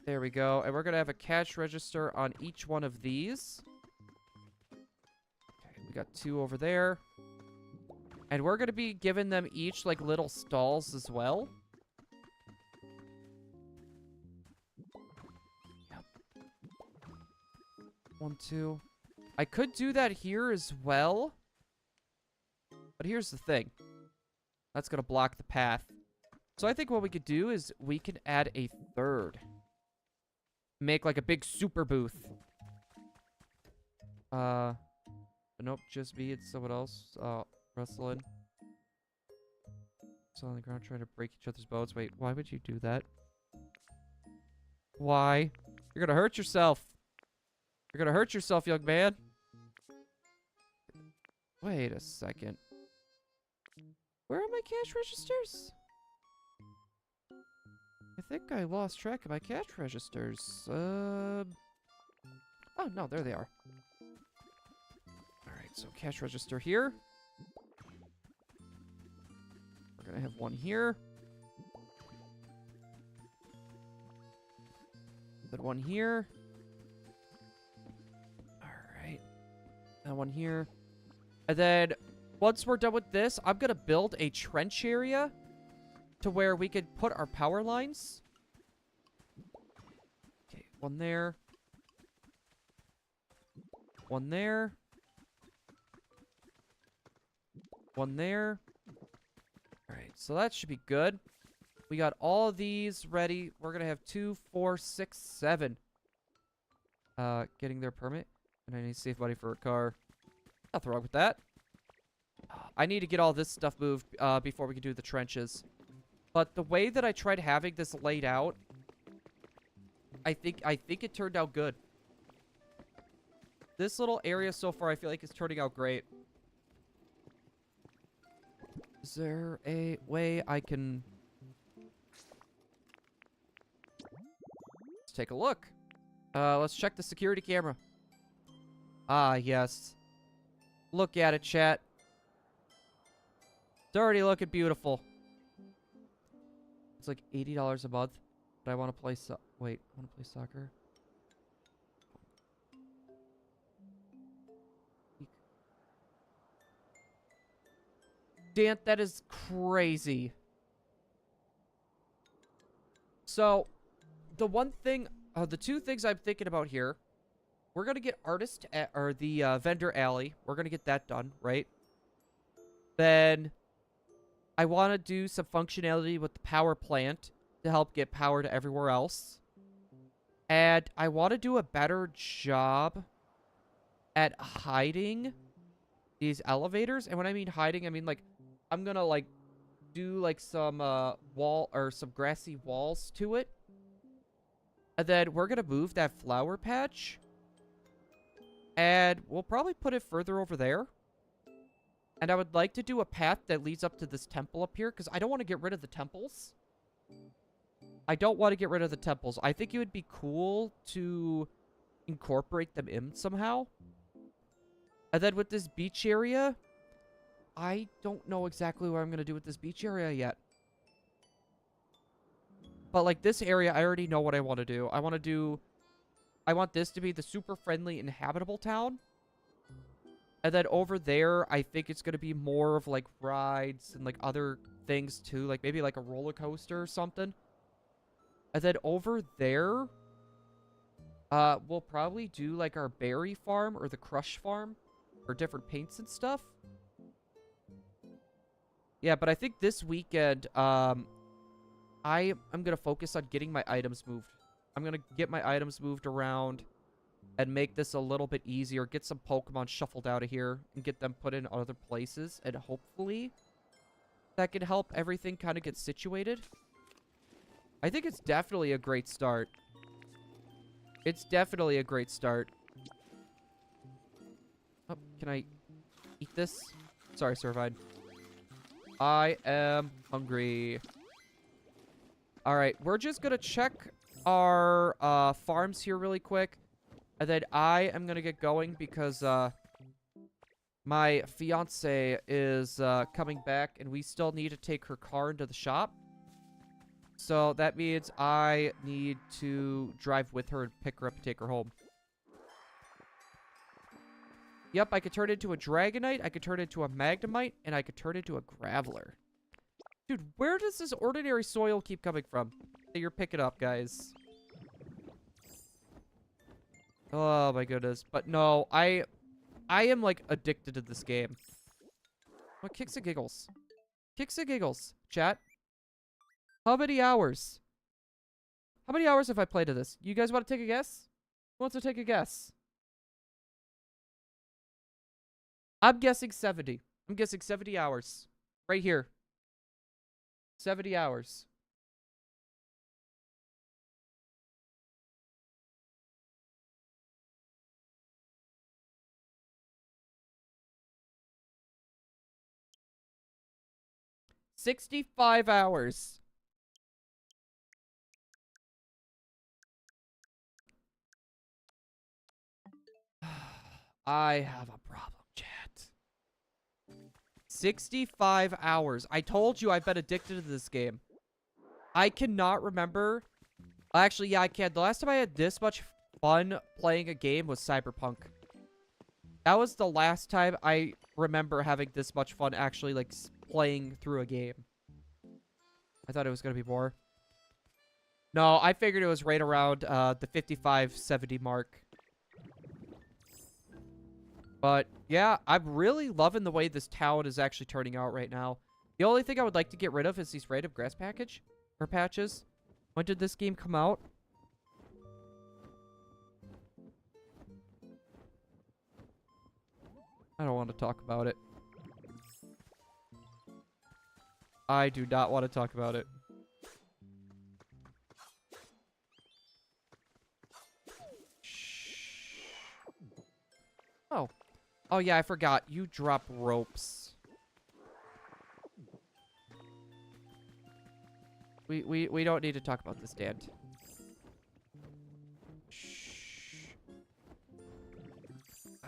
There we go. And we're gonna have a cash register on each one of these. Okay, we got 2 over there. And we're gonna be giving them each, like, little stalls as well. Yep. 1, 2. I could do that here as well. But here's the thing. That's gonna block the path. So I think what we could do is we could add a 3rd. Make like a big super booth. Nope, just me and someone else. Wrestling. So on the ground trying to break each other's bones. Wait, why would you do that? Why? You're gonna hurt yourself. You're gonna hurt yourself, young man. Wait a second. Where are my cash registers? I think I lost track of my cash registers. Oh, no, there they are. Alright, so cash register here. We're gonna have 1 here. Then 1 here. And one here. And then once we're done with this, I'm going to build a trench area to where we could put our power lines. Okay, one there. One there. One there. Alright, so that should be good. We got all of these ready. We're going to have 2, 4, 6, 7. Getting their permit. And I need to save money for a car. Nothing wrong with that. I need to get all this stuff moved before we can do the trenches. But the way that I tried having this laid out, I think it turned out good. This little area so far, I feel like it's turning out great. Is there a way I can... Let's take a look. Let's check the security camera. Ah, yes. Look at it, chat. It's already looking beautiful. It's like $80 a month. But I want to play wait, I want to play soccer. Dan, that is crazy. So, the one thing, the two things I'm thinking about here, we're going to get or the vendor alley. We're going to get that done, right? Then, I want to do some functionality with the power plant to help get power to everywhere else. And I want to do a better job at hiding these elevators. And when I mean hiding, I mean like, I'm gonna like do like some wall or some grassy walls to it. And then we're gonna move that flower patch. And we'll probably put it further over there. And I would like to do a path that leads up to this temple up here, because I don't want to get rid of the temples. I don't want to get rid of the temples. I think it would be cool to incorporate them in somehow. And then with this beach area, I don't know exactly what I'm going to do with this beach area yet. But like this area, I already know what I want to do. I want this to be the super friendly inhabitable town. And then over there, I think it's going to be more of like rides and like other things too. Like maybe like a roller coaster or something. And then over there, we'll probably do like our berry farm or the crush farm for different paints and stuff. Yeah, but I think this weekend, I'm going to focus on getting my items moved. I'm going to get my items moved around and make this a little bit easier. Get some Pokemon shuffled out of here and get them put in other places. And hopefully that can help everything kind of get situated. I think it's definitely a great start. It's definitely a great start. Oh, can I eat this? Sorry, Servine. I am hungry. Alright, we're just gonna check our farms here really quick. And then I am gonna get going because my fiance is coming back and we still need to take her car into the shop. So that means I need to drive with her and pick her up and take her home. Yep, I could turn it into a Dragonite, I could turn it into a Magnemite, and I could turn it into a Graveler. Dude, where does this ordinary soil keep coming from that you're picking up, guys? Oh my goodness. But no, I am like addicted to this game. What kicks and giggles? Kicks and giggles, chat. How many hours? How many hours have I played of this? You guys want to take a guess? Who wants to take a guess? I'm guessing 70. I'm guessing 70 hours. Right here. 70 hours. $65 hours. I have a problem, chat. 65 hours. I told you I've been addicted to this game. I cannot remember. Actually, yeah, I can. The last time I had this much fun playing a game was Cyberpunk. That was the last time I remember having this much fun actually, like, playing through a game. I thought it was going to be more. No, I figured it was right around the 55, 70 mark. But, yeah, I'm really loving the way this town is actually turning out right now. The only thing I would like to get rid of is these random grass patches. When did this game come out? I don't want to talk about it. I do not want to talk about it. Shh. Oh. Oh, yeah, I forgot. You drop ropes. We don't need to talk about this, Dan. Shh.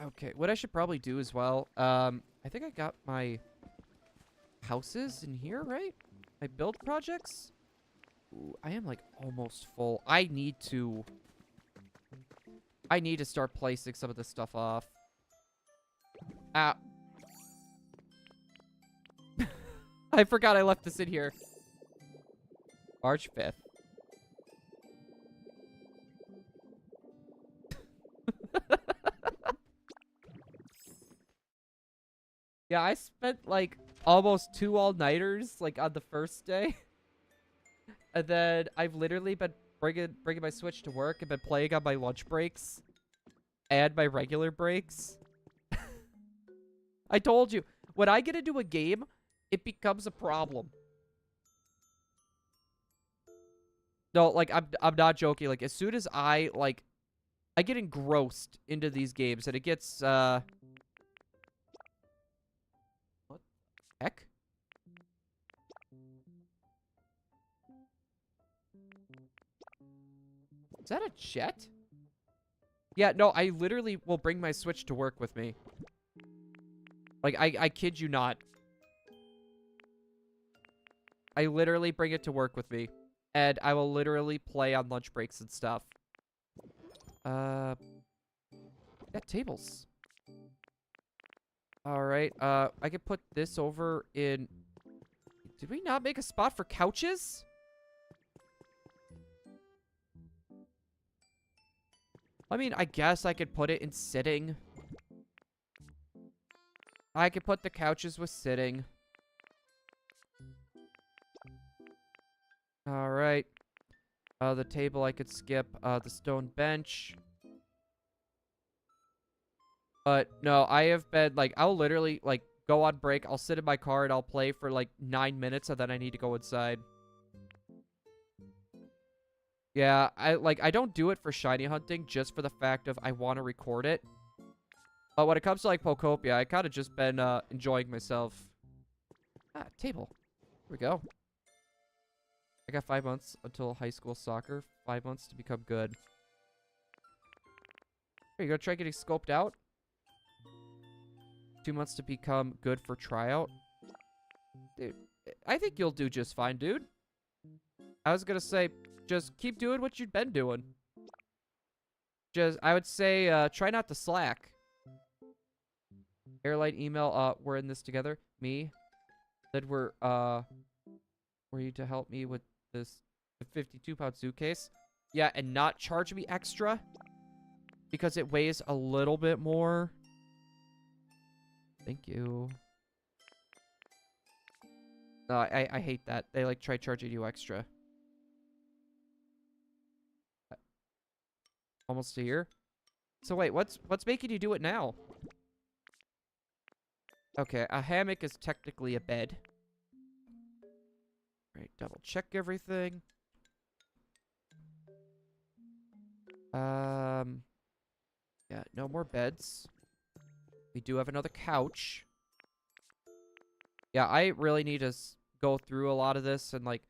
Okay, what I should probably do as well, I think I got my houses in here, right? My build projects? Ooh, I am, like, almost full. I need to start placing some of this stuff off. Ah. I forgot I left this in here. March 5th. Yeah, I spent, like, almost 2 all-nighters, like, on the first day. And then I've literally been bringing my Switch to work and been playing on my lunch breaks and my regular breaks. I told you, when I get into a game, it becomes a problem. No, like, I'm not joking. Like, as soon as I get engrossed into these games, and it gets, what the heck? Is that a jet? Yeah, no, I literally will bring my Switch to work with me. Like, I kid you not. I literally bring it to work with me. And I will literally play on lunch breaks and stuff. Yeah, tables. Alright, I could put this over in... Did we not make a spot for couches? I mean, I guess I could put it in sitting. I could put the couches with sitting. Alright. The table I could skip. The stone bench. But, no, I have been, like, I'll literally, like, go on break. I'll sit in my car and I'll play for, like, 9 minutes and then I need to go inside. Yeah, I don't do it for shiny hunting just for the fact of I want to record it. But when it comes to, like, Poképia, I kind of just been, enjoying myself. Ah, table. Here we go. I got 5 months until high school soccer. 5 months to become good. Are you gonna try getting scoped out? 2 months to become good for tryout. Dude, I think you'll do just fine, dude. I was gonna say, just keep doing what you've been doing. I would say, try not to slack. Airline email, we're in this together. Me. Said were you to help me with this 52-pound suitcase? Yeah, and not charge me extra because it weighs a little bit more. Thank you. I hate that. They, like, try charging you extra. Almost a year? So wait, what's making you do it now? Okay, a hammock is technically a bed. Right, double check everything. Yeah, no more beds. We do have another couch. Yeah, I really need to go through a lot of this and, like,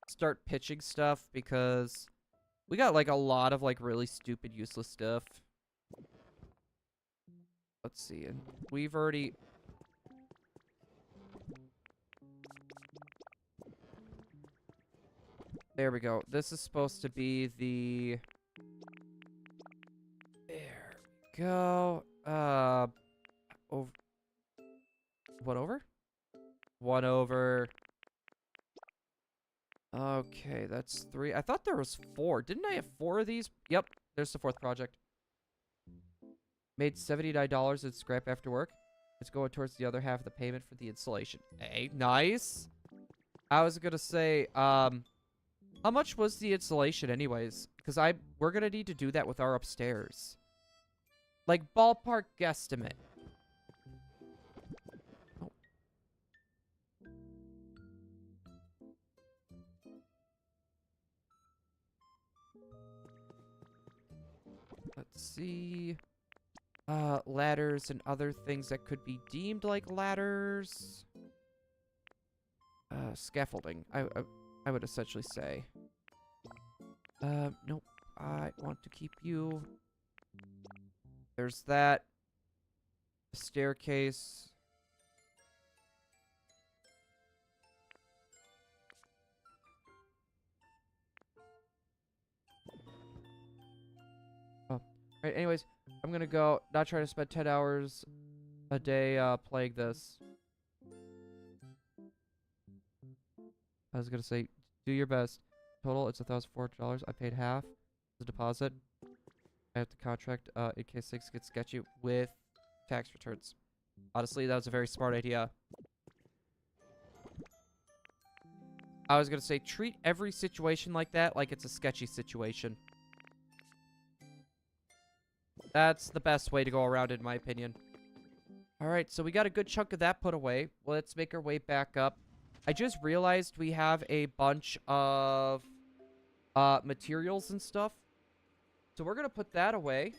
start pitching stuff because we got, like, a lot of, like, really stupid, useless stuff. Let's see. And we've already... There we go. This is supposed to be the... There we go. over. 1 over? 1 over. Okay, that's 3. I thought there was 4. Didn't I have 4 of these? Yep, there's the 4th project. Made $79 in scrap after work. It's going towards the other half of the payment for the installation. Hey, nice. I was gonna say, how much was the installation anyways? Because we're gonna need to do that with our upstairs. Like, ballpark guesstimate. Oh. Let's see. Ladders and other things that could be deemed like ladders. Scaffolding, I would essentially say. Nope. I want to keep you. There's that. Staircase. Oh. Alright, anyways, I'm gonna go, not try to spend 10 hours a day, playing this. I was gonna say, do your best. Total, it's $1,400. I paid half as a deposit. I have to contract, in case things get sketchy with tax returns. Honestly, that was a very smart idea. I was gonna say, treat every situation like that like it's a sketchy situation. That's the best way to go around it, in my opinion. Alright, so we got a good chunk of that put away. Well, let's make our way back up. I just realized we have a bunch of materials and stuff. So we're going to put that away.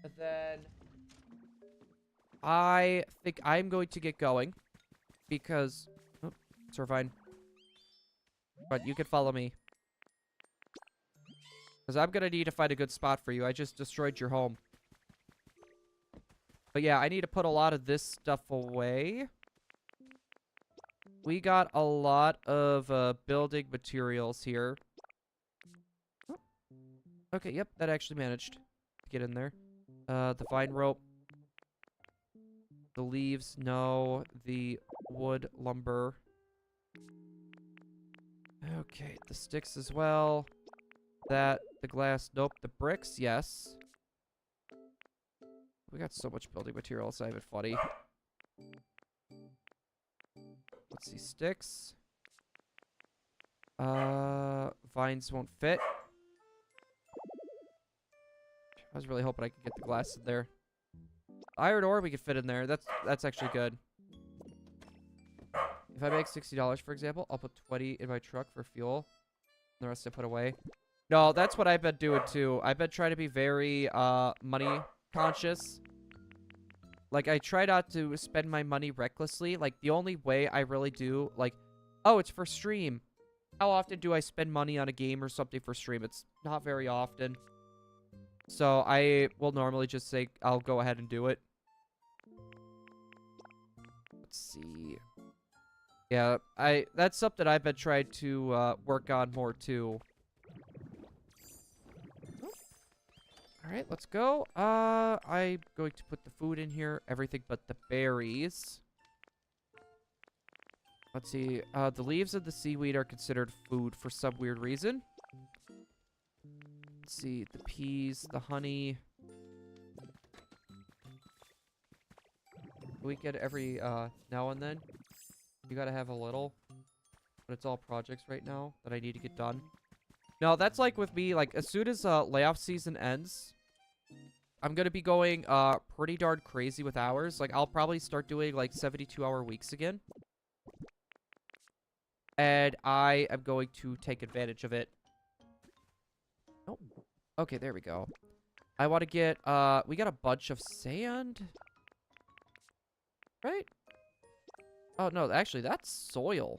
And then I think I'm going to get going. Because... Oh, it's fine. But you can follow me. Because I'm going to need to find a good spot for you. I just destroyed your home. But yeah, I need to put a lot of this stuff away. We got a lot of building materials here. Oh. Okay, yep, that actually managed to get in there. The vine rope. The leaves, no. The wood, lumber. Okay, the sticks as well. That, the glass, nope. The bricks, yes. We got so much building material, it's not even funny. Let's see, sticks. Vines won't fit. I was really hoping I could get the glass in there. Iron ore we could fit in there. That's actually good. If I make $60, for example, I'll put 20 in my truck for fuel. And the rest I put away. No, that's what I've been doing too. I've been trying to be very money conscious. Like, I try not to spend my money recklessly. Like, the only way I really do, like, oh, it's for stream. How often do I spend money on a game or something for stream? It's not very often. So, I will normally just say, I'll go ahead and do it. Let's see. Yeah, that's something I've been trying to work on more, too. Alright, let's go. I'm going to put the food in here. Everything but the berries. Let's see. The leaves of the seaweed are considered food for some weird reason. Let's see. The peas, the honey. We get every now and then. You gotta have a little. But it's all projects right now that I need to get done. No, that's like with me. Like, as soon as layoff season ends... I'm going to be going pretty darn crazy with hours. Like, I'll probably start doing, like, 72-hour weeks again. And I am going to take advantage of it. Oh. Okay, there we go. I want to get, we got a bunch of sand. Right? Oh, no, actually, that's soil.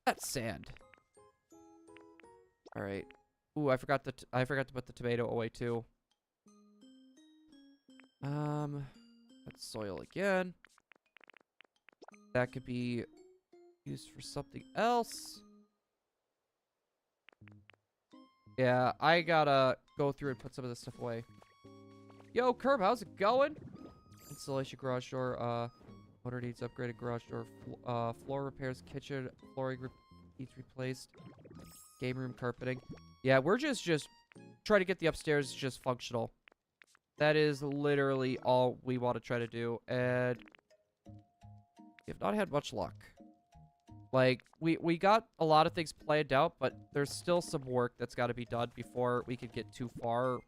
That's sand. Alright. Ooh, I forgot to put the tomato away too. That's soil again. That could be used for something else. Yeah, I gotta go through and put some of this stuff away. Yo, Curb, how's it going? Installation garage door. Motor needs upgraded garage door. Floor repairs. Kitchen flooring needs replaced. Game room carpeting. Yeah, we're just trying to get the upstairs just functional. That is literally all we want to try to do, and we have not had much luck. Like, we got a lot of things planned out, but there's still some work that's got to be done before we could get too far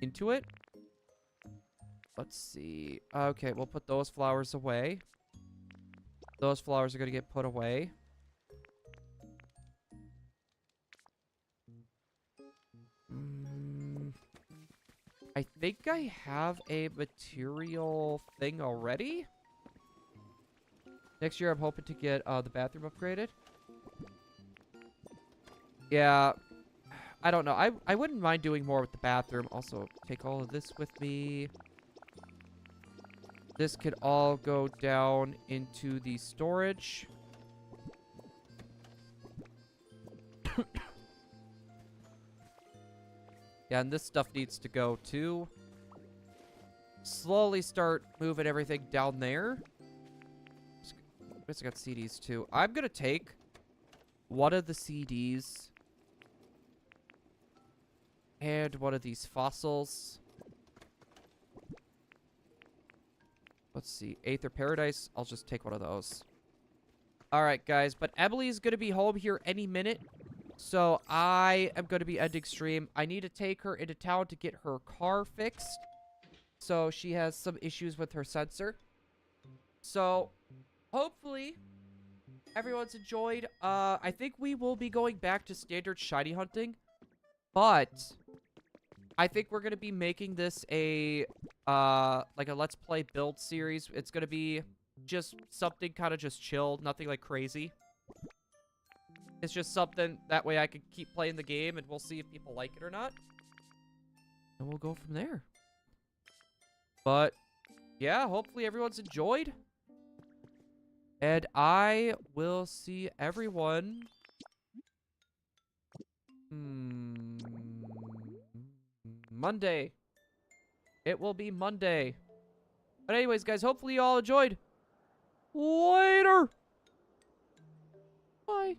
into it. Let's see. Okay, we'll put those flowers away. Those flowers are going to get put away. I think I have a material thing already. Next year, I'm hoping to get the bathroom upgraded. Yeah, I don't know. I wouldn't mind doing more with the bathroom. Also, take all of this with me. This could all go down into the storage. Yeah, and this stuff needs to go too. Slowly start moving everything down there. I got CDs too. I'm gonna take one of the CDs and one of these fossils. Let's see. Aether Paradise. I'll just take one of those. Alright, guys. But Emily's gonna be home here any minute. So I am going to be ending stream. I need to take her into town to get her car fixed. So she has some issues with her sensor. So hopefully everyone's enjoyed. I think we will be going back to standard shiny hunting. But I think we're going to be making this a like a let's play build series. It's going to be just something kind of just chill, nothing like crazy. It's just something, that way I can keep playing the game, and we'll see if people like it or not. And we'll go from there. But, yeah, hopefully everyone's enjoyed. And I will see everyone... Monday. It will be Monday. But anyways, guys, hopefully you all enjoyed. Later! Bye.